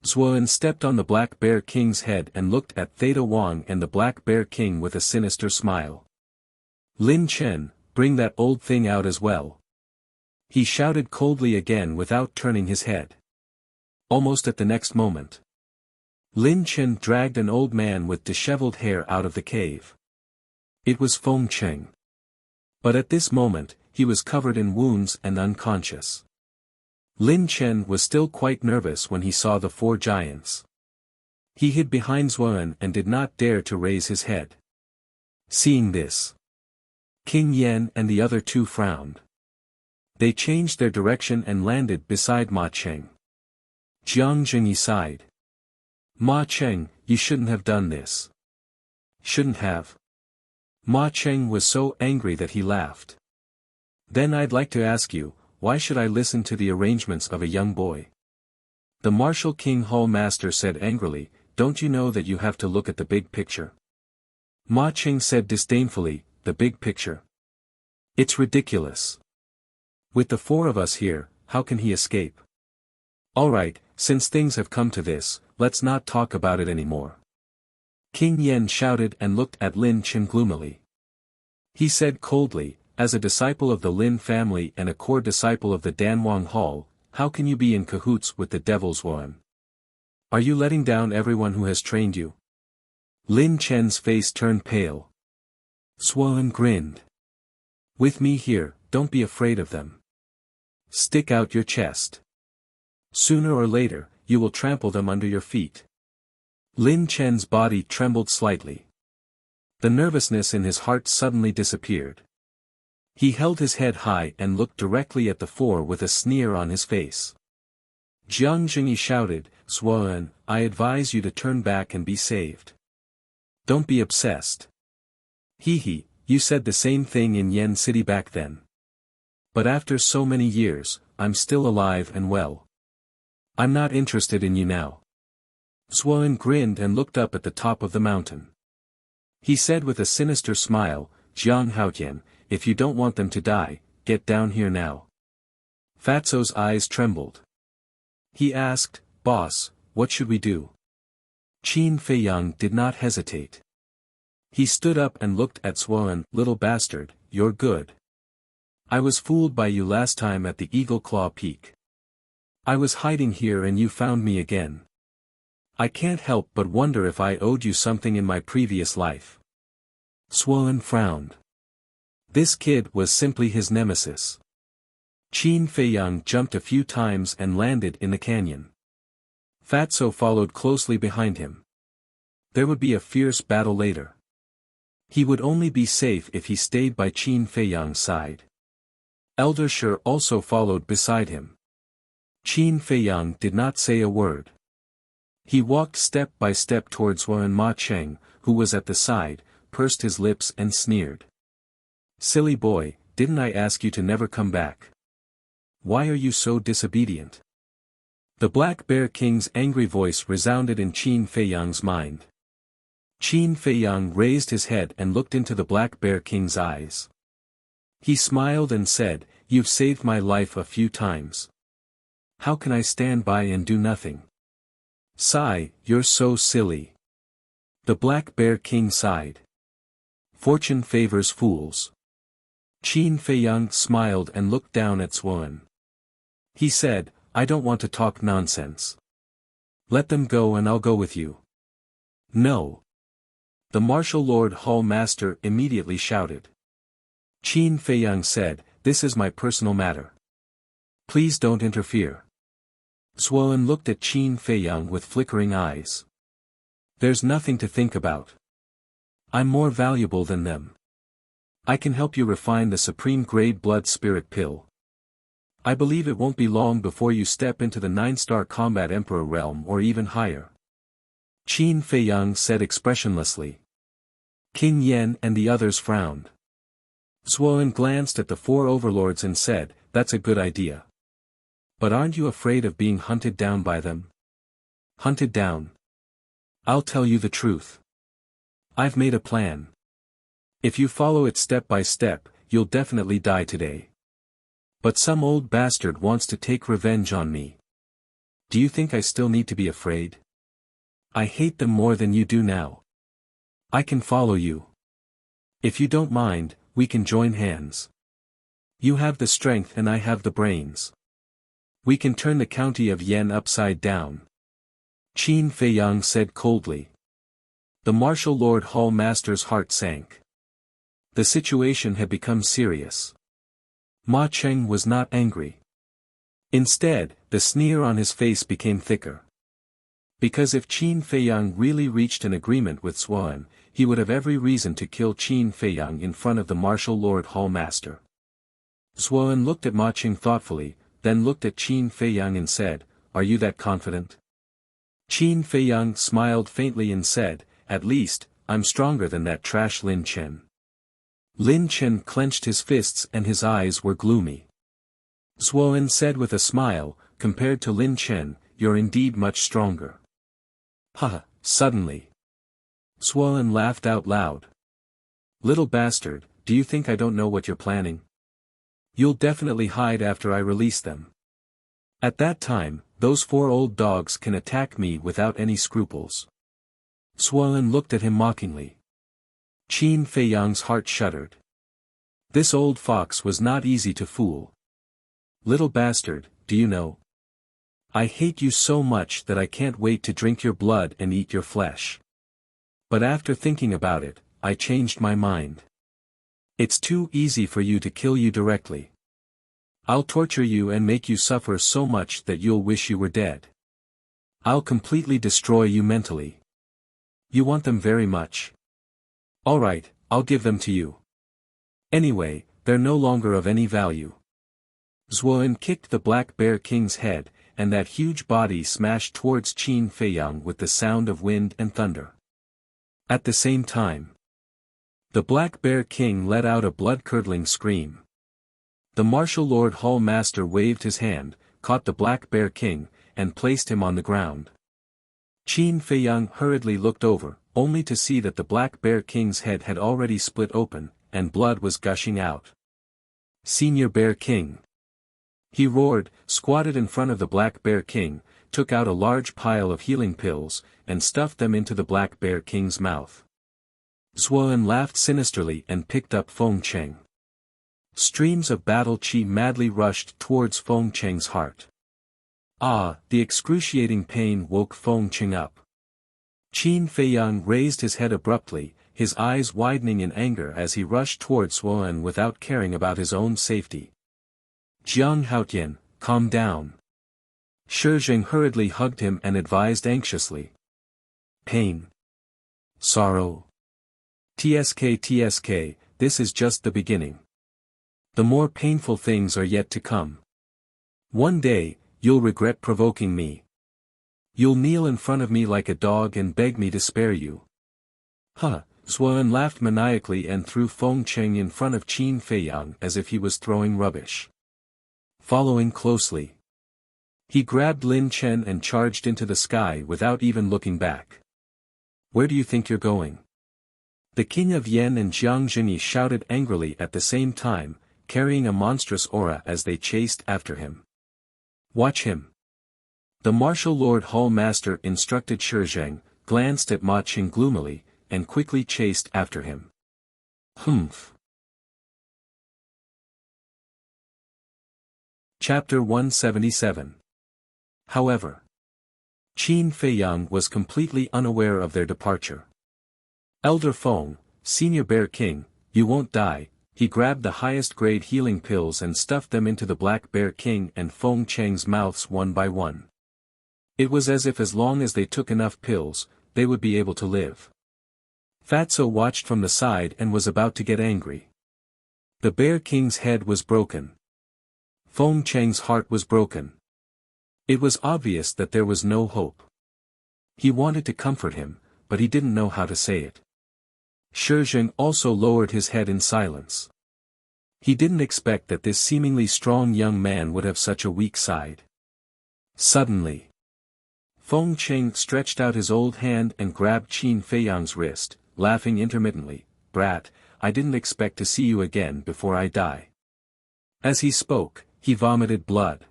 Zuoan stepped on the Black Bear King's head and looked at Theta Wang and the Black Bear King with a sinister smile. Lin Chen, bring that old thing out as well. He shouted coldly again without turning his head. Almost at the next moment, Lin Chen dragged an old man with disheveled hair out of the cave. It was Feng Cheng. But at this moment, he was covered in wounds and unconscious. Lin Chen was still quite nervous when he saw the 4 giants. He hid behind Zuoan and did not dare to raise his head. Seeing this, King Yan and the other 2 frowned. They changed their direction and landed beside Ma Cheng. Jiang Jingyi sighed. Ma Cheng, you shouldn't have done this. Shouldn't have. Ma Cheng was so angry that he laughed. Then I'd like to ask you, why should I listen to the arrangements of a young boy? The martial King Hall Master said angrily, don't you know that you have to look at the big picture? Ma Cheng said disdainfully, the big picture. It's ridiculous. With the 4 of us here, how can he escape? Alright, since things have come to this, let's not talk about it anymore. King Yan shouted and looked at Lin Chen gloomily. He said coldly, as a disciple of the Lin family and a core disciple of the Danwang Hall, how can you be in cahoots with the Devil's One? Are you letting down everyone who has trained you? Lin Chen's face turned pale. Zuoan grinned. With me here, don't be afraid of them. Stick out your chest. Sooner or later, you will trample them under your feet. Lin Chen's body trembled slightly. The nervousness in his heart suddenly disappeared. He held his head high and looked directly at the 4 with a sneer on his face. Jiang Jingyi shouted, Zuoan, I advise you to turn back and be saved. Don't be obsessed. Hee, you said the same thing in Yen City back then. But after so many years, I'm still alive and well. I'm not interested in you now. Zuoan grinned and looked up at the top of the mountain. He said with a sinister smile, Jiang Haotian, if you don't want them to die, get down here now. Fatso's eyes trembled. He asked, Boss, what should we do? Qin Feiyang did not hesitate. He stood up and looked at Zuoan, little bastard, you're good. I was fooled by you last time at the Eagle Claw Peak. I was hiding here and you found me again. I can't help but wonder if I owed you something in my previous life. Zuoan frowned. This kid was simply his nemesis. Qin Feiyang jumped a few times and landed in the canyon. Fatso followed closely behind him. There would be a fierce battle later. He would only be safe if he stayed by Qin Feiyang's side. Elder Shi also followed beside him. Qin Feiyang did not say a word. He walked step by step towards Zuoan. Ma Cheng, who was at the side, pursed his lips and sneered. Silly boy, didn't I ask you to never come back? Why are you so disobedient? The Black Bear King's angry voice resounded in Qin Feiyang's mind. Qin Feiyang raised his head and looked into the Black Bear King's eyes. He smiled and said, You've saved my life a few times. How can I stand by and do nothing? Sigh, you're so silly. The Black Bear King sighed. Fortune favors fools. Qin Feiyang smiled and looked down at Suan. He said, I don't want to talk nonsense. Let them go and I'll go with you. No. The martial lord hall master immediately shouted. Qin Feiyang said, this is my personal matter. Please don't interfere. Suan looked at Qin Feiyang with flickering eyes. There's nothing to think about. I'm more valuable than them. I can help you refine the supreme grade blood spirit pill. I believe it won't be long before you step into the 9-star combat emperor realm or even higher. Qin Feiyang said expressionlessly. King Yen and the others frowned. Suan glanced at the 4 overlords and said, that's a good idea. But aren't you afraid of being hunted down by them? Hunted down? I'll tell you the truth. I've made a plan. If you follow it step by step, you'll definitely die today. But some old bastard wants to take revenge on me. Do you think I still need to be afraid? I hate them more than you do now. I can follow you. If you don't mind, we can join hands. You have the strength and I have the brains. We can turn the county of Yen upside down. Qin Feiyang said coldly. The martial lord hall master's heart sank. The situation had become serious. Ma Cheng was not angry. Instead, the sneer on his face became thicker. Because if Qin Feiyang really reached an agreement with Suan, he would have every reason to kill Qin Feiyang in front of the martial lord hall master. Suan looked at Ma Cheng thoughtfully, then looked at Qin Feiyang and said, are you that confident? Qin Feiyang smiled faintly and said, at least, I'm stronger than that trash Lin Chen. Lin Chen clenched his fists and his eyes were gloomy. Suan said with a smile, compared to Lin Chen, you're indeed much stronger. Ha, suddenly. Suan laughed out loud. Little bastard, do you think I don't know what you're planning? You'll definitely hide after I release them. At that time, those 4 old dogs can attack me without any scruples. Suan looked at him mockingly. Qin Feiyang's heart shuddered. This old fox was not easy to fool. Little bastard, do you know? I hate you so much that I can't wait to drink your blood and eat your flesh. But after thinking about it, I changed my mind. It's too easy for you to kill you directly. I'll torture you and make you suffer so much that you'll wish you were dead. I'll completely destroy you mentally. You want them very much. Alright, I'll give them to you. Anyway, they're no longer of any value. Suan kicked the Black Bear King's head, and that huge body smashed towards Qin Feiyang with the sound of wind and thunder. At the same time, the Black Bear King let out a blood-curdling scream. The martial lord hall master waved his hand, caught the Black Bear King, and placed him on the ground. Qin Feiyang hurriedly looked over, only to see that the Black Bear King's head had already split open, and blood was gushing out. Senior Bear King. He roared, squatted in front of the Black Bear King, took out a large pile of healing pills, and stuffed them into the Black Bear King's mouth. Suan laughed sinisterly and picked up Feng Cheng. Streams of battle chi madly rushed towards Feng Cheng's heart. Ah, the excruciating pain woke Feng Cheng up. Qin Feiyang raised his head abruptly, his eyes widening in anger as he rushed towards Suan without caring about his own safety. Jiang Haotian, calm down. Shi Zheng hurriedly hugged him and advised anxiously. Pain. Sorrow. TSK, this is just the beginning. The more painful things are yet to come. One day, you'll regret provoking me. You'll kneel in front of me like a dog and beg me to spare you. Huh, Suan laughed maniacally and threw Feng Cheng in front of Qin Feiyang as if he was throwing rubbish. Following closely, he grabbed Lin Chen and charged into the sky without even looking back. Where do you think you're going? The king of Yen and Jiang Zhenyi shouted angrily at the same time, carrying a monstrous aura as they chased after him. Watch him. The martial lord hall master instructed Shi Zheng, glanced at Ma Qing gloomily, and quickly chased after him. Humph. Chapter 177. However, Qin Feiyang was completely unaware of their departure. Elder Feng, Senior Bear King, you won't die. He grabbed the highest grade healing pills and stuffed them into the Black Bear King and Feng Cheng's mouths one by one. It was as if as long as they took enough pills, they would be able to live. Fatso watched from the side and was about to get angry. The Bear King's head was broken. Feng Cheng's heart was broken. It was obvious that there was no hope. He wanted to comfort him, but he didn't know how to say it. Shizheng also lowered his head in silence. He didn't expect that this seemingly strong young man would have such a weak side. Suddenly, Feng Cheng stretched out his old hand and grabbed Qin Feiyang's wrist, laughing intermittently. Brat, I didn't expect to see you again before I die. As he spoke, he vomited blood.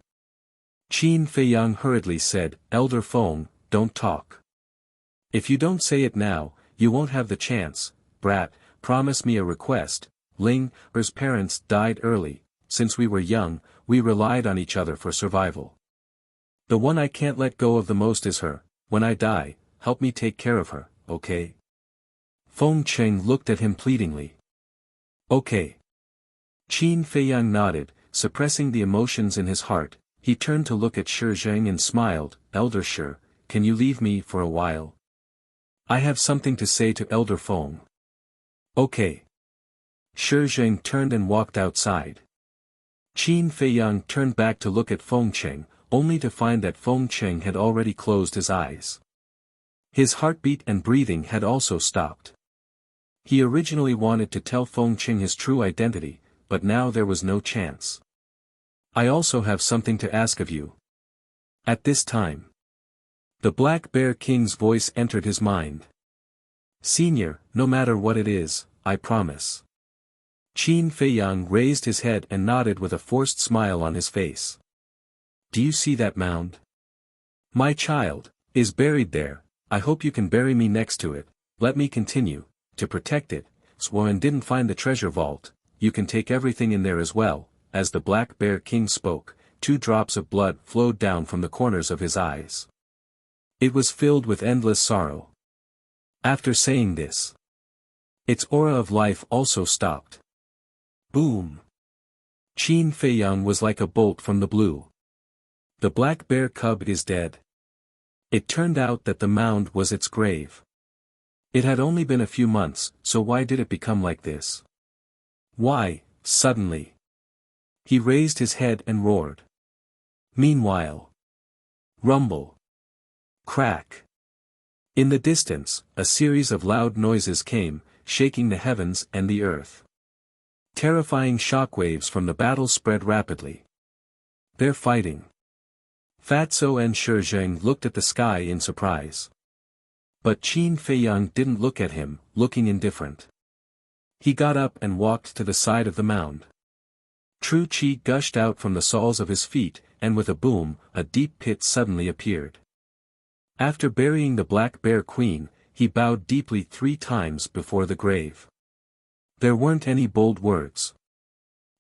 Qin Feiyang hurriedly said, Elder Feng, don't talk. If you don't say it now, you won't have the chance. Brat, promise me a request. Ling's parents died early. Since we were young, we relied on each other for survival. The one I can't let go of the most is her. When I die, help me take care of her, okay? Feng Cheng looked at him pleadingly. Okay. Qin Feiyang nodded, suppressing the emotions in his heart. He turned to look at Shizheng and smiled. Elder Shi, can you leave me for a while? I have something to say to Elder Feng. Okay. Shizheng turned and walked outside. Qin Feiyang turned back to look at Feng Cheng, only to find that Feng Cheng had already closed his eyes. His heartbeat and breathing had also stopped. He originally wanted to tell Feng Cheng his true identity, but now there was no chance. I also have something to ask of you. At this time, the Black Bear King's voice entered his mind. Senior, no matter what it is, I promise. Qin Feiyang raised his head and nodded with a forced smile on his face. Do you see that mound? My child is buried there. I hope you can bury me next to it. Let me continue. To protect it, Swan didn't find the treasure vault. You can take everything in there as well. As the Black Bear King spoke, 2 drops of blood flowed down from the corners of his eyes. It was filled with endless sorrow. After saying this, its aura of life also stopped. Boom! Qin Feiyang was like a bolt from the blue. The black bear cub is dead. It turned out that the mound was its grave. It had only been a few months, so why did it become like this? Why, suddenly? He raised his head and roared. Meanwhile, rumble. Crack. In the distance, a series of loud noises came, shaking the heavens and the earth. Terrifying shockwaves from the battle spread rapidly. They're fighting. Fatso and Shizheng looked at the sky in surprise. But Qin Feiyang didn't look at him, looking indifferent. He got up and walked to the side of the mound. True Qi gushed out from the soles of his feet, and with a boom, a deep pit suddenly appeared. After burying the Black Bear Queen, he bowed deeply 3 times before the grave. There weren't any bold words.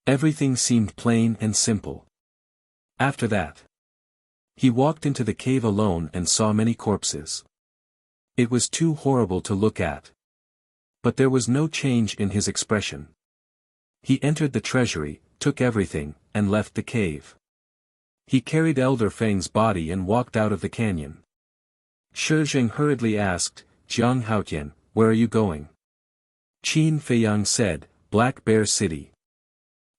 Everything seemed plain and simple. After that, he walked into the cave alone and saw many corpses. It was too horrible to look at. But there was no change in his expression. He entered the treasury, took everything, and left the cave. He carried Elder Feng's body and walked out of the canyon. Shizheng hurriedly asked, Jiang Haotian, where are you going? Qin Feiyang said, Black Bear City.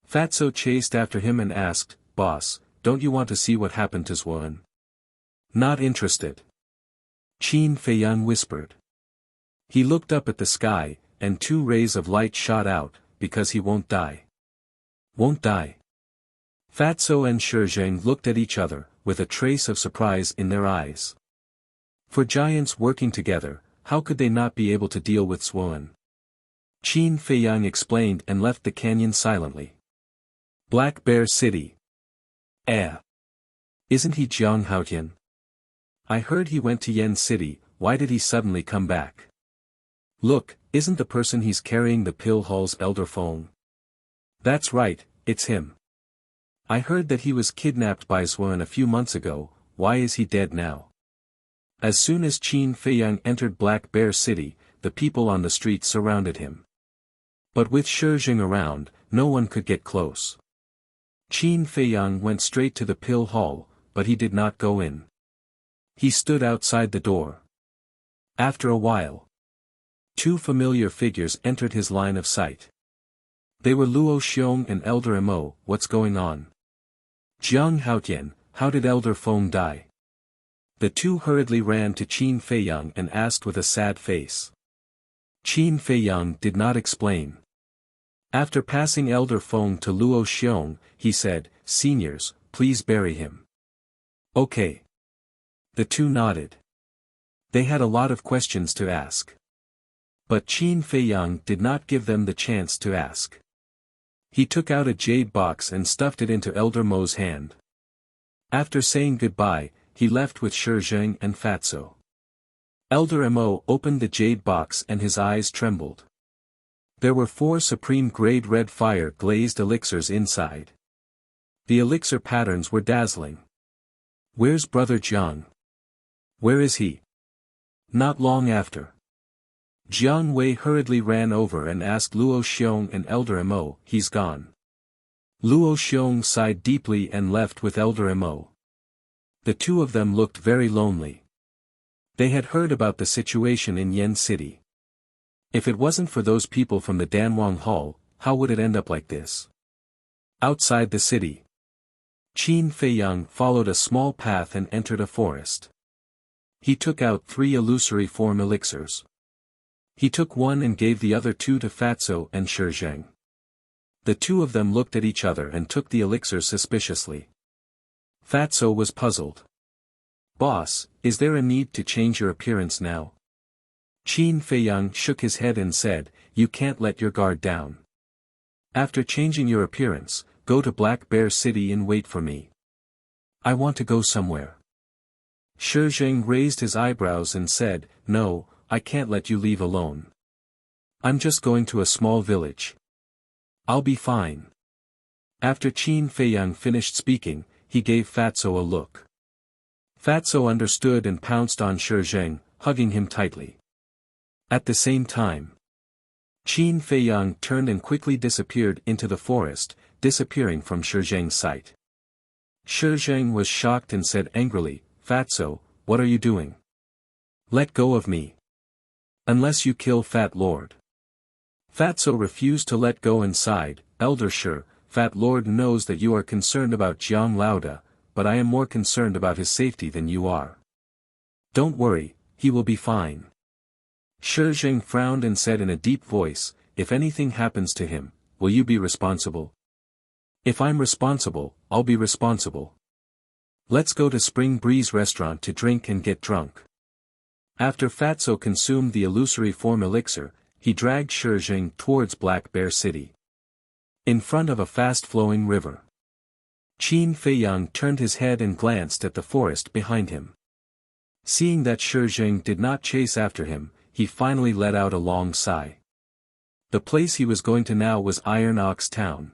Fatso chased after him and asked, Boss, don't you want to see what happened to Zhuan? Not interested. Qin Feiyang whispered. He looked up at the sky, and 2 rays of light shot out, because he won't die. Won't die. Fatso and Shizheng looked at each other, with a trace of surprise in their eyes. For giants working together, how could they not be able to deal with Zhuan? Qin Feiyang explained and left the canyon silently. Black Bear City. Isn't he Jiang Haotian? I heard he went to Yen City. why did he suddenly come back? Look, isn't the person he's carrying the pill hall's elder Feng? That's right, it's him. I heard that he was kidnapped by Xuan a few months ago, why is he dead now? As soon as Qin Feiyang entered Black Bear City, the people on the street surrounded him. But with Shi Jing around, no one could get close. Qin Feiyang went straight to the pill hall, but he did not go in. He stood outside the door. After a while, two familiar figures entered his line of sight. They were Luo Xiong and Elder Mo. What's going on? Jiang Haotian, how did Elder Feng die? The two hurriedly ran to Qin Feiyang and asked with a sad face. Qin Feiyang did not explain. After passing Elder Feng to Luo Xiong, he said, "Seniors, please bury him." Okay. The two nodded. They had a lot of questions to ask. But Qin Feiyang did not give them the chance to ask. He took out a jade box and stuffed it into Elder Mo's hand. After saying goodbye, he left with Shi Jing and Fatso. Elder Mo opened the jade box and his eyes trembled. There were 4 supreme-grade red fire-glazed elixirs inside. The elixir patterns were dazzling. Where's Brother Jiang? Where is he? Not long after, Jiang Wei hurriedly ran over and asked Luo Xiong and Elder Mo, he's gone. Luo Xiong sighed deeply and left with Elder Mo. The two of them looked very lonely. They had heard about the situation in Yen City. If it wasn't for those people from the Danwang Hall, how would it end up like this? Outside the city, Qin Feiyang followed a small path and entered a forest. He took out 3 illusory form elixirs. He took one and gave the other 2 to Fatso and Shi Jing. The two of them looked at each other and took the elixirs suspiciously. Fatso was puzzled. Boss, is there a need to change your appearance now? Qin Feiyang shook his head and said, you can't let your guard down. After changing your appearance, go to Black Bear City and wait for me. I want to go somewhere. Shi Jing raised his eyebrows and said, no, I can't let you leave alone. I'm just going to a small village. I'll be fine. After Qin Feiyang finished speaking, he gave Fatso a look. Fatso understood and pounced on Shi Jing, hugging him tightly. At the same time, Qin Feiyang turned and quickly disappeared into the forest, disappearing from Shi Jing's sight. Shi Jing was shocked and said angrily, Fatso, what are you doing? Let go of me. Unless you kill Fat Lord. Fatso refused to let go and sighed, Elder Shi, Fat Lord knows that you are concerned about Jiang Lauda, but I am more concerned about his safety than you are. Don't worry, he will be fine. Shi Jing frowned and said in a deep voice, if anything happens to him, will you be responsible? If I'm responsible, I'll be responsible. Let's go to Spring Breeze restaurant to drink and get drunk. After Fatso consumed the illusory form elixir, he dragged Shi Jing towards Black Bear City. In front of a fast-flowing river, Qin Feiyang turned his head and glanced at the forest behind him. Seeing that Shi Jing did not chase after him, he finally let out a long sigh. The place he was going to now was Iron Ox Town.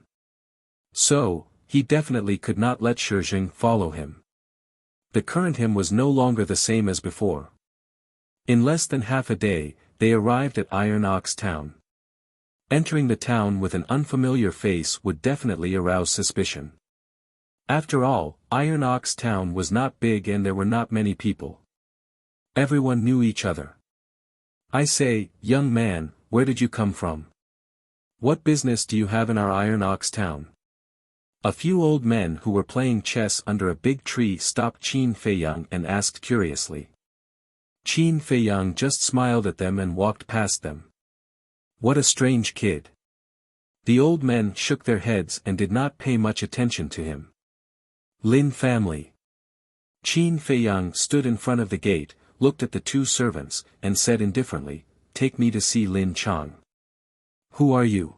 So, he definitely could not let Shi Jing follow him. The current him was no longer the same as before. In less than half a day, they arrived at Iron Ox Town. Entering the town with an unfamiliar face would definitely arouse suspicion. After all, Iron Ox Town was not big and there were not many people. Everyone knew each other. I say, young man, where did you come from? What business do you have in our Iron Ox Town? A few old men who were playing chess under a big tree stopped Qin Feiyang and asked curiously. Qin Feiyang just smiled at them and walked past them. What a strange kid. The old men shook their heads and did not pay much attention to him. Lin family. Qin Feiyang stood in front of the gate, looked at the 2 servants, and said indifferently, take me to see Lin Chang. Who are you?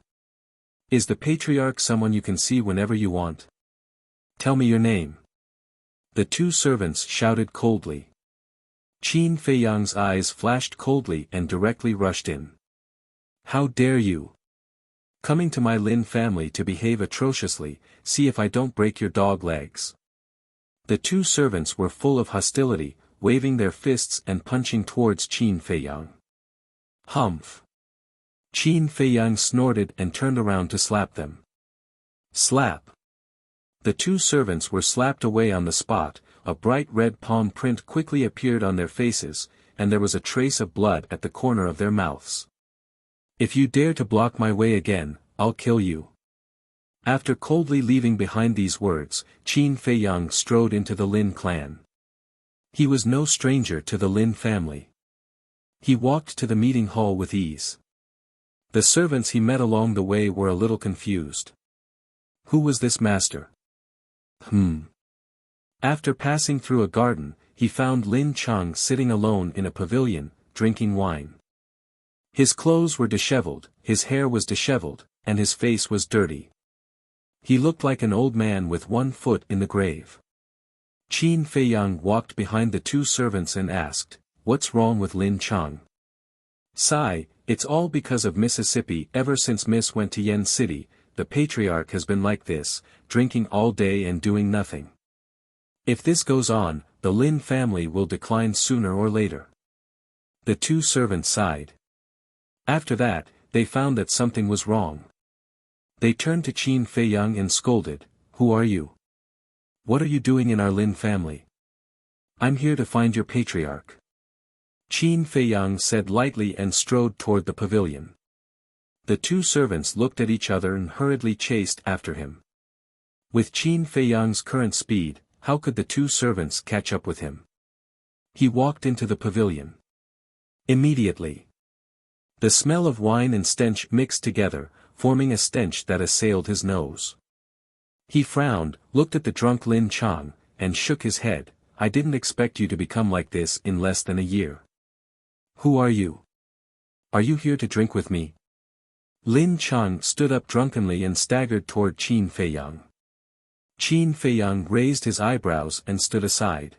Is the patriarch someone you can see whenever you want? Tell me your name. The 2 servants shouted coldly. Qin Feiyang's eyes flashed coldly and directly rushed in. How dare you? Coming to my Lin family to behave atrociously, see if I don't break your dog legs. The two servants were full of hostility, waving their fists and punching towards Qin Feiyang. Humph! Qin Feiyang snorted and turned around to slap them. Slap! The two servants were slapped away on the spot, a bright red palm print quickly appeared on their faces, and there was a trace of blood at the corner of their mouths. If you dare to block my way again, I'll kill you. After coldly leaving behind these words, Qin Feiyang strode into the Lin clan. He was no stranger to the Lin family. He walked to the meeting hall with ease. The servants he met along the way were a little confused. Who was this master? After passing through a garden, he found Lin Chang sitting alone in a pavilion, drinking wine. His clothes were disheveled, his hair was disheveled, and his face was dirty. He looked like an old man with one foot in the grave. Qin Feiyang walked behind the two servants and asked, "What's wrong with Lin Chang?" "Sigh, it's all because of Mississippi. Ever since Miss went to Yen City, the patriarch has been like this, drinking all day and doing nothing. If this goes on, the Lin family will decline sooner or later." The two servants sighed. After that, they found that something was wrong. They turned to Qin Feiyang and scolded, "Who are you? What are you doing in our Lin family?" "I'm here to find your patriarch." Qin Feiyang said lightly and strode toward the pavilion. The two servants looked at each other and hurriedly chased after him. With Qin Feiyang's current speed, how could the two servants catch up with him? He walked into the pavilion. Immediately, the smell of wine and stench mixed together, forming a stench that assailed his nose. He frowned, looked at the drunk Lin Chang, and shook his head. "I didn't expect you to become like this in less than a year. Who are you? Are you here to drink with me?" Lin Chang stood up drunkenly and staggered toward Qin Feiyang. Qin Feiyang raised his eyebrows and stood aside.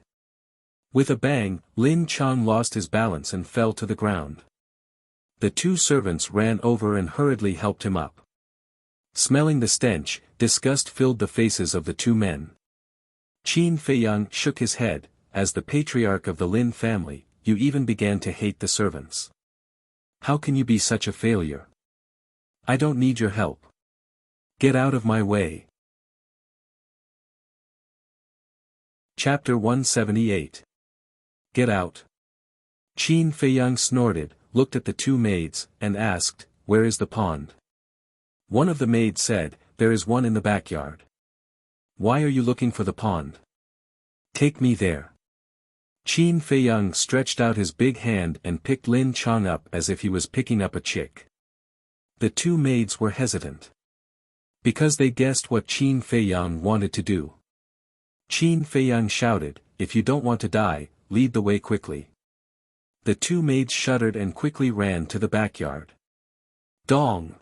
With a bang, Lin Chang lost his balance and fell to the ground. The two servants ran over and hurriedly helped him up. Smelling the stench, disgust filled the faces of the two men. Qin Feiyang shook his head. "As the patriarch of the Lin family, you even began to hate the servants. How can you be such a failure? I don't need your help. Get out of my way." Chapter 178. Get out. Qin Feiyang snorted, looked at the two maids, and asked, "Where is the pond?" One of the maids said, "There is one in the backyard." "Why are you looking for the pond?" "Take me there." Qin Feiyang stretched out his big hand and picked Lin Chang up as if he was picking up a chick. The two maids were hesitant, because they guessed what Qin Feiyang wanted to do. Qin Feiyang shouted, "If you don't want to die, lead the way quickly." The two maids shuddered and quickly ran to the backyard. Dong!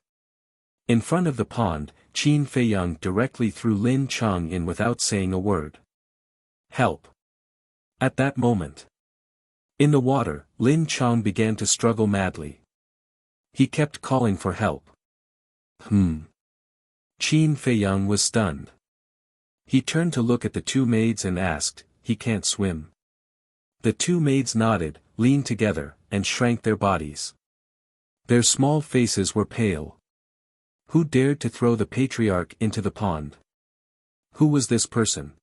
In front of the pond, Qin Feiyang directly threw Lin Chang in without saying a word. "Help!" At that moment, in the water, Lin Chang began to struggle madly. He kept calling for help. Qin Feiyang was stunned. He turned to look at the two maids and asked, "He can't swim?" The two maids nodded, leaned together, and shrank their bodies. Their small faces were pale. Who dared to throw the patriarch into the pond? Who was this person?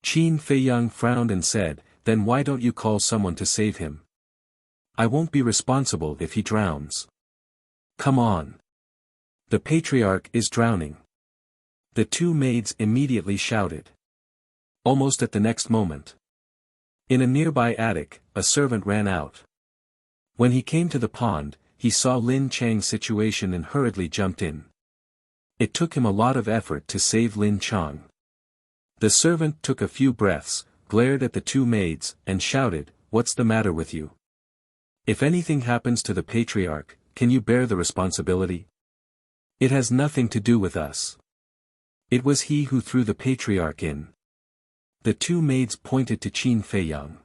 Qin Feiyang frowned and said, "Then why don't you call someone to save him? I won't be responsible if he drowns." "Come on. The patriarch is drowning." The two maids immediately shouted. Almost at the next moment, in a nearby attic, a servant ran out. When he came to the pond, he saw Lin Chang's situation and hurriedly jumped in. It took him a lot of effort to save Lin Chang. The servant took a few breaths, glared at the two maids, and shouted, "What's the matter with you? If anything happens to the patriarch, can you bear the responsibility? It has nothing to do with us. It was he who threw the patriarch in." The two maids pointed to Qin Feiyang.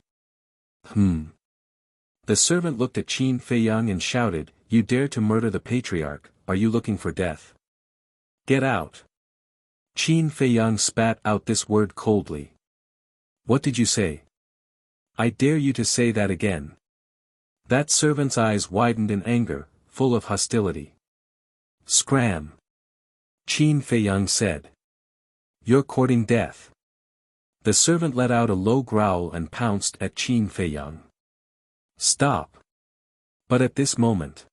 The servant looked at Qin Feiyang and shouted, "You dare to murder the patriarch, are you looking for death? Get out!" Qin Feiyang spat out this word coldly. "What did you say? I dare you to say that again." That servant's eyes widened in anger, full of hostility. "Scram!" Qin Feiyang said. "You're courting death." The servant let out a low growl and pounced at Qin Feiyang. "Stop!" But at this moment,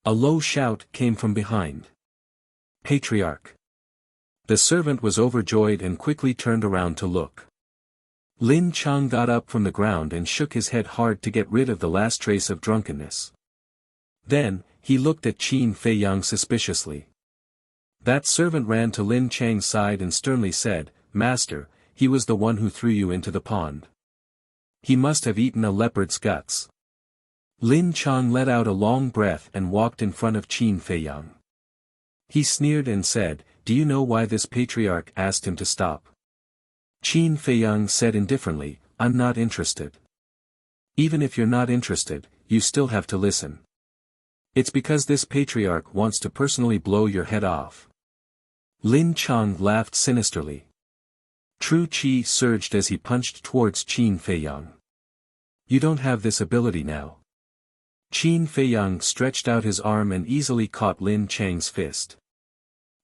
a low shout came from behind. "Patriarch!" The servant was overjoyed and quickly turned around to look. Lin Chang got up from the ground and shook his head hard to get rid of the last trace of drunkenness. Then, he looked at Qin Feiyang suspiciously. That servant ran to Lin Chang's side and sternly said, "Master, he was the one who threw you into the pond. He must have eaten a leopard's guts." Lin Chang let out a long breath and walked in front of Qin Feiyang. He sneered and said, "Do you know why this patriarch asked him to stop?" Qin Feiyang said indifferently, "I'm not interested." "Even if you're not interested, you still have to listen. It's because this patriarch wants to personally blow your head off." Lin Chang laughed sinisterly. True Qi surged as he punched towards Qin Feiyang. "You don't have this ability now." Qin Feiyang stretched out his arm and easily caught Lin Chang's fist.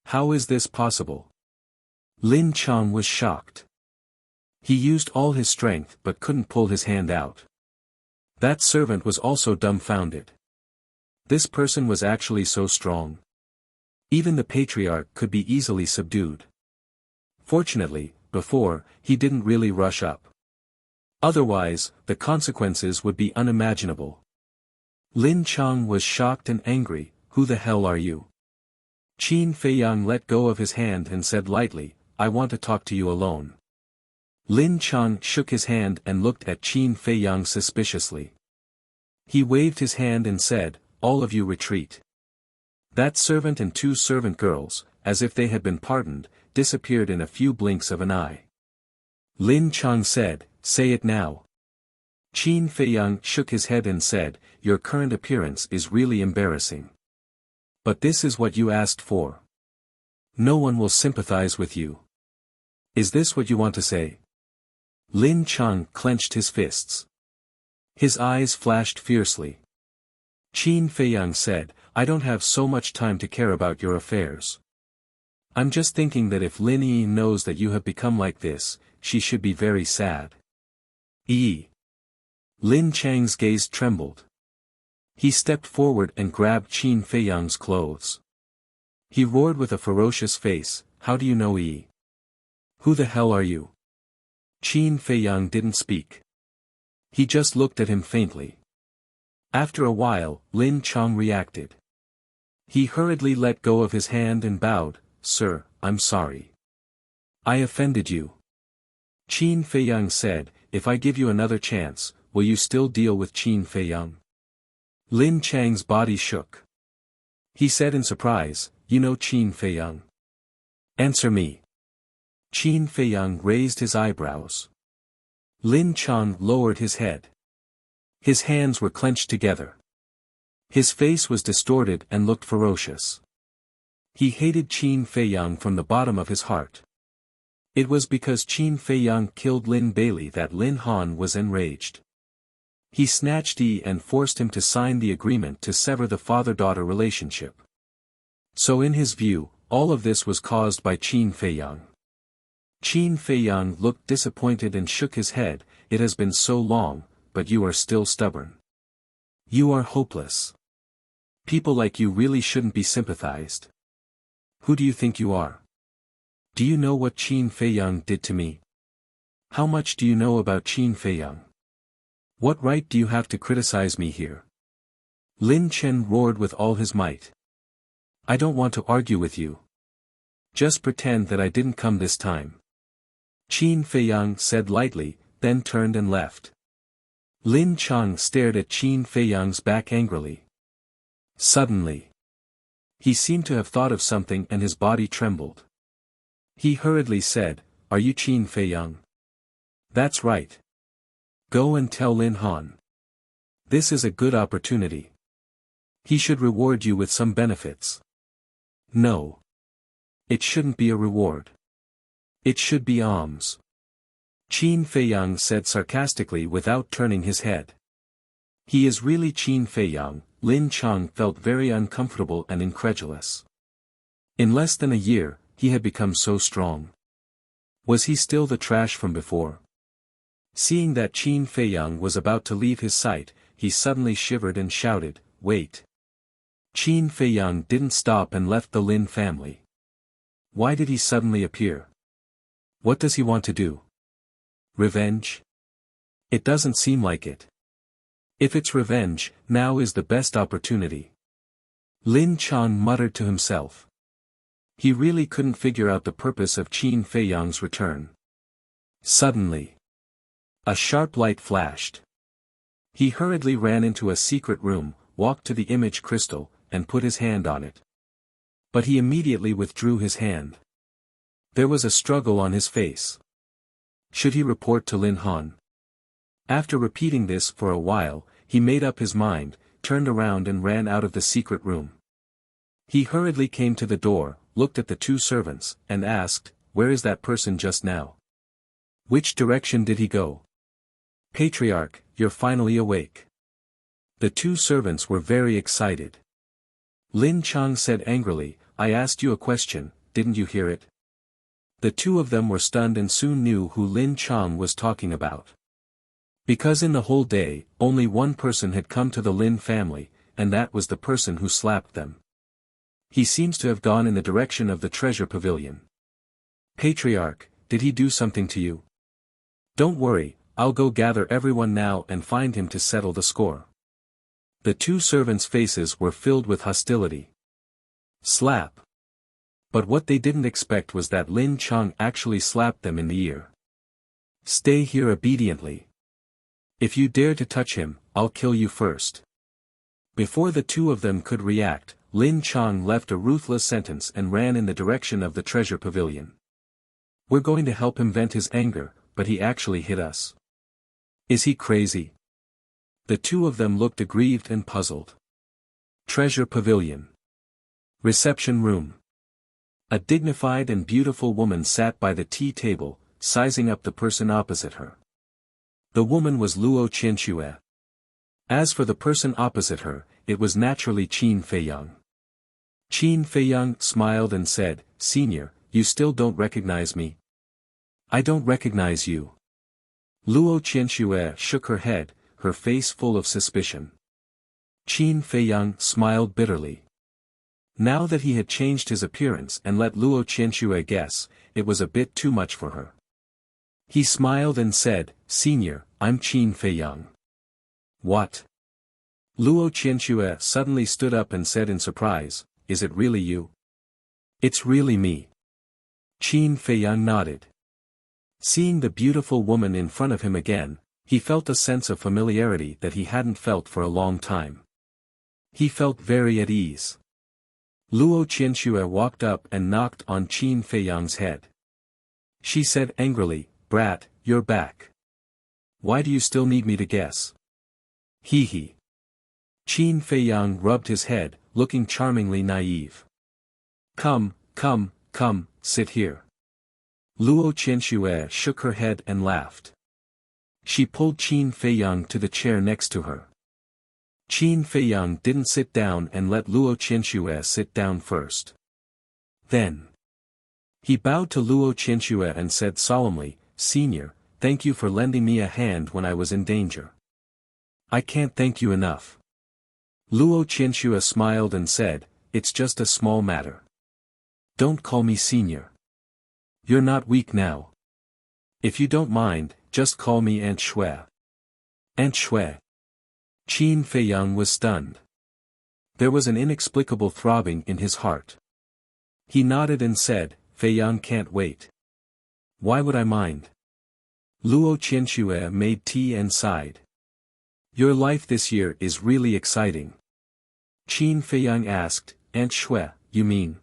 "How is this possible?" Lin Chang was shocked. He used all his strength but couldn't pull his hand out. That servant was also dumbfounded. This person was actually so strong. Even the patriarch could be easily subdued. Fortunately, before, he didn't really rush up. Otherwise, the consequences would be unimaginable. Lin Chang was shocked and angry. "Who the hell are you?" Qin Feiyang let go of his hand and said lightly, "I want to talk to you alone." Lin Chang shook his hand and looked at Qin Feiyang suspiciously. He waved his hand and said, "All of you retreat." That servant and two servant girls, as if they had been pardoned, disappeared in a few blinks of an eye. Lin Chang said, "Say it now." Qin Feiyang shook his head and said, "Your current appearance is really embarrassing. But this is what you asked for. No one will sympathize with you. Is this what you want to say?" Lin Chang clenched his fists. His eyes flashed fiercely. Qin Feiyang said, "I don't have so much time to care about your affairs. I'm just thinking that if Lin Yi knows that you have become like this, she should be very sad." Yi. Lin Chang's gaze trembled. He stepped forward and grabbed Qin Feiyang's clothes. He roared with a ferocious face, "How do you know Yi? Who the hell are you?" Qin Feiyang didn't speak. He just looked at him faintly. After a while, Lin Chang reacted. He hurriedly let go of his hand and bowed, "Sir, I'm sorry. I offended you." Qin Feiyang said, "If I give you another chance, will you still deal with Qin Feiyang?" Lin Chang's body shook. He said in surprise, "You know Qin Feiyang? Answer me." Qin Feiyang raised his eyebrows. Lin Chang lowered his head. His hands were clenched together. His face was distorted and looked ferocious. He hated Qin Feiyang from the bottom of his heart. It was because Qin Feiyang killed Lin Bailey that Lin Han was enraged. He snatched Yi and forced him to sign the agreement to sever the father-daughter relationship. So in his view, all of this was caused by Qin Feiyang. Qin Feiyang looked disappointed and shook his head, "It has been so long, but you are still stubborn. You are hopeless. People like you really shouldn't be sympathized. Who do you think you are? Do you know what Qin Feiyang did to me? How much do you know about Qin Feiyang? What right do you have to criticize me here?" Lin Chen roared with all his might. "I don't want to argue with you. Just pretend that I didn't come this time." Qin Feiyang said lightly, then turned and left. Lin Chang stared at Qin Feiyang's back angrily. Suddenly, he seemed to have thought of something and his body trembled. He hurriedly said, "Are you Qin Feiyang?" "That's right. Go and tell Lin Han. This is a good opportunity. He should reward you with some benefits. No. It shouldn't be a reward. It should be alms. Qin Feiyang said sarcastically without turning his head. He is really Qin Feiyang. Lin Chang felt very uncomfortable and incredulous. In less than a year, he had become so strong. Was he still the trash from before? Seeing that Qin Feiyang was about to leave his sight, he suddenly shivered and shouted, "Wait!" Qin Feiyang didn't stop and left the Lin family. Why did he suddenly appear? What does he want to do? Revenge? It doesn't seem like it. If it's revenge, now is the best opportunity. Lin Chang muttered to himself. He really couldn't figure out the purpose of Qin Feiyang's return. Suddenly, a sharp light flashed. He hurriedly ran into a secret room, walked to the image crystal, and put his hand on it. But he immediately withdrew his hand. There was a struggle on his face. Should he report to Lin Han? After repeating this for a while, he made up his mind, turned around and ran out of the secret room. He hurriedly came to the door, looked at the two servants, and asked, "Where is that person just now? Which direction did he go?" "Patriarch, you're finally awake." The two servants were very excited. Lin Chang said angrily, "I asked you a question, didn't you hear it?" The two of them were stunned and soon knew who Lin Chang was talking about. Because in the whole day, only one person had come to the Lin family, and that was the person who slapped them. He seems to have gone in the direction of the treasure pavilion. "Patriarch, did he do something to you?" "Don't worry, I'll go gather everyone now and find him to settle the score." The two servants' faces were filled with hostility. Slap. But what they didn't expect was that Lin Chang actually slapped them in the ear. "Stay here obediently. If you dare to touch him, I'll kill you first." Before the two of them could react, Lin Chang left a ruthless sentence and ran in the direction of the treasure pavilion. "We're going to help him vent his anger, but he actually hit us. Is he crazy?" The two of them looked aggrieved and puzzled. Treasure pavilion. Reception room. A dignified and beautiful woman sat by the tea table, sizing up the person opposite her. The woman was Luo Qianxue. As for the person opposite her, it was naturally Qin Feiyang. Qin Feiyang smiled and said, "Senior, you still don't recognize me?" "I don't recognize you." Luo Qianxue shook her head, her face full of suspicion. Qin Feiyang smiled bitterly. Now that he had changed his appearance and let Luo Qianxue guess, it was a bit too much for her. He smiled and said, "Senior, I'm Qin Feiyang." "What?" Luo Qianxue suddenly stood up and said in surprise, "Is it really you?" "It's really me." Qin Feiyang nodded. Seeing the beautiful woman in front of him again, he felt a sense of familiarity that he hadn't felt for a long time. He felt very at ease. Luo Qianxue walked up and knocked on Qin Feiyang's head. She said angrily, "Brat, you're back. Why do you still need me to guess?" "Hee hee." Qin Feiyang rubbed his head, looking charmingly naive. Come, sit here." Luo Qianxue shook her head and laughed. She pulled Qin Feiyang to the chair next to her. Qin Feiyang didn't sit down and let Luo Qianxue sit down first. Then he bowed to Luo Qianxue and said solemnly, "Senior, thank you for lending me a hand when I was in danger." "I can't thank you enough." Luo Qianxue smiled and said, "It's just a small matter. Don't call me senior. You're not weak now. If you don't mind, just call me Aunt Shui." "Aunt Shui." Qin Feiyang was stunned. There was an inexplicable throbbing in his heart. He nodded and said, "Feiyang can't wait." "Why would I mind?" Luo Qianxue made tea and sighed. "Your life this year is really exciting." Qin Feiyang asked, "Aunt Shui, you mean?"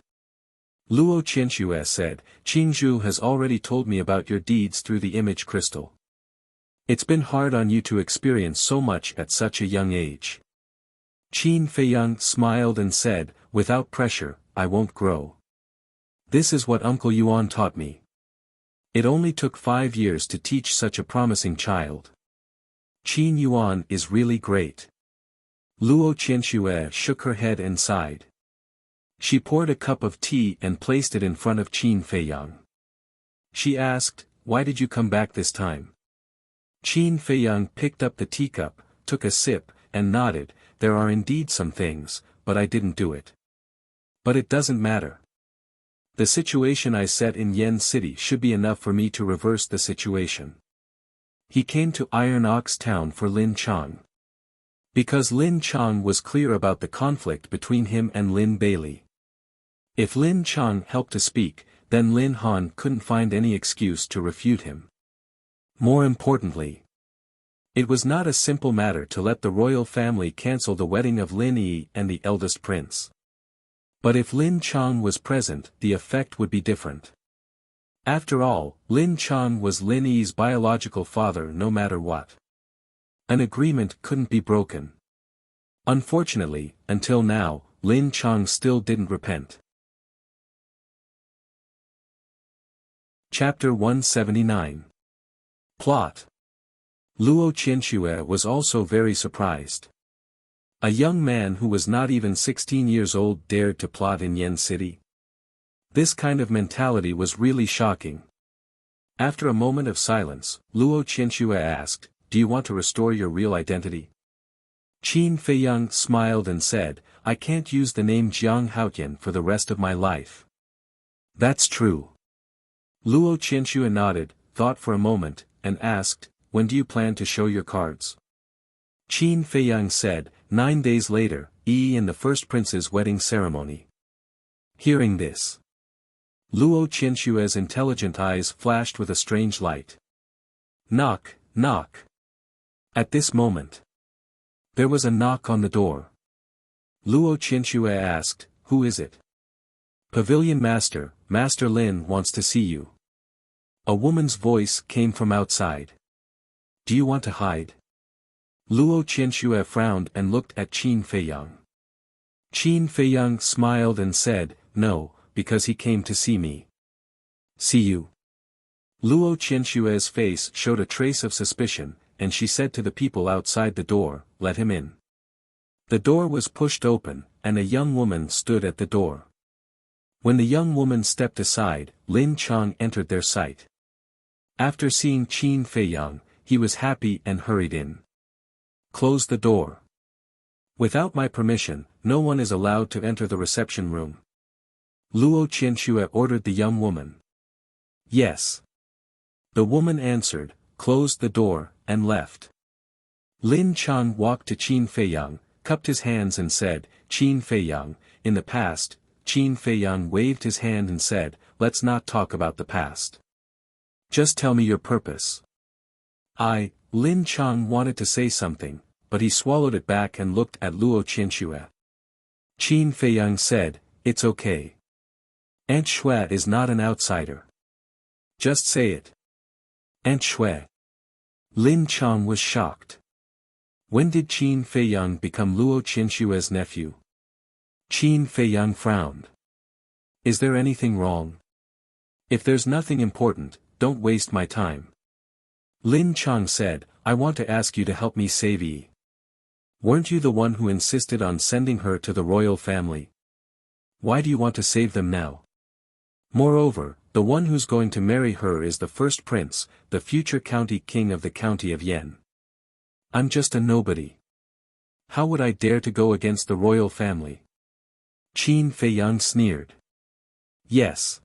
Luo Qianxue said, "Qingzhu has already told me about your deeds through the image crystal. It's been hard on you to experience so much at such a young age. Qin Feiyang smiled and said, without pressure, I won't grow. This is what Uncle Yuan taught me. It only took 5 years to teach such a promising child. Qin Yuan is really great. Luo Qianxue shook her head and sighed. She poured a cup of tea and placed it in front of Qin Feiyang. She asked, why did you come back this time? Qin Feiyang picked up the teacup, took a sip, and nodded, there are indeed some things, but I didn't do it. But it doesn't matter. The situation I set in Yen City should be enough for me to reverse the situation. He came to Iron Ox Town for Lin Chang. Because Lin Chang was clear about the conflict between him and Lin Bailey. If Lin Chang helped to speak, then Lin Han couldn't find any excuse to refute him. More importantly, it was not a simple matter to let the royal family cancel the wedding of Lin Yi and the eldest prince. But if Lin Chang was present, the effect would be different. After all, Lin Chang was Lin Yi's biological father no matter what. An agreement couldn't be broken. Unfortunately, until now, Lin Chang still didn't repent. Chapter 179. Plot. Luo Qianxue was also very surprised. A young man who was not even 16 years old dared to plot in Yen City. This kind of mentality was really shocking. After a moment of silence, Luo Qianxue asked, do you want to restore your real identity? Qin Feiyang smiled and said, I can't use the name Jiang Haotian for the rest of my life. That's true. Luo Qianxue nodded, thought for a moment, and asked, when do you plan to show your cards? Qin Feiyang said, 9 days later, in the first prince's wedding ceremony. Hearing this, Luo Qianxue's intelligent eyes flashed with a strange light. Knock, knock. At this moment, there was a knock on the door. Luo Qianxue asked, who is it? Pavilion Master, Master Lin wants to see you. A woman's voice came from outside. Do you want to hide? Luo Qianxue frowned and looked at Qin Feiyang. Qin Feiyang smiled and said, no, because he came to see me. See you. Luo Qianxue's face showed a trace of suspicion, and she said to the people outside the door, let him in. The door was pushed open, and a young woman stood at the door. When the young woman stepped aside, Lin Chang entered their sight. After seeing Qin Feiyang, he was happy and hurried in. Close the door. Without my permission, no one is allowed to enter the reception room. Luo Qianxue ordered the young woman. Yes. The woman answered, closed the door, and left. Lin Chang walked to Qin Feiyang, cupped his hands and said, Qin Feiyang, in the past. Qin Feiyang waved his hand and said, let's not talk about the past. Just tell me your purpose. Lin Chang wanted to say something, but he swallowed it back and looked at Luo Qianxue. Qin Feiyang said, it's okay. Aunt Shui is not an outsider. Just say it. Aunt Shui. Lin Chang was shocked. When did Qin Feiyang become Luo Qianxue's nephew? Qin Feiyang frowned. Is there anything wrong? If there's nothing important, don't waste my time. Lin Chang said, I want to ask you to help me save Yi. Weren't you the one who insisted on sending her to the royal family? Why do you want to save them now? Moreover, the one who's going to marry her is the first prince, the future county king of the county of Yen. I'm just a nobody. How would I dare to go against the royal family? Qin Feiyang sneered. Yes.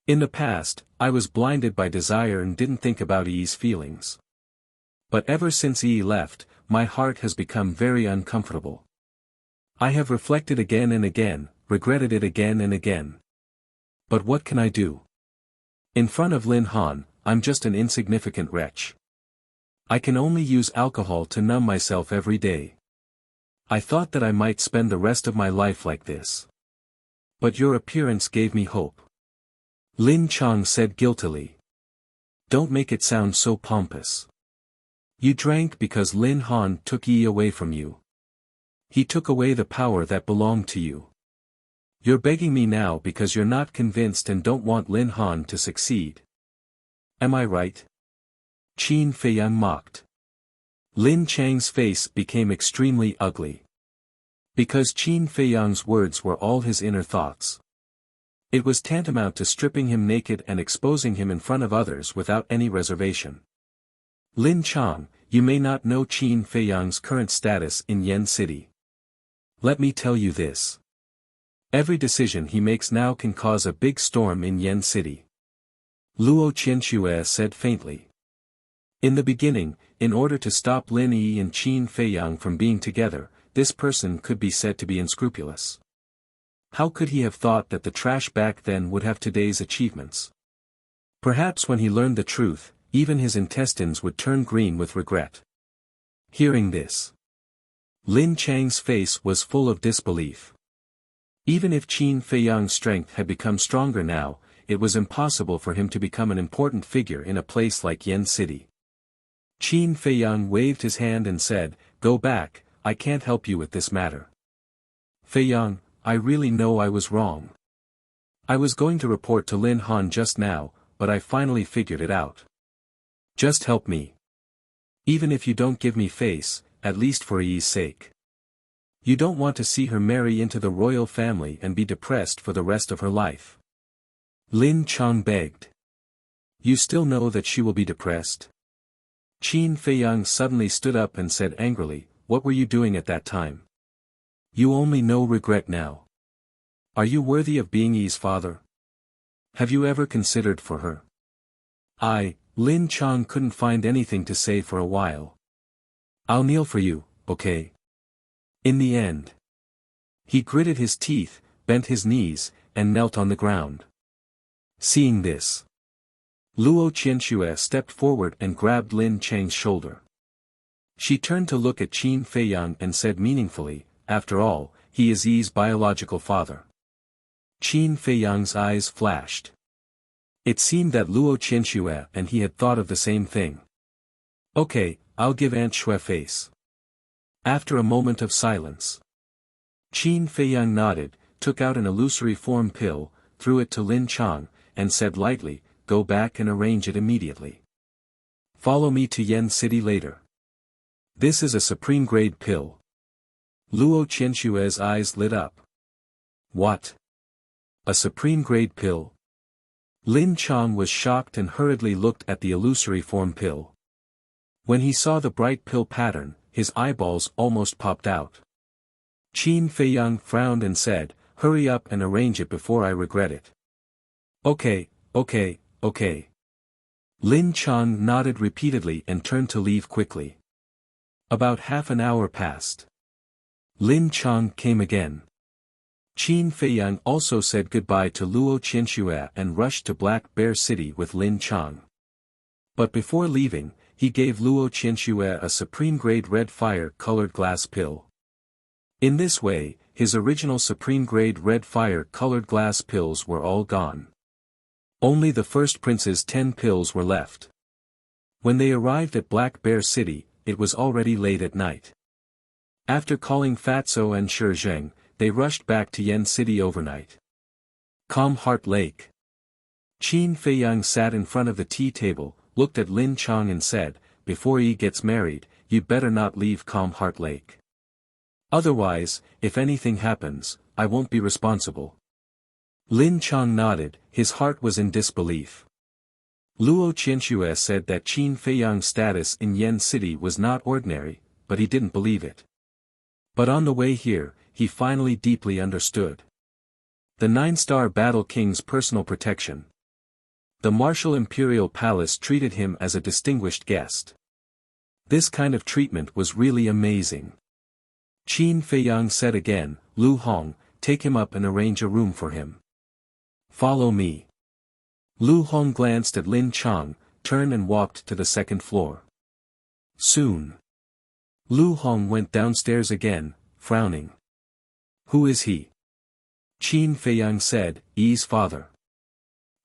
In the past, I was blinded by desire and didn't think about Yi's feelings. But ever since Yi left, my heart has become very uncomfortable. I have reflected again and again, regretted it again and again. But what can I do? In front of Lin Han, I'm just an insignificant wretch. I can only use alcohol to numb myself every day. I thought that I might spend the rest of my life like this. But your appearance gave me hope. Lin Chang said guiltily. Don't make it sound so pompous. You drank because Lin Han took Yi away from you. He took away the power that belonged to you. You're begging me now because you're not convinced and don't want Lin Han to succeed. Am I right? Qin Feiyang mocked. Lin Chang's face became extremely ugly. Because Qin Feiyang's words were all his inner thoughts. It was tantamount to stripping him naked and exposing him in front of others without any reservation. Lin Chang, you may not know Qin Feiyang's current status in Yen City. Let me tell you this. Every decision he makes now can cause a big storm in Yen City. Luo Qianxue said faintly. In the beginning, in order to stop Lin Yi and Qin Feiyang from being together, this person could be said to be unscrupulous. How could he have thought that the trash back then would have today's achievements? Perhaps when he learned the truth, even his intestines would turn green with regret. Hearing this, Lin Chang's face was full of disbelief. Even if Qin Feiyang's strength had become stronger now, it was impossible for him to become an important figure in a place like Yen City. Qin Feiyang waved his hand and said, "Go back, I can't help you with this matter." "Feiyang, I really know I was wrong. I was going to report to Lin Han just now, but I finally figured it out. Just help me. Even if you don't give me face, at least for Yi's sake. You don't want to see her marry into the royal family and be depressed for the rest of her life." Lin Chang begged. "You still know that she will be depressed?" Qin Feiyang suddenly stood up and said angrily, "What were you doing at that time? You only know regret now. Are you worthy of being Yi's father? Have you ever considered for her?" Lin Chang couldn't find anything to say for a while. "I'll kneel for you, okay?" In the end, he gritted his teeth, bent his knees, and knelt on the ground. Seeing this, Luo Qianxue stepped forward and grabbed Lin Chang's shoulder. She turned to look at Qin Feiyang and said meaningfully, "After all, he is Yi's biological father." Qin Feiyang's eyes flashed. It seemed that Luo Qianxue and he had thought of the same thing. "Okay, I'll give Aunt Xue face." After a moment of silence, Qin Feiyang nodded, took out an illusory form pill, threw it to Lin Chang, and said lightly, "Go back and arrange it immediately. Follow me to Yen City later. This is a supreme-grade pill." Luo Qianxue's eyes lit up. "What? A supreme-grade pill?" Lin Chang was shocked and hurriedly looked at the illusory form pill. When he saw the bright pill pattern, his eyeballs almost popped out. Qin Feiyang frowned and said, "Hurry up and arrange it before I regret it." Okay. Lin Chang nodded repeatedly and turned to leave quickly. About half an hour passed. Lin Chang came again. Qin Feiyang also said goodbye to Luo Qianxue and rushed to Black Bear City with Lin Chang. But before leaving, he gave Luo Qianxue a supreme-grade red fire-colored glass pill. In this way, his original supreme-grade red fire-colored glass pills were all gone. Only the first prince's 10 pills were left. When they arrived at Black Bear City, it was already late at night. After calling Fatso and Shi Zheng, they rushed back to Yen City overnight. Calm Heart Lake. Qin Feiyang sat in front of the tea table, looked at Lin Chang and said, "Before Yi gets married, you'd better not leave Calm Heart Lake. Otherwise, if anything happens, I won't be responsible." Lin Chang nodded, his heart was in disbelief. Luo Qianxue said that Qin Feiyang's status in Yen City was not ordinary, but he didn't believe it. But on the way here, he finally deeply understood. The 9-star Battle King's personal protection. The martial imperial palace treated him as a distinguished guest. This kind of treatment was really amazing. Qin Feiyang said again, "Lu Hong, take him up and arrange a room for him. Follow me." Lu Hong glanced at Lin Chang, turned and walked to the second floor. Soon, Lu Hong went downstairs again, frowning. "Who is he?" Qin Feiyang said, "Yi's father."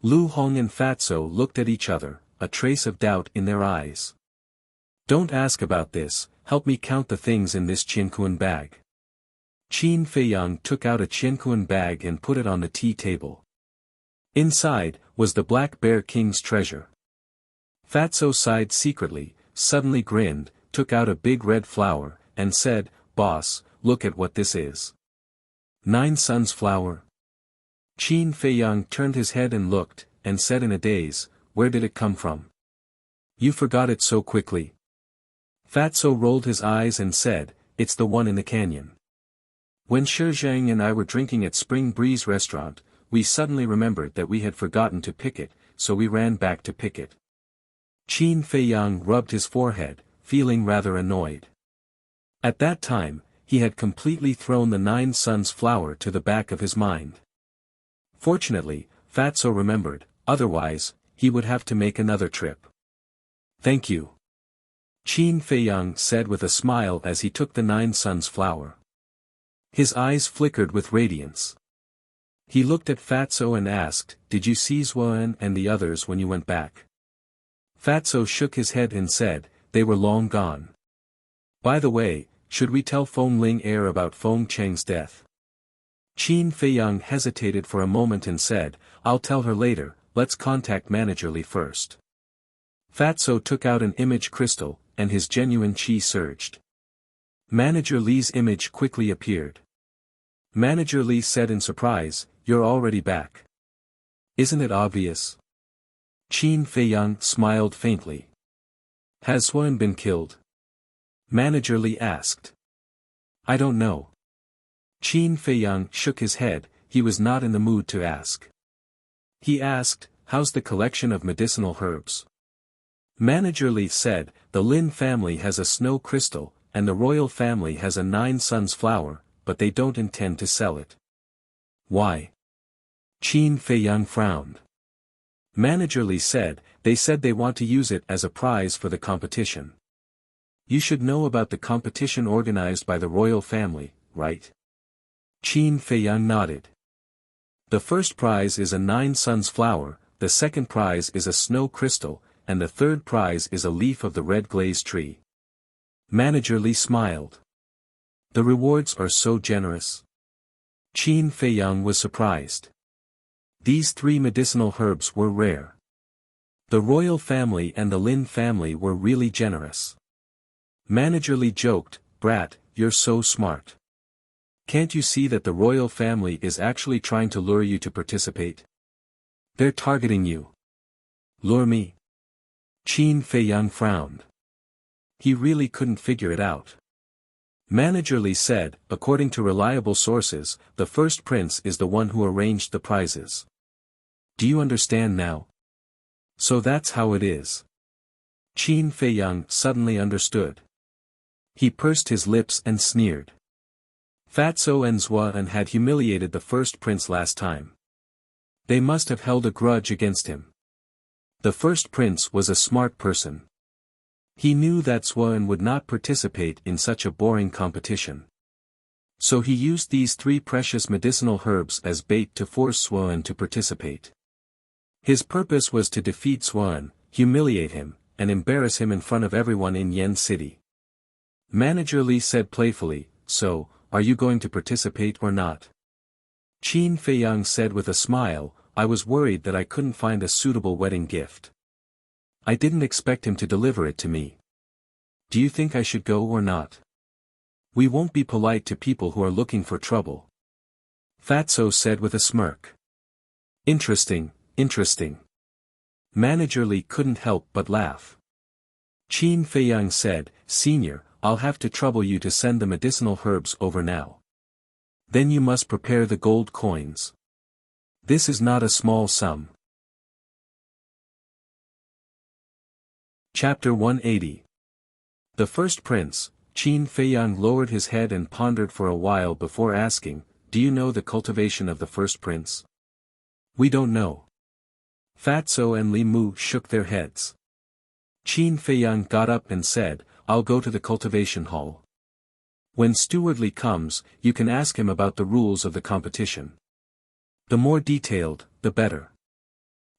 Lu Hong and Fatso looked at each other, a trace of doubt in their eyes. Don't ask about this, help me count the things in this Qiankuan bag. Qin Feiyang took out a Qiankuan bag and put it on the tea table. Inside, was the Black Bear King's treasure. Fatso sighed secretly, suddenly grinned, took out a big red flower, and said, "Boss, look at what this is." 9 Suns flower. Qin Feiyang turned his head and looked, and said in a daze, "Where did it come from? You forgot it so quickly." Fatso rolled his eyes and said, "It's the one in the canyon. When Shizhang and I were drinking at Spring Breeze restaurant, we suddenly remembered that we had forgotten to pick it, so we ran back to pick it." Qin Feiyang rubbed his forehead, feeling rather annoyed. At that time, he had completely thrown the 9 Suns flower to the back of his mind. Fortunately, Fatso remembered, otherwise, he would have to make another trip. "Thank you," Qin Feiyang said with a smile as he took the 9 Suns flower. His eyes flickered with radiance. He looked at Fatso and asked, "Did you see Zuan and the others when you went back?" Fatso shook his head and said, "They were long gone. By the way, should we tell Feng Ling heir about Feng Cheng's death?" Qin Feiyang hesitated for a moment and said, "I'll tell her later, let's contact Manager Li first." Fatso took out an image crystal, and his genuine qi surged. Manager Li's image quickly appeared. Manager Li said in surprise, "You're already back. Isn't it obvious?" Qin Feiyang smiled faintly. "Has Xuan been killed?" Manager Li asked. "I don't know." Qin Feiyang shook his head, he was not in the mood to ask. He asked, "How's the collection of medicinal herbs?" Manager Li said, "The Lin family has a snow crystal, and the royal family has a 9 Suns flower, but they don't intend to sell it." "Why?" Qin Feiyang frowned. Manager Li said, "They said they want to use it as a prize for the competition." "You should know about the competition organized by the royal family, right?" Qin Feiyang nodded. "The first prize is a 9 Suns flower, the second prize is a snow crystal, and the third prize is a leaf of the red glaze tree." Manager Li smiled. "The rewards are so generous." Qin Feiyang was surprised. These 3 medicinal herbs were rare. The royal family and the Lin family were really generous. Manager Li joked, "Brat, you're so smart. Can't you see that the royal family is actually trying to lure you to participate? They're targeting you." "Lure me?" Qin Feiyang frowned. He really couldn't figure it out. Manager Li said, "According to reliable sources, the first prince is the one who arranged the prizes. Do you understand now? So that's how it is." Qin Feiyang suddenly understood. He pursed his lips and sneered. Fatso and Zuan had humiliated the first prince last time. They must have held a grudge against him. The first prince was a smart person. He knew that Zuan would not participate in such a boring competition. So he used these 3 precious medicinal herbs as bait to force Zuan to participate. His purpose was to defeat Zuan, humiliate him, and embarrass him in front of everyone in Yen City. Manager Li said playfully, "So, are you going to participate or not?" Qin Feiyang said with a smile, "I was worried that I couldn't find a suitable wedding gift. I didn't expect him to deliver it to me. Do you think I should go or not? We won't be polite to people who are looking for trouble." Fatso said with a smirk. "Interesting, interesting." Manager Li couldn't help but laugh. Qin Feiyang said, "Senior, I'll have to trouble you to send the medicinal herbs over now. Then you must prepare the gold coins. This is not a small sum." Chapter 180. The first prince, Qin Feiyang lowered his head and pondered for a while before asking, "Do you know the cultivation of the first prince?" "We don't know." Fatso and Li Mu shook their heads. Qin Feiyang got up and said, "I'll go to the cultivation hall. When Steward Li comes, you can ask him about the rules of the competition. The more detailed, the better."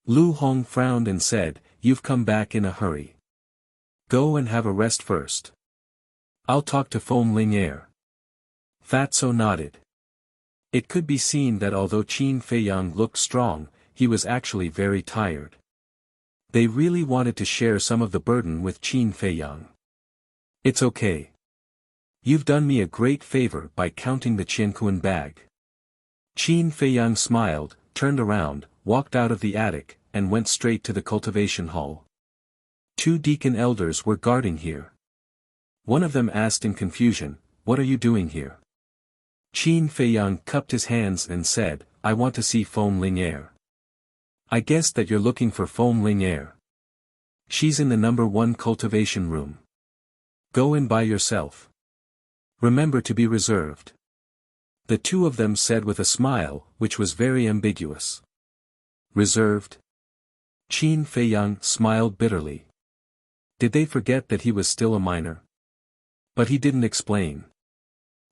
Lu Hong frowned and said, "You've come back in a hurry. Go and have a rest first. I'll talk to Foam Ling Air. Fatso nodded. It could be seen that although Qin Feiyang looked strong, he was actually very tired. They really wanted to share some of the burden with Qin Feiyang. It's okay. You've done me a great favor by counting the Qianquan bag. Qin Feiyang smiled, turned around, walked out of the attic, and went straight to the cultivation hall. 2 deacon elders were guarding here. One of them asked in confusion, "What are you doing here?" Qin Feiyang cupped his hands and said, "I want to see Foam Ling Air." "I guess that you're looking for Foam Ling Air. She's in the number 1 cultivation room. Go in by yourself. Remember to be reserved." The 2 of them said with a smile, which was very ambiguous. Reserved? Qin Feiyang smiled bitterly. Did they forget that he was still a minor? But he didn't explain.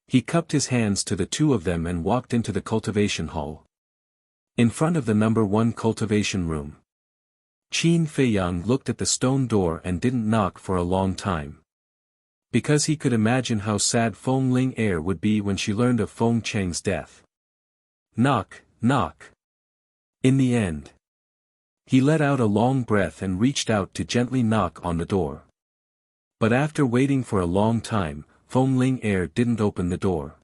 He cupped his hands to the 2 of them and walked into the cultivation hall. In front of the number 1 cultivation room. Qin Feiyang looked at the stone door and didn't knock for a long time. Because he could imagine how sad Foam Ling Air would be when she learned of Feng Cheng's death. Knock, knock. In the end. He let out a long breath and reached out to gently knock on the door. But after waiting for a long time, Foam Ling Air didn't open the door.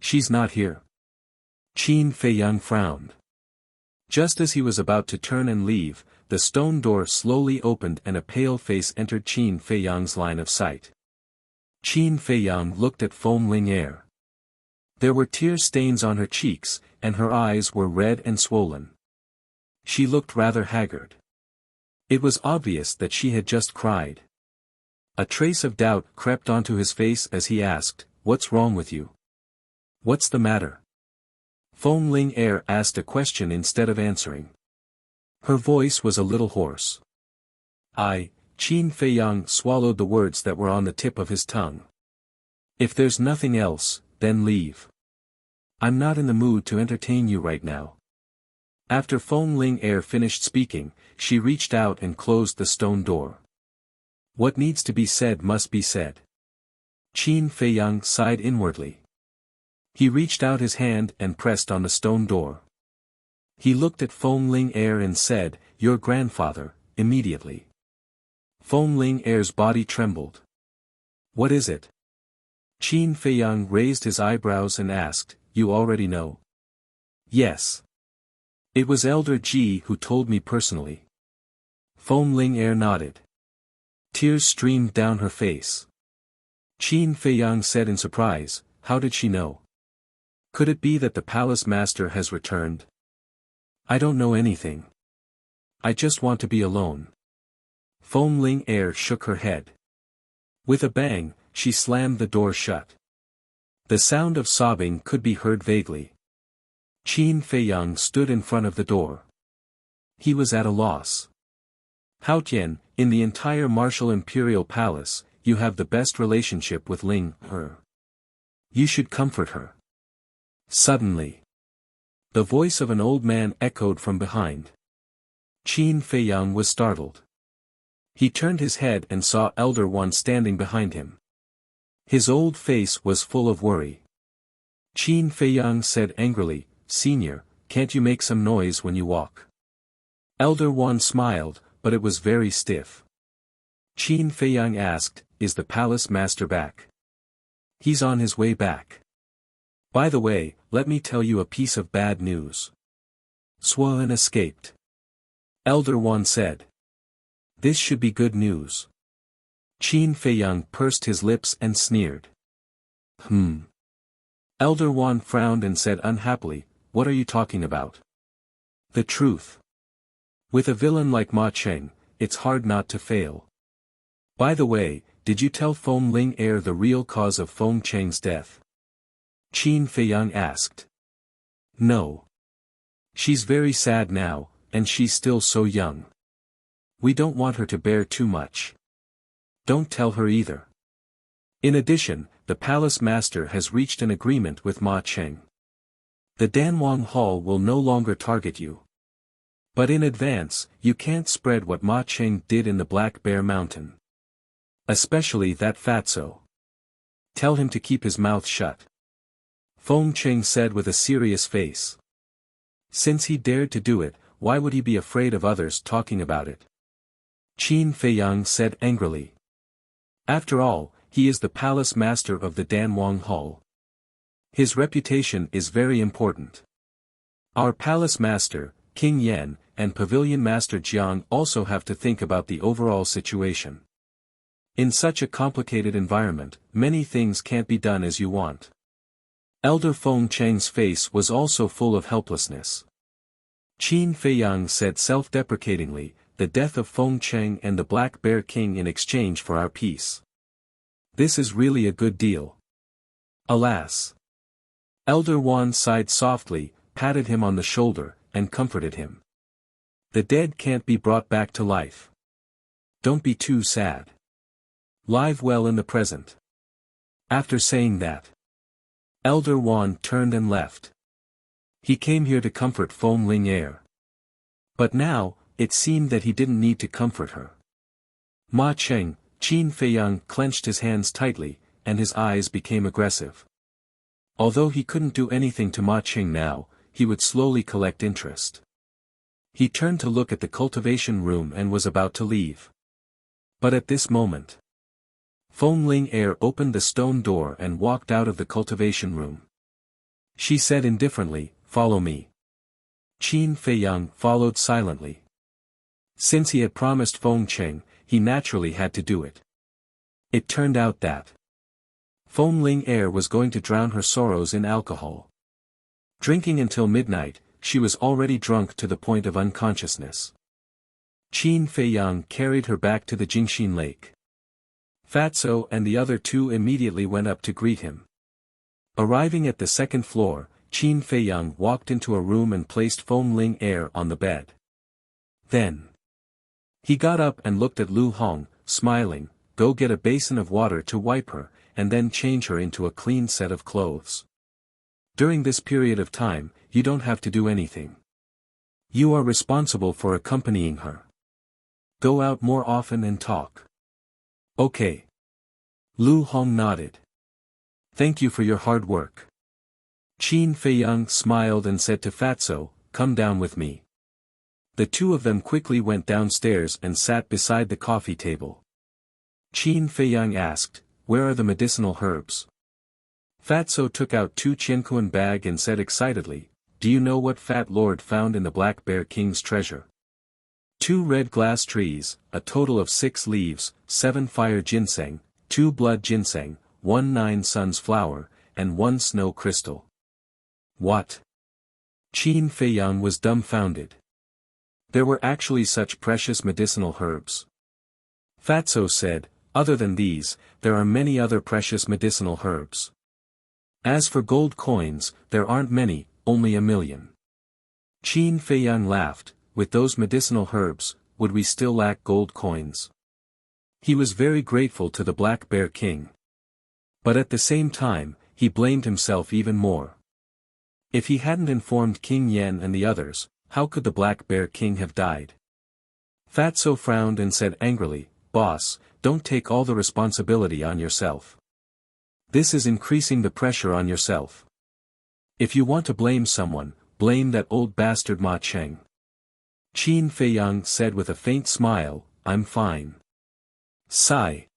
She's not here. Qin Feiyang frowned. Just as he was about to turn and leave, the stone door slowly opened and a pale face entered Qin Feiyang's line of sight. Qin Feiyang looked at Foam Ling Air. There were tear stains on her cheeks, and her eyes were red and swollen. She looked rather haggard. It was obvious that she had just cried. A trace of doubt crept onto his face as he asked, "What's wrong with you? What's the matter?" Foam Ling Air asked a question instead of answering. Her voice was a little hoarse. Qin Feiyang swallowed the words that were on the tip of his tongue. "If there's nothing else, then leave. I'm not in the mood to entertain you right now." After Foam Ling Air finished speaking, she reached out and closed the stone door. What needs to be said must be said. Qin Feiyang sighed inwardly. He reached out his hand and pressed on the stone door. He looked at Foam Ling Air and said, "Your grandfather," immediately. Foam Ling Air's body trembled. "What is it?" Qin Feiyang raised his eyebrows and asked, "You already know?" "Yes. It was Elder Ji who told me personally." Foam Ling Air nodded. Tears streamed down her face. Qin Feiyang said in surprise, "How did she know? Could it be that the palace master has returned?" "I don't know anything. I just want to be alone." Foam Ling Air shook her head. With a bang, she slammed the door shut. The sound of sobbing could be heard vaguely. Qin Feiyang stood in front of the door. He was at a loss. "Haotian, in the entire martial imperial palace, you have the best relationship with Ling Her. You should comfort her." Suddenly, the voice of an old man echoed from behind. Qin Feiyang was startled. He turned his head and saw Elder One standing behind him. His old face was full of worry. Qin Feiyang said angrily, "Senior, can't you make some noise when you walk?" Elder One smiled, but it was very stiff. Qin Feiyang asked, "Is the palace master back?" "He's on his way back. By the way, let me tell you a piece of bad news. Swan escaped." Elder One said. "This should be good news." Qin Feiyang pursed his lips and sneered. Elder Wan frowned and said unhappily, "What are you talking about?" "The truth. With a villain like Ma Cheng, it's hard not to fail. By the way, did you tell Foam Ling Air the real cause of Feng Cheng's death?" Qin Feiyang asked. "No. She's very sad now, and she's still so young. We don't want her to bear too much. Don't tell her either. In addition, the palace master has reached an agreement with Ma Cheng. The Danwang Hall will no longer target you. But in advance, you can't spread what Ma Cheng did in the Black Bear Mountain. Especially that fatso. Tell him to keep his mouth shut. Feng Cheng said with a serious face. Since he dared to do it, why would he be afraid of others talking about it? Qin Feiyang said angrily. After all, he is the palace master of the Danwang Hall. His reputation is very important. Our palace master, King Yan, and pavilion master Jiang also have to think about the overall situation. In such a complicated environment, many things can't be done as you want. Elder Feng Cheng's face was also full of helplessness. Qin Feiyang said self-deprecatingly, the death of Feng Cheng and the Black Bear King in exchange for our peace. This is really a good deal. Alas. Elder Wan sighed softly, patted him on the shoulder, and comforted him. The dead can't be brought back to life. Don't be too sad. Live well in the present. After saying that, Elder Wan turned and left. He came here to comfort Feng Ling Er. But now, it seemed that he didn't need to comfort her. Ma Cheng, Qin Feiyang clenched his hands tightly, and his eyes became aggressive. Although he couldn't do anything to Ma Cheng now, he would slowly collect interest. He turned to look at the cultivation room and was about to leave. But at this moment, Feng Ling Er opened the stone door and walked out of the cultivation room. She said indifferently, "Follow me." Qin Feiyang followed silently. Since he had promised Feng Cheng, he naturally had to do it. It turned out that Feng Ling Er was going to drown her sorrows in alcohol. Drinking until midnight, she was already drunk to the point of unconsciousness. Qin Feiyang carried her back to the Jingxin Lake. Fatso and the other two immediately went up to greet him. Arriving at the second floor, Qin Feiyang walked into a room and placed Feng Ling Er on the bed. Then he got up and looked at Lu Hong, smiling, "Go get a basin of water to wipe her, and then change her into a clean set of clothes. During this period of time, you don't have to do anything. You are responsible for accompanying her. Go out more often and talk." "Okay." Lu Hong nodded. "Thank you for your hard work." Qin Feiyang smiled and said to Fatso, "Come down with me." The two of them quickly went downstairs and sat beside the coffee table. Qin Feiyang asked, "Where are the medicinal herbs?" Fatso took out 2 Qiankuan bag and said excitedly, "Do you know what Fat Lord found in the Black Bear King's treasure? 2 red glass trees, a total of 6 leaves, 7 fire ginseng, 2 blood ginseng, 1 9 suns flower, and 1 snow crystal." What? Qin Feiyang was dumbfounded. There were actually such precious medicinal herbs. Fatso said, "Other than these, there are many other precious medicinal herbs. As for gold coins, there aren't many, only 1,000,000. Qin Feiyang laughed, "With those medicinal herbs, would we still lack gold coins?" He was very grateful to the Black Bear King. But at the same time, he blamed himself even more. If he hadn't informed King Yan and the others, how could the Black Bear King have died? Fatso frowned and said angrily, "Boss, don't take all the responsibility on yourself. This is increasing the pressure on yourself. If you want to blame someone, blame that old bastard Ma Cheng." Qin Feiyang said with a faint smile, "I'm fine." Sigh.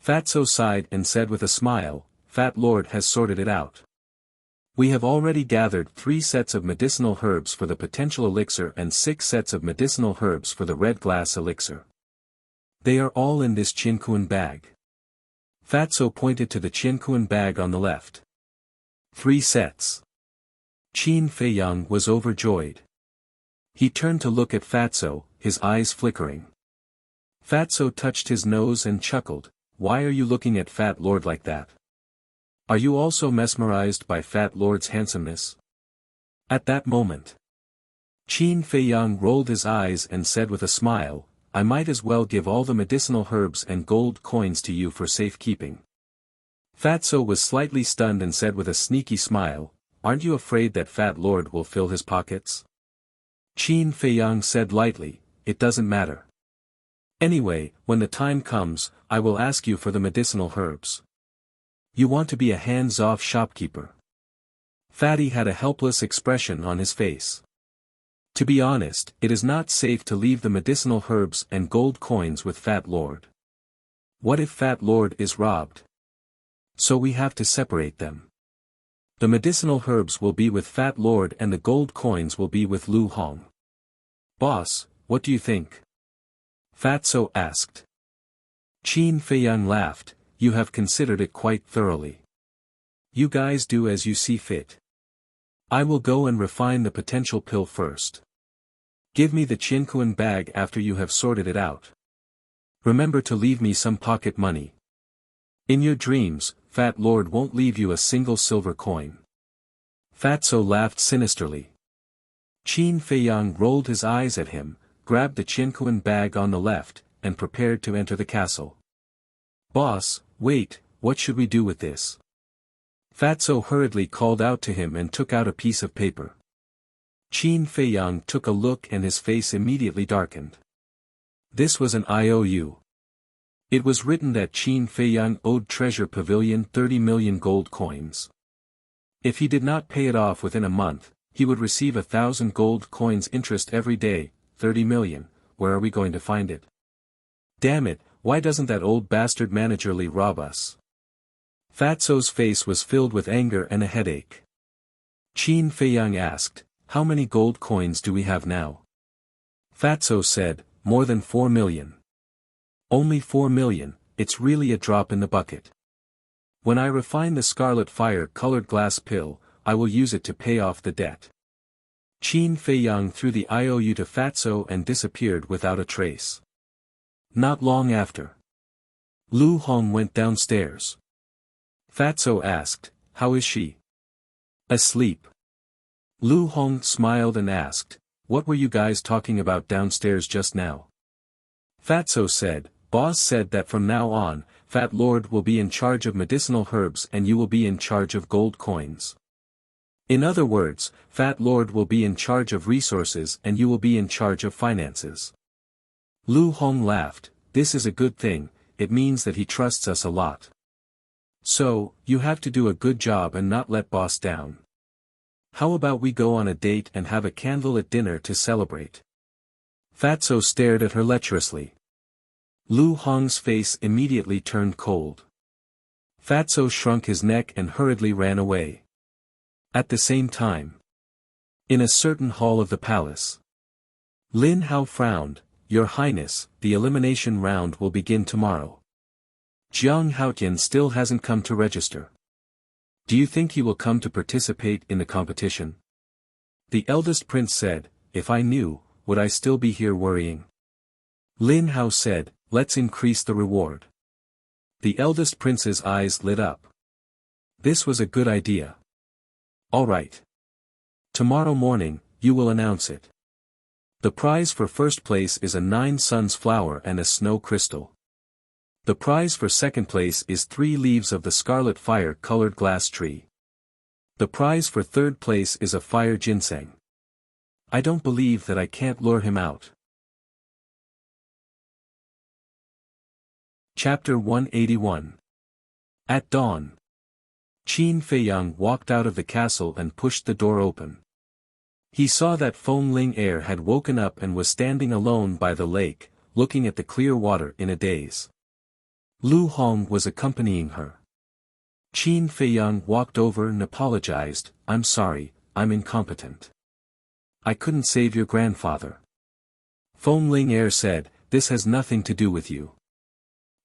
Fatso sighed and said with a smile, "Fat Lord has sorted it out. We have already gathered 3 sets of medicinal herbs for the potential elixir and 6 sets of medicinal herbs for the red glass elixir. They are all in this Qiankuan bag." Fatso pointed to the Qiankuan bag on the left. 3 sets. Qin Feiyang was overjoyed. He turned to look at Fatso, his eyes flickering. Fatso touched his nose and chuckled, "Why are you looking at Fat Lord like that? Are you also mesmerized by Fat Lord's handsomeness?" At that moment, Qin Feiyang rolled his eyes and said with a smile, "I might as well give all the medicinal herbs and gold coins to you for safekeeping." Fatso was slightly stunned and said with a sneaky smile, "Aren't you afraid that Fat Lord will fill his pockets?" Qin Feiyang said lightly, "It doesn't matter. Anyway, when the time comes, I will ask you for the medicinal herbs. You want to be a hands-off shopkeeper. Fatty had a helpless expression on his face. To be honest, it is not safe to leave the medicinal herbs and gold coins with Fat Lord. What if Fat Lord is robbed? So we have to separate them. The medicinal herbs will be with Fat Lord and the gold coins will be with Lu Hong. Boss, what do you think? Fatso asked. Qin Feiyang laughed, you have considered it quite thoroughly. You guys do as you see fit. I will go and refine the potential pill first. Give me the Qiankuan bag after you have sorted it out. Remember to leave me some pocket money. In your dreams, Fat Lord won't leave you a single silver coin. Fatso laughed sinisterly. Qin Feiyang rolled his eyes at him, grabbed the Qiankuan bag on the left, and prepared to enter the castle. Boss, wait, what should we do with this? Fatso hurriedly called out to him and took out a piece of paper. Qin Feiyang took a look and his face immediately darkened. This was an IOU. It was written that Qin Feiyang owed Treasure Pavilion 30 million gold coins. If he did not pay it off within a month, he would receive 1,000 gold coins interest every day. 30 million, where are we going to find it? Damn it, why doesn't that old bastard managerly rob us? Fatso's face was filled with anger and a headache. Qin Feiyang asked, how many gold coins do we have now? Fatso said, more than 4 million. Only 4 million, it's really a drop in the bucket. When I refine the scarlet fire-colored glass pill, I will use it to pay off the debt. Qin Feiyang threw the IOU to Fatso and disappeared without a trace. Not long after, Lu Hong went downstairs. Fatso asked, how is she? Asleep. Lu Hong smiled and asked, what were you guys talking about downstairs just now? Fatso said, Boss said that from now on, Fat Lord will be in charge of medicinal herbs and you will be in charge of gold coins. In other words, Fat Lord will be in charge of resources and you will be in charge of finances. Lu Hong laughed, this is a good thing, it means that he trusts us a lot. So, you have to do a good job and not let boss down. How about we go on a date and have a candlelit dinner to celebrate? Fatso stared at her lecherously. Lu Hong's face immediately turned cold. Fatso shrunk his neck and hurriedly ran away. At the same time, in a certain hall of the palace, Lin Hao frowned, Your Highness, the elimination round will begin tomorrow. Jiang Haotian still hasn't come to register. Do you think he will come to participate in the competition? The eldest prince said, if I knew, would I still be here worrying? Lin Hao said, let's increase the reward. The eldest prince's eyes lit up. This was a good idea. All right. Tomorrow morning, you will announce it. The prize for first place is a 9 suns flower and a snow crystal. The prize for second place is 3 leaves of the scarlet fire-colored glass tree. The prize for third place is a fire ginseng. I don't believe that I can't lure him out. Chapter 181. At dawn, Qin Feiyang walked out of the castle and pushed the door open. He saw that Feng Ling heir had woken up and was standing alone by the lake, looking at the clear water in a daze. Lu Hong was accompanying her. Qin Feiyang walked over and apologized, I'm sorry, I'm incompetent. I couldn't save your grandfather. Feng Ling heir said, this has nothing to do with you.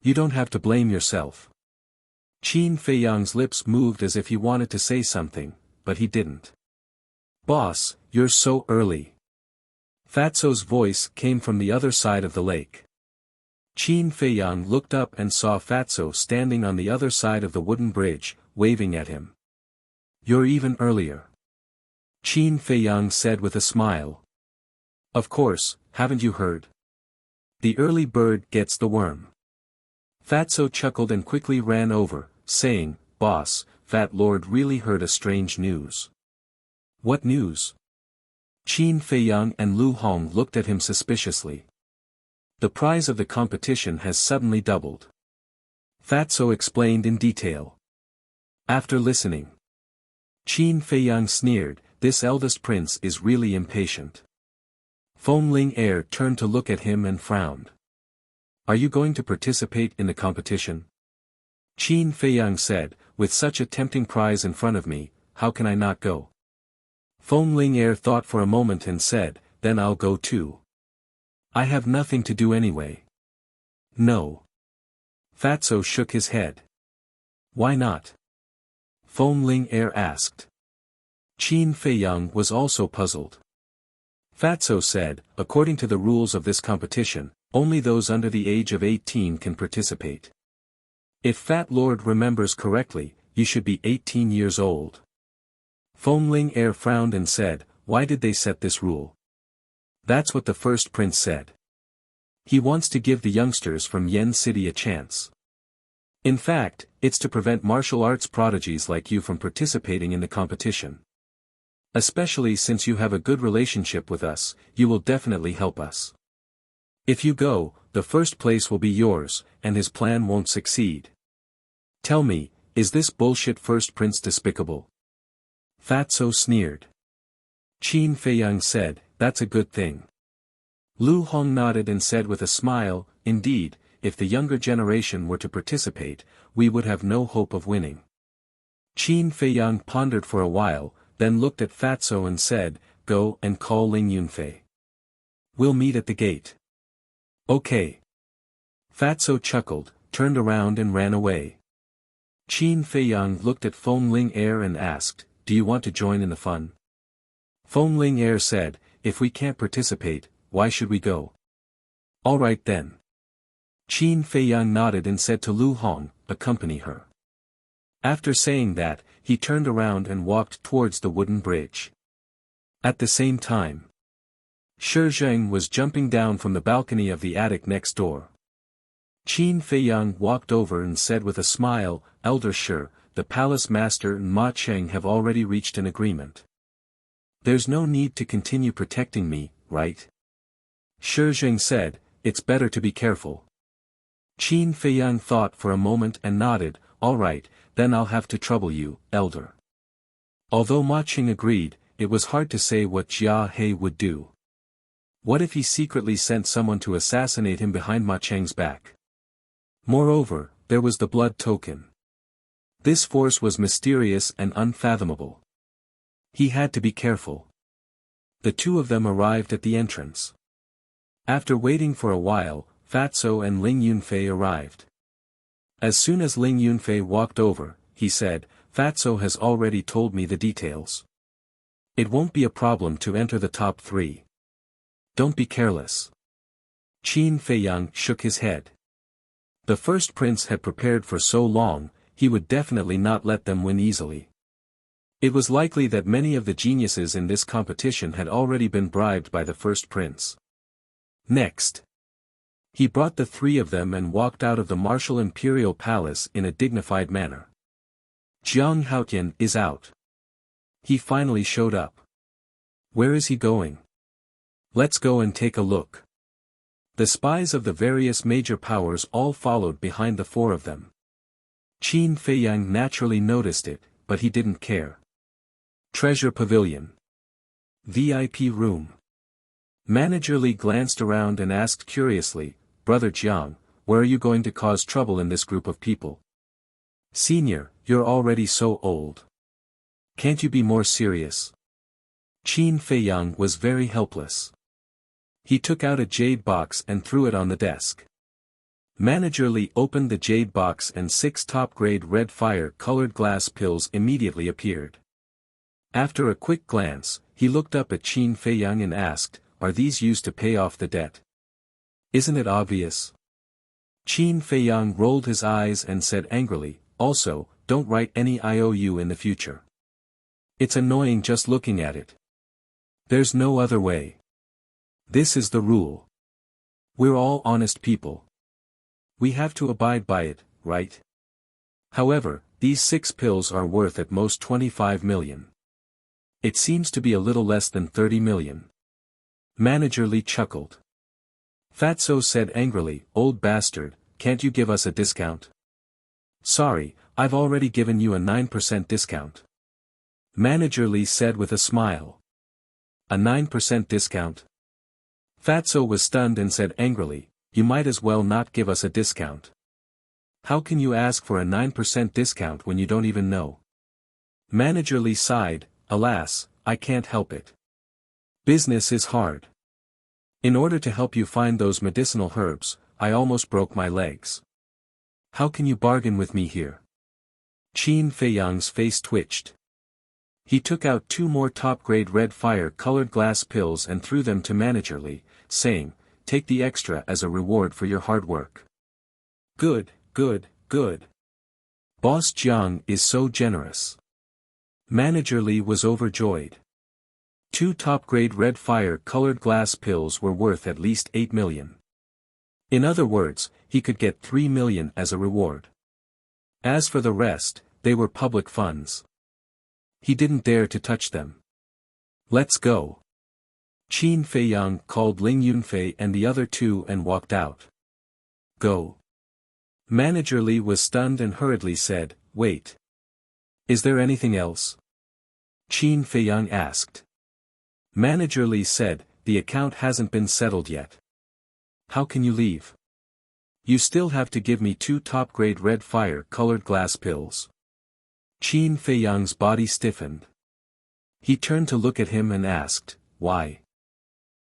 You don't have to blame yourself. Qin Feiyang's lips moved as if he wanted to say something, but he didn't. Boss, you're so early. Fatso's voice came from the other side of the lake. Qin Feiyang looked up and saw Fatso standing on the other side of the wooden bridge, waving at him. You're even earlier. Qin Feiyang said with a smile. Of course, haven't you heard? The early bird gets the worm. Fatso chuckled and quickly ran over, saying, Boss, Fat Lord really heard a strange news. What news? Qin Feiyang and Lu Hong looked at him suspiciously. The prize of the competition has suddenly doubled. Fatso explained in detail. After listening, Qin Feiyang sneered, this eldest prince is really impatient. Feng Heir turned to look at him and frowned. Are you going to participate in the competition? Qin Feiyang said, with such a tempting prize in front of me, how can I not go? Feng Heir thought for a moment and said, then I'll go too. I have nothing to do anyway. No. Fatso shook his head. Why not? Feng Heir asked. Qin Feiyang was also puzzled. Fatso said, according to the rules of this competition, only those under the age of 18 can participate. If Fat Lord remembers correctly, you should be 18 years old. Feng Heir frowned and said, why did they set this rule? That's what the first prince said. He wants to give the youngsters from Yen City a chance. In fact, it's to prevent martial arts prodigies like you from participating in the competition. Especially since you have a good relationship with us, you will definitely help us. If you go, the first place will be yours, and his plan won't succeed. Tell me, is this bullshit first prince despicable? Fatso sneered. Qin Feiyang said, that's a good thing. Lu Hong nodded and said with a smile, indeed, if the younger generation were to participate, we would have no hope of winning. Qin Feiyang pondered for a while, then looked at Fatso and said, go and call Ling Yunfei. We'll meet at the gate. Okay. Fatso chuckled, turned around and ran away. Qin Feiyang looked at Feng Heir and asked, do you want to join in the fun? Feng Heir said, if we can't participate, why should we go? All right then. Qin Feiyang nodded and said to Lu Hong, accompany her. After saying that, he turned around and walked towards the wooden bridge. At the same time, Shi Zheng was jumping down from the balcony of the attic next door. Qin Feiyang walked over and said with a smile, Elder Shi, the palace master and Ma Cheng have already reached an agreement. There's no need to continue protecting me, right? Shi Zheng said, it's better to be careful. Qin Feiyang thought for a moment and nodded, all right, then I'll have to trouble you, elder. Although Ma Cheng agreed, it was hard to say what Jia He would do. What if he secretly sent someone to assassinate him behind Ma Cheng's back? Moreover, there was the blood token. This force was mysterious and unfathomable. He had to be careful. The two of them arrived at the entrance. After waiting for a while, Fatso and Ling Yunfei arrived. As soon as Ling Yunfei walked over, he said, Fatso has already told me the details. It won't be a problem to enter the top 3. Don't be careless. Qin Feiyang shook his head. The first prince had prepared for so long, he would definitely not let them win easily. It was likely that many of the geniuses in this competition had already been bribed by the first prince. Next, he brought the 3 of them and walked out of the martial imperial palace in a dignified manner. Jiang Haotian is out. He finally showed up. Where is he going? Let's go and take a look. The spies of the various major powers all followed behind the 4 of them. Qin Feiyang naturally noticed it, but he didn't care. Treasure Pavilion. VIP Room. Manager Li glanced around and asked curiously, Brother Jiang, where are you going to cause trouble in this group of people? Senior, you're already so old. Can't you be more serious? Qin Feiyang was very helpless. He took out a jade box and threw it on the desk. Manager Li opened the jade box and 6 top-grade red fire-colored glass pills immediately appeared. After a quick glance, he looked up at Qin Feiyang and asked, are these used to pay off the debt? Isn't it obvious? Qin Feiyang rolled his eyes and said angrily, also, don't write any IOU in the future. It's annoying just looking at it. There's no other way. This is the rule. We're all honest people. We have to abide by it, right? However, these 6 pills are worth at most 25 million. It seems to be a little less than 30 million. Manager Li chuckled. Fatso said angrily, "Old bastard, can't you give us a discount?" "Sorry, I've already given you a 9% discount." Manager Lee said with a smile. "A 9% discount?" Fatso was stunned and said angrily, "You might as well not give us a discount. How can you ask for a 9% discount when you don't even know?" Manager Lee sighed, "Alas, I can't help it. Business is hard. In order to help you find those medicinal herbs, I almost broke my legs. How can you bargain with me here?" Qin Feiyang's face twitched. He took out 2 more top-grade red fire-colored glass pills and threw them to Manager Lee, saying, "Take the extra as a reward for your hard work." "Good, good, good. Boss Jiang is so generous." Manager Lee was overjoyed. 2 top-grade red fire-colored glass pills were worth at least 8 million. In other words, he could get 3 million as a reward. As for the rest, they were public funds. He didn't dare to touch them. "Let's go." Qin Feiyang called Ling Yunfei and the other 2 and walked out. "Go." Manager Lee was stunned and hurriedly said, "Wait. Is there anything else?" Qin Feiyang asked. Manager Lee said, "The account hasn't been settled yet." "How can you leave?" "You still have to give me 2 top-grade red fire-colored glass pills." Qin Feiyang's body stiffened. He turned to look at him and asked, "Why?"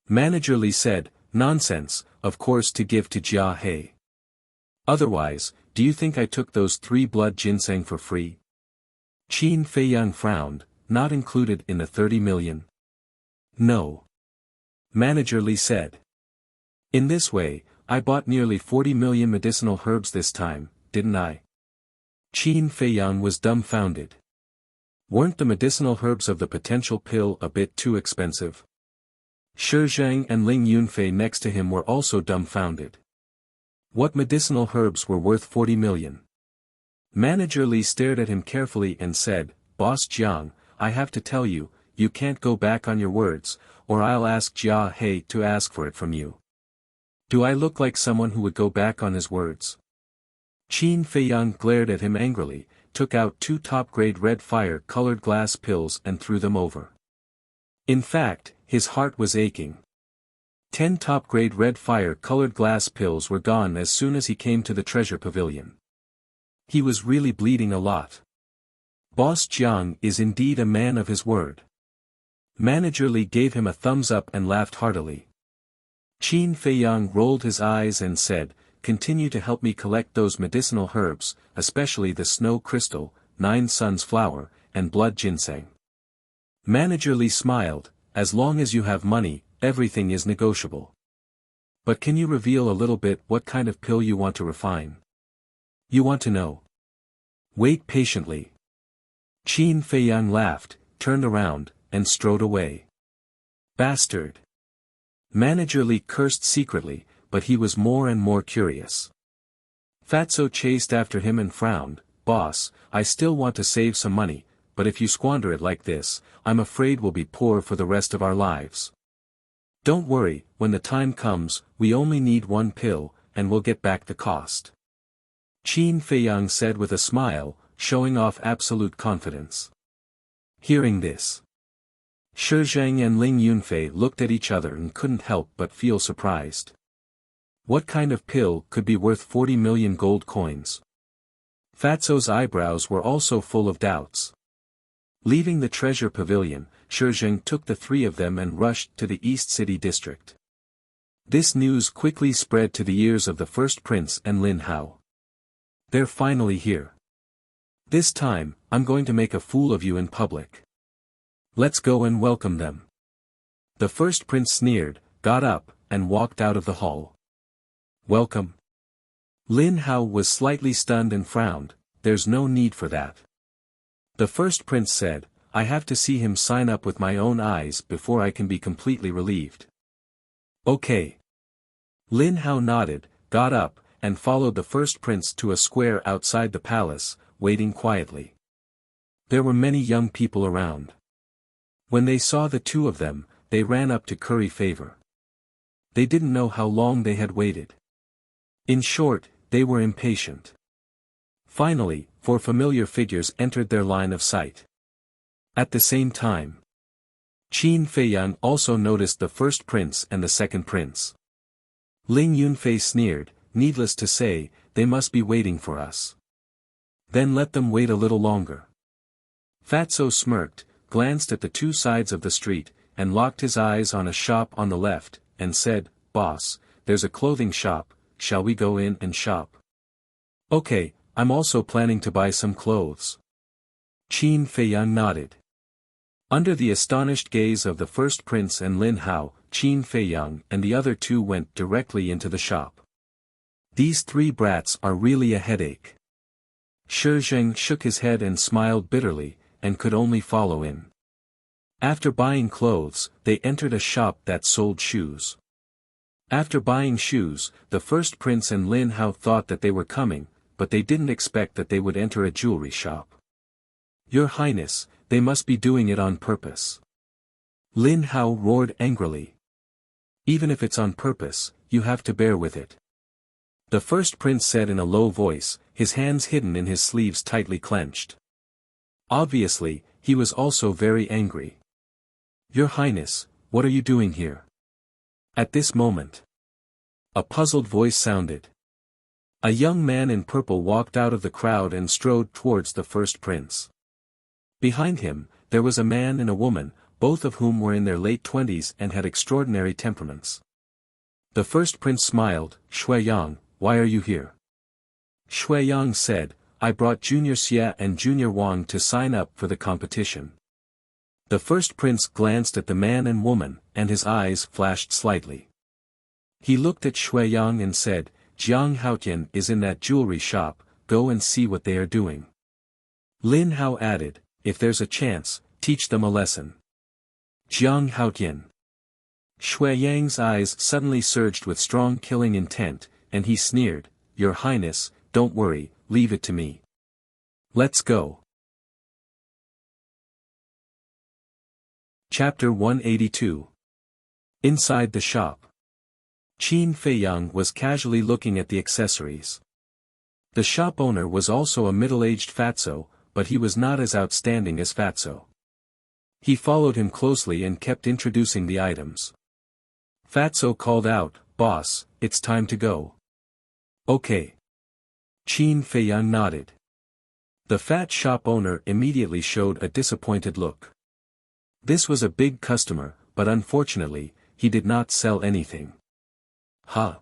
Manager Lee said, "Nonsense, of course to give to Jia He. Otherwise, do you think I took those 3 blood ginseng for free?" Qin Feiyang frowned, "Not included in the 30 million. "No." Manager Lee said. "In this way, I bought nearly 40 million medicinal herbs this time, didn't I?" Qin Feiyang was dumbfounded. Weren't the medicinal herbs of the potential pill a bit too expensive? Shi Zhang and Ling Yunfei next to him were also dumbfounded. What medicinal herbs were worth 40 million? Manager Lee stared at him carefully and said, "Boss Jiang, I have to tell you, you can't go back on your words, or I'll ask Jia He to ask for it from you." "Do I look like someone who would go back on his words?" Qin Feiyang glared at him angrily, took out 2 top-grade red fire-colored glass pills and threw them over. In fact, his heart was aching. 10 top-grade red fire-colored glass pills were gone as soon as he came to the treasure pavilion. He was really bleeding a lot. Boss Jiang is indeed a man of his word. Manager Lee gave him a thumbs up and laughed heartily. Qin Feiyang rolled his eyes and said, "Continue to help me collect those medicinal herbs, especially the snow crystal, 9 suns flower, and blood ginseng." Manager Lee smiled, "As long as you have money, everything is negotiable. But can you reveal a little bit what kind of pill you want to refine?" "You want to know?" "Wait patiently." Qin Feiyang laughed, turned around, and strode away. "Bastard." Manager Lee cursed secretly, but he was more and more curious. Fatso chased after him and frowned, "Boss, I still want to save some money, but if you squander it like this, I'm afraid we'll be poor for the rest of our lives." "Don't worry, when the time comes, we only need 1 pill, and we'll get back the cost." Qin Feiyang said with a smile, showing off absolute confidence. Hearing this, Shi Zhang and Ling Yunfei looked at each other and couldn't help but feel surprised. What kind of pill could be worth 40 million gold coins? Fatso's eyebrows were also full of doubts. Leaving the treasure pavilion, Shi Zhang took the 3 of them and rushed to the East City district. This news quickly spread to the ears of the first prince and Lin Hao. "They're finally here. This time, I'm going to make a fool of you in public. Let's go and welcome them." The first prince sneered, got up, and walked out of the hall. "Welcome?" Lin Hao was slightly stunned and frowned, "There's no need for that." The first prince said, "I have to see him sign up with my own eyes before I can be completely relieved." "Okay." Lin Hao nodded, got up, and followed the first prince to a square outside the palace, waiting quietly. There were many young people around. When they saw the 2 of them, they ran up to curry favor. They didn't know how long they had waited. In short, they were impatient. Finally, four familiar figures entered their line of sight. At the same time, Qin Feiyang also noticed the first prince and the second prince. Ling Yunfei sneered, needless to say, they must be waiting for us. Then let them wait a little longer. Fatso smirked, glanced at the two sides of the street, and locked his eyes on a shop on the left, and said, "Boss, there's a clothing shop, shall we go in and shop?" "Okay, I'm also planning to buy some clothes." Qin Feiyang nodded. Under the astonished gaze of the first prince and Lin Hao, Qin Feiyang and the other two went directly into the shop. "These three brats are really a headache." Shi Zheng shook his head and smiled bitterly, and could only follow in. After buying clothes, they entered a shop that sold shoes. After buying shoes, the first prince and Lin Hao thought that they were coming, but they didn't expect that they would enter a jewelry shop. "Your Highness, they must be doing it on purpose." Lin Hao roared angrily. "Even if it's on purpose, you have to bear with it." The first prince said in a low voice, his hands hidden in his sleeves tightly clenched. Obviously, he was also very angry. "Your Highness, what are you doing here?" At this moment, a puzzled voice sounded. A young man in purple walked out of the crowd and strode towards the first prince. Behind him, there was a man and a woman, both of whom were in their late 20s and had extraordinary temperaments. The first prince smiled. "Shuiyang, why are you here?" Shuiyang said, "I brought Junior Xia and Junior Wang to sign up for the competition." The first prince glanced at the man and woman, and his eyes flashed slightly. He looked at Shuiyang and said, "Jiang Haotian is in that jewelry shop, go and see what they are doing." Lin Hao added, "If there's a chance, teach them a lesson." Jiang Haotian. Shuiyang's eyes suddenly surged with strong killing intent, and he sneered, "Your Highness, don't worry, leave it to me. Let's go." Chapter 182. Inside the shop. Qin Feiyang was casually looking at the accessories. The shop owner was also a middle-aged fatso, but he was not as outstanding as Fatso. He followed him closely and kept introducing the items. Fatso called out, "Boss, it's time to go." "Okay." Qin Feiyang nodded. The fat shop owner immediately showed a disappointed look. This was a big customer, but unfortunately, he did not sell anything. "Huh."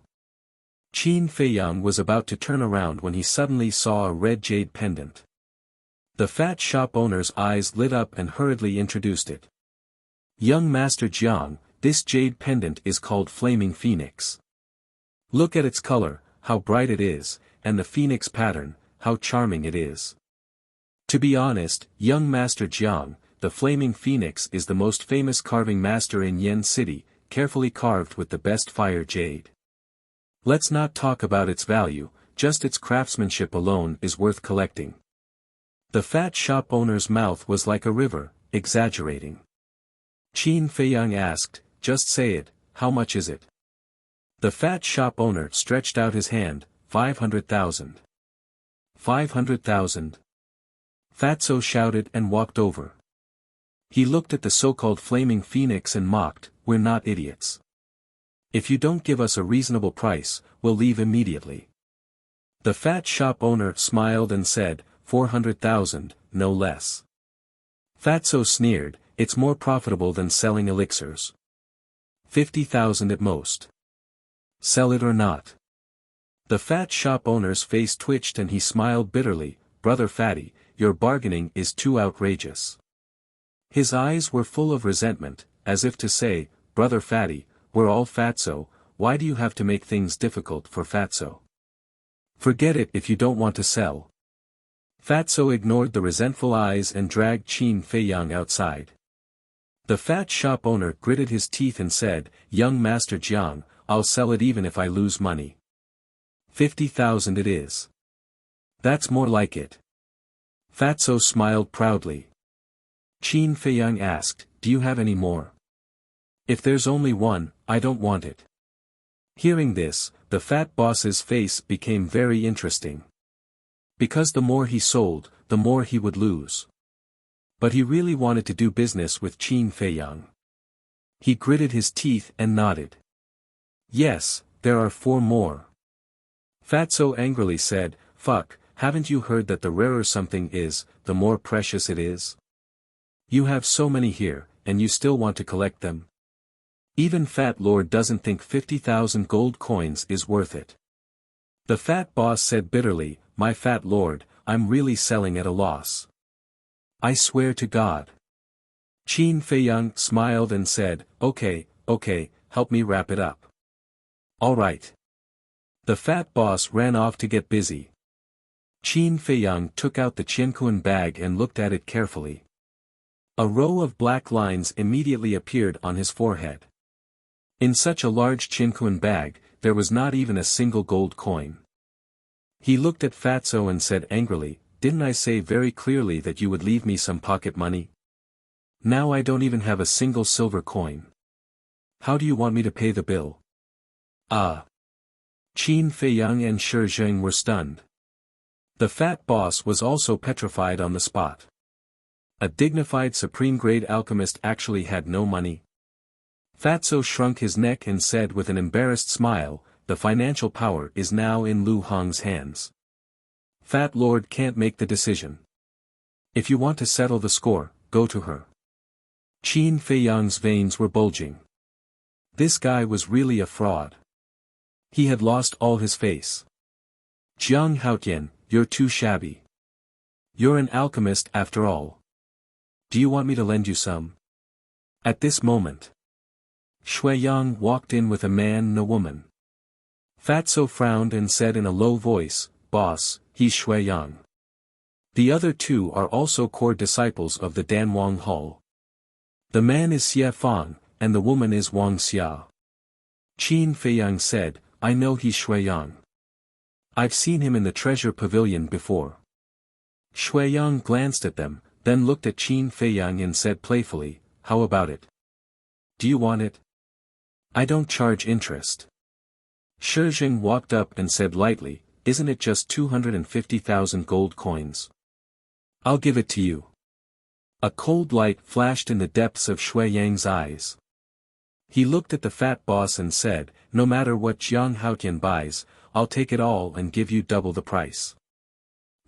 Qin Feiyang was about to turn around when he suddenly saw a red jade pendant. The fat shop owner's eyes lit up and hurriedly introduced it. "Young Master Jiang, this jade pendant is called Flaming Phoenix. Look at its color, how bright it is, and the phoenix pattern, how charming it is. To be honest, young Master Jiang, the Flaming Phoenix is the most famous carving master in Yen City, carefully carved with the best fire jade. Let's not talk about its value, just its craftsmanship alone is worth collecting." The fat shop owner's mouth was like a river, exaggerating. Qin Feiyang asked, "Just say it, how much is it?" The fat shop owner stretched out his hand, 500,000. 500,000. Fatso shouted and walked over. He looked at the so-called Flaming Phoenix and mocked, "We're not idiots. If you don't give us a reasonable price, we'll leave immediately." The fat shop owner smiled and said, 400,000, no less. Fatso sneered, "It's more profitable than selling elixirs. 50,000 at most. Sell it or not." The fat shop owner's face twitched and he smiled bitterly, "Brother Fatty, your bargaining is too outrageous." His eyes were full of resentment, as if to say, "Brother Fatty, we're all Fatso, why do you have to make things difficult for Fatso? Forget it if you don't want to sell." Fatso ignored the resentful eyes and dragged Qin Feiyang outside. The fat shop owner gritted his teeth and said, "Young Master Jiang, I'll sell it even if I lose money. 50,000 it is. That's more like it." Fatso smiled proudly. Qin Feiyang asked, "Do you have any more?" "If there's only one, I don't want it." Hearing this, the fat boss's face became very interesting. Because the more he sold, the more he would lose. But he really wanted to do business with Qin Feiyang. He gritted his teeth and nodded. Yes, there are 4 more. Fatso angrily said, fuck, haven't you heard that the rarer something is, the more precious it is? You have so many here, and you still want to collect them? Even Fat Lord doesn't think 50,000 gold coins is worth it. The fat boss said bitterly, my fat lord, I'm really selling at a loss. I swear to God. Qin Feiyang smiled and said, okay, help me wrap it up. Alright. The fat boss ran off to get busy. Qin Feiyang took out the Qianquan bag and looked at it carefully. A row of black lines immediately appeared on his forehead. In such a large Qianquan bag, there was not even a single gold coin. He looked at Fatso and said angrily, didn't I say very clearly that you would leave me some pocket money? Now I don't even have a single silver coin. How do you want me to pay the bill? Ah. Qin Feiyang and Shi Zheng were stunned. The fat boss was also petrified on the spot. A dignified supreme-grade alchemist actually had no money. Fatso shrunk his neck and said with an embarrassed smile, the financial power is now in Lu Hong's hands. Fat Lord can't make the decision. If you want to settle the score, go to her. Qin Feiyang's veins were bulging. This guy was really a fraud. He had lost all his face. Jiang Haotian, you're too shabby. You're an alchemist after all. Do you want me to lend you some? At this moment, Shui Yang walked in with a man and a woman. Fatso frowned and said in a low voice, boss, he's Shui Yang. The other 2 are also core disciples of the Danwang Hall. The man is Xie Fang, and the woman is Wang Xia. Qin Feiyang said, I know he's Shui Yang. I've seen him in the treasure pavilion before. Shui Yang glanced at them, then looked at Qin Feiyang and said playfully, how about it? Do you want it? I don't charge interest. Shi Zheng walked up and said lightly, isn't it just 250,000 gold coins? I'll give it to you. A cold light flashed in the depths of Shui Yang's eyes. He looked at the fat boss and said, no matter what Jiang Haotian buys, I'll take it all and give you double the price.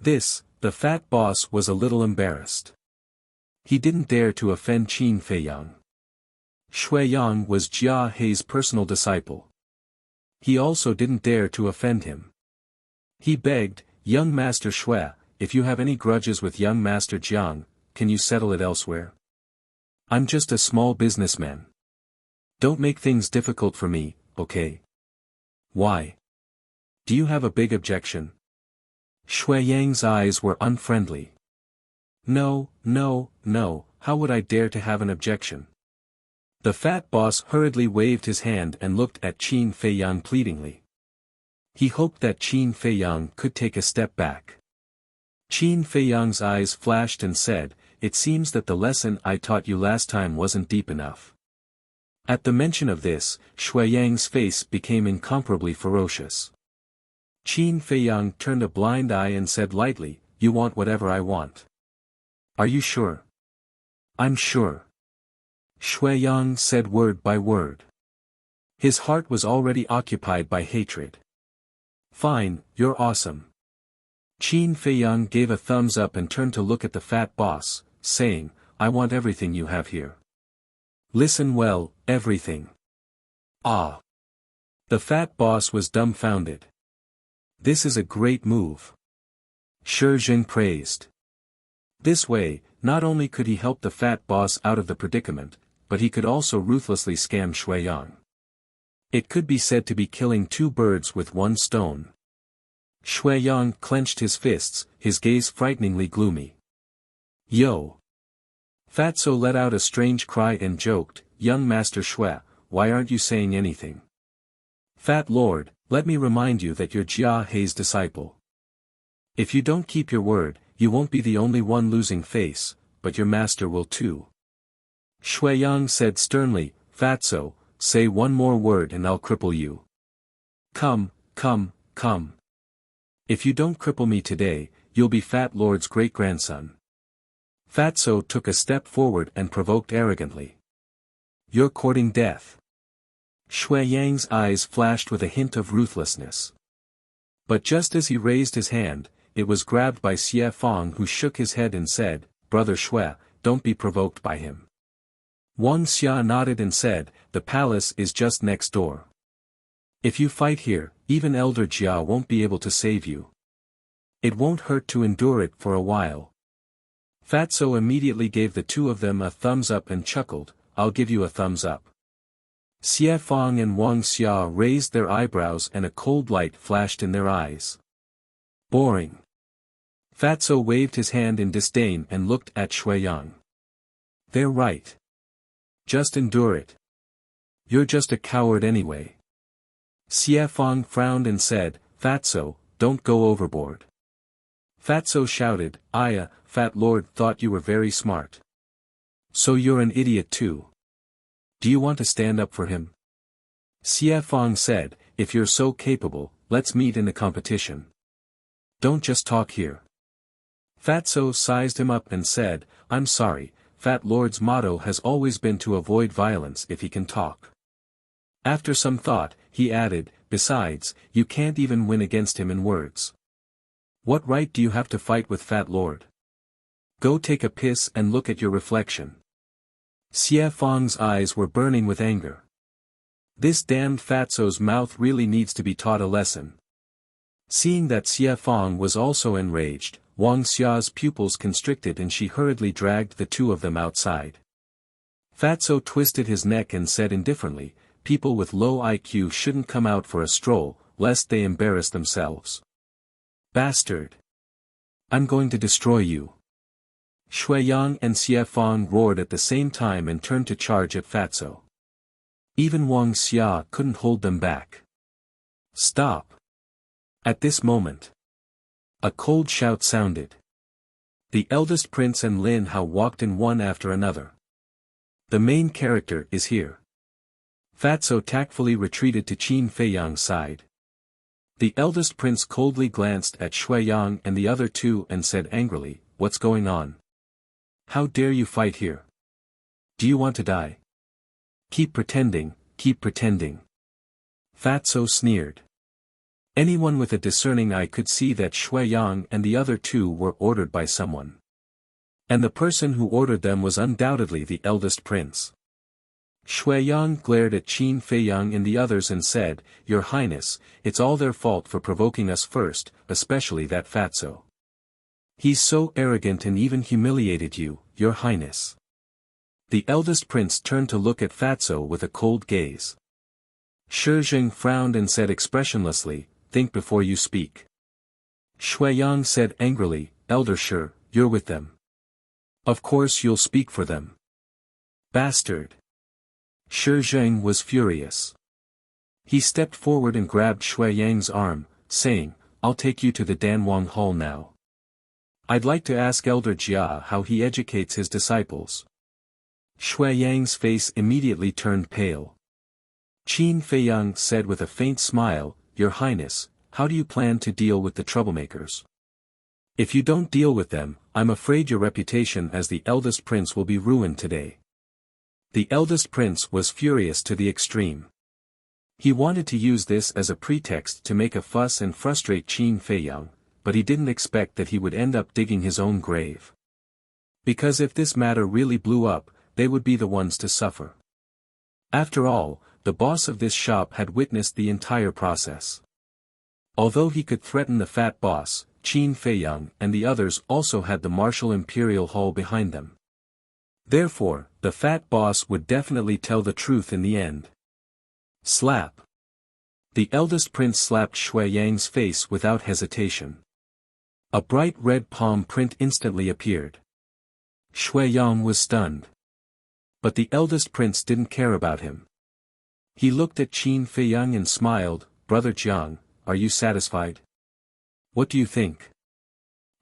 The fat boss was a little embarrassed. He didn't dare to offend Qin Feiyang. Shui Yang was Jia Hei's personal disciple. He also didn't dare to offend him. He begged, young Master Shui, if you have any grudges with young Master Jiang, can you settle it elsewhere? I'm just a small businessman. Don't make things difficult for me, okay? Why? Do you have a big objection? Shui Yang's eyes were unfriendly. No, how would I dare to have an objection? The fat boss hurriedly waved his hand and looked at Qin Feiyang pleadingly. He hoped that Qin Feiyang could take a step back. Qin Feiyang's eyes flashed and said, it seems that the lesson I taught you last time wasn't deep enough. At the mention of this, Shui Yang's face became incomparably ferocious. Qin Feiyang turned a blind eye and said lightly, you want whatever I want. Are you sure? I'm sure. Shui Yang said word by word. His heart was already occupied by hatred. Fine, you're awesome. Qin Feiyang gave a thumbs up and turned to look at the fat boss, saying, I want everything you have here. Listen well, everything. Ah. The fat boss was dumbfounded. This is a great move. Shi Zheng praised. This way, not only could he help the fat boss out of the predicament, but he could also ruthlessly scam Shui Yang. It could be said to be killing 2 birds with 1 stone. Shui Yang clenched his fists, his gaze frighteningly gloomy. Yo! Fatso let out a strange cry and joked, young Master Shui, why aren't you saying anything? Fat Lord, let me remind you that you're Jia Hei's disciple. If you don't keep your word, you won't be the only one losing face, but your master will too. Shui Yang said sternly, Fatso, say one more word and I'll cripple you. Come, come, come. If you don't cripple me today, you'll be Fat Lord's great-grandson. Fatso took a step forward and provoked arrogantly. You're courting death. Shui Yang's eyes flashed with a hint of ruthlessness. But just as he raised his hand, it was grabbed by Xie Fong, who shook his head and said, Brother Shui, don't be provoked by him. Wang Xia nodded and said, the palace is just next door. If you fight here, even Elder Jia won't be able to save you. It won't hurt to endure it for a while. Fatso immediately gave the two of them a thumbs up and chuckled, I'll give you a thumbs up. Xie Fong and Wang Xia raised their eyebrows and a cold light flashed in their eyes. Boring. Fatso waved his hand in disdain and looked at Shui Yang. They're right. Just endure it. You're just a coward anyway. Xie Fong frowned and said, Fatso, don't go overboard. Fatso shouted, Fat Lord thought you were very smart. So you're an idiot too. Do you want to stand up for him? Xie Fong said, if you're so capable, let's meet in a competition. Don't just talk here. Fatso sized him up and said, I'm sorry, Fat Lord's motto has always been to avoid violence if he can talk. After some thought, he added, besides, you can't even win against him in words. What right do you have to fight with Fat Lord? Go take a piss and look at your reflection. Xie Fong's eyes were burning with anger. This damned Fatso's mouth really needs to be taught a lesson. Seeing that Xie Fong was also enraged, Wang Xia's pupils constricted and she hurriedly dragged the two of them outside. Fatso twisted his neck and said indifferently, people with low IQ shouldn't come out for a stroll, lest they embarrass themselves. Bastard! I'm going to destroy you. Shui Yang and Xie Fong roared at the same time and turned to charge at Fatso. Even Wang Xia couldn't hold them back. Stop! At this moment, a cold shout sounded. The eldest prince and Lin Hao walked in one after another. The main character is here. Fatso tactfully retreated to Qin Feiyang's side. The eldest prince coldly glanced at Shui Yang and the other two and said angrily, what's going on? How dare you fight here? Do you want to die? Keep pretending, keep pretending. Fatso sneered. Anyone with a discerning eye could see that Shui Yang and the other two were ordered by someone. And the person who ordered them was undoubtedly the eldest prince. Shui Yang glared at Qin Feiyang and the others and said, Your Highness, it's all their fault for provoking us first, especially that Fatso. He's so arrogant and even humiliated you, Your Highness. The eldest prince turned to look at Fatso with a cold gaze. Shi Jing frowned and said expressionlessly, think before you speak. Shui Yang said angrily, Elder Shi, you're with them. Of course you'll speak for them. Bastard. Shi Jing was furious. He stepped forward and grabbed Shui Yang's arm, saying, I'll take you to the Danwang Hall now. I'd like to ask Elder Jia how he educates his disciples. Shui Yang's face immediately turned pale. Qin Feiyang said with a faint smile, Your Highness, how do you plan to deal with the troublemakers? If you don't deal with them, I'm afraid your reputation as the eldest prince will be ruined today. The eldest prince was furious to the extreme. He wanted to use this as a pretext to make a fuss and frustrate Qin Feiyang, but he didn't expect that he would end up digging his own grave. Because if this matter really blew up, they would be the ones to suffer. After all, the boss of this shop had witnessed the entire process. Although he could threaten the fat boss, Qin Feiyang and the others also had the Martial Imperial Hall behind them. Therefore, the fat boss would definitely tell the truth in the end. Slap. The eldest prince slapped Shui Yang's face without hesitation. A bright red palm print instantly appeared. Shui Yang was stunned. But the eldest prince didn't care about him. He looked at Qin Feiyang and smiled, Brother Jiang, are you satisfied? What do you think?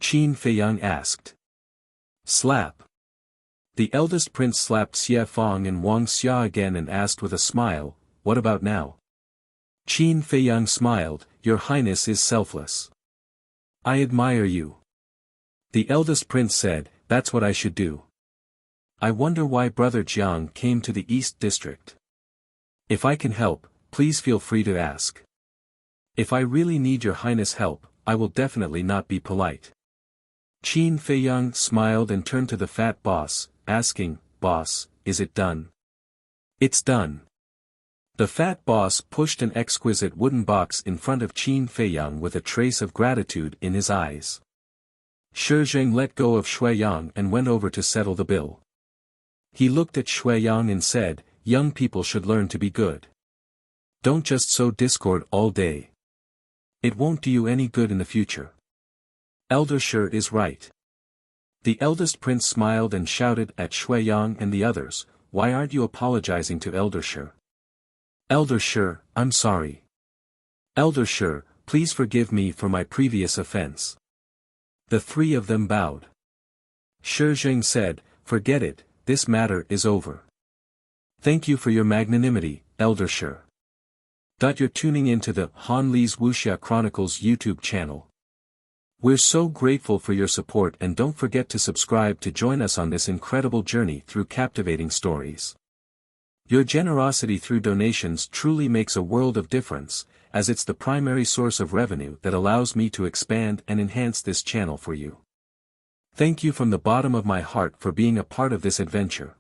Qin Feiyang asked. Slap. The eldest prince slapped Xie Fong and Wang Xia again and asked with a smile, what about now? Qin Feiyang smiled, Your Highness is selfless. I admire you. The eldest prince said, That's what I should do. I wonder why Brother Jiang came to the East District. If I can help, please feel free to ask. If I really need your highness help, I will definitely not be polite. Qin Feiyang smiled and turned to the fat boss, asking, Boss, is it done? It's done. The fat boss pushed an exquisite wooden box in front of Qin Feiyang with a trace of gratitude in his eyes. Shi Zheng let go of Shui Yang and went over to settle the bill. He looked at Shui Yang and said, Young people should learn to be good. Don't just sow discord all day. It won't do you any good in the future. Elder Shi is right. The eldest prince smiled and shouted at Shui Yang and the others, Why aren't you apologizing to Elder Shi? Elder Shi, I'm sorry. Elder Shi, please forgive me for my previous offense. The three of them bowed. Shi Zheng said, Forget it, this matter is over. Thank you for your magnanimity, Elder Shi. You're tuning into the Han Li's Wuxia Chronicles YouTube channel. We're so grateful for your support, and don't forget to subscribe to join us on this incredible journey through captivating stories. Your generosity through donations truly makes a world of difference, as it's the primary source of revenue that allows me to expand and enhance this channel for you. Thank you from the bottom of my heart for being a part of this adventure.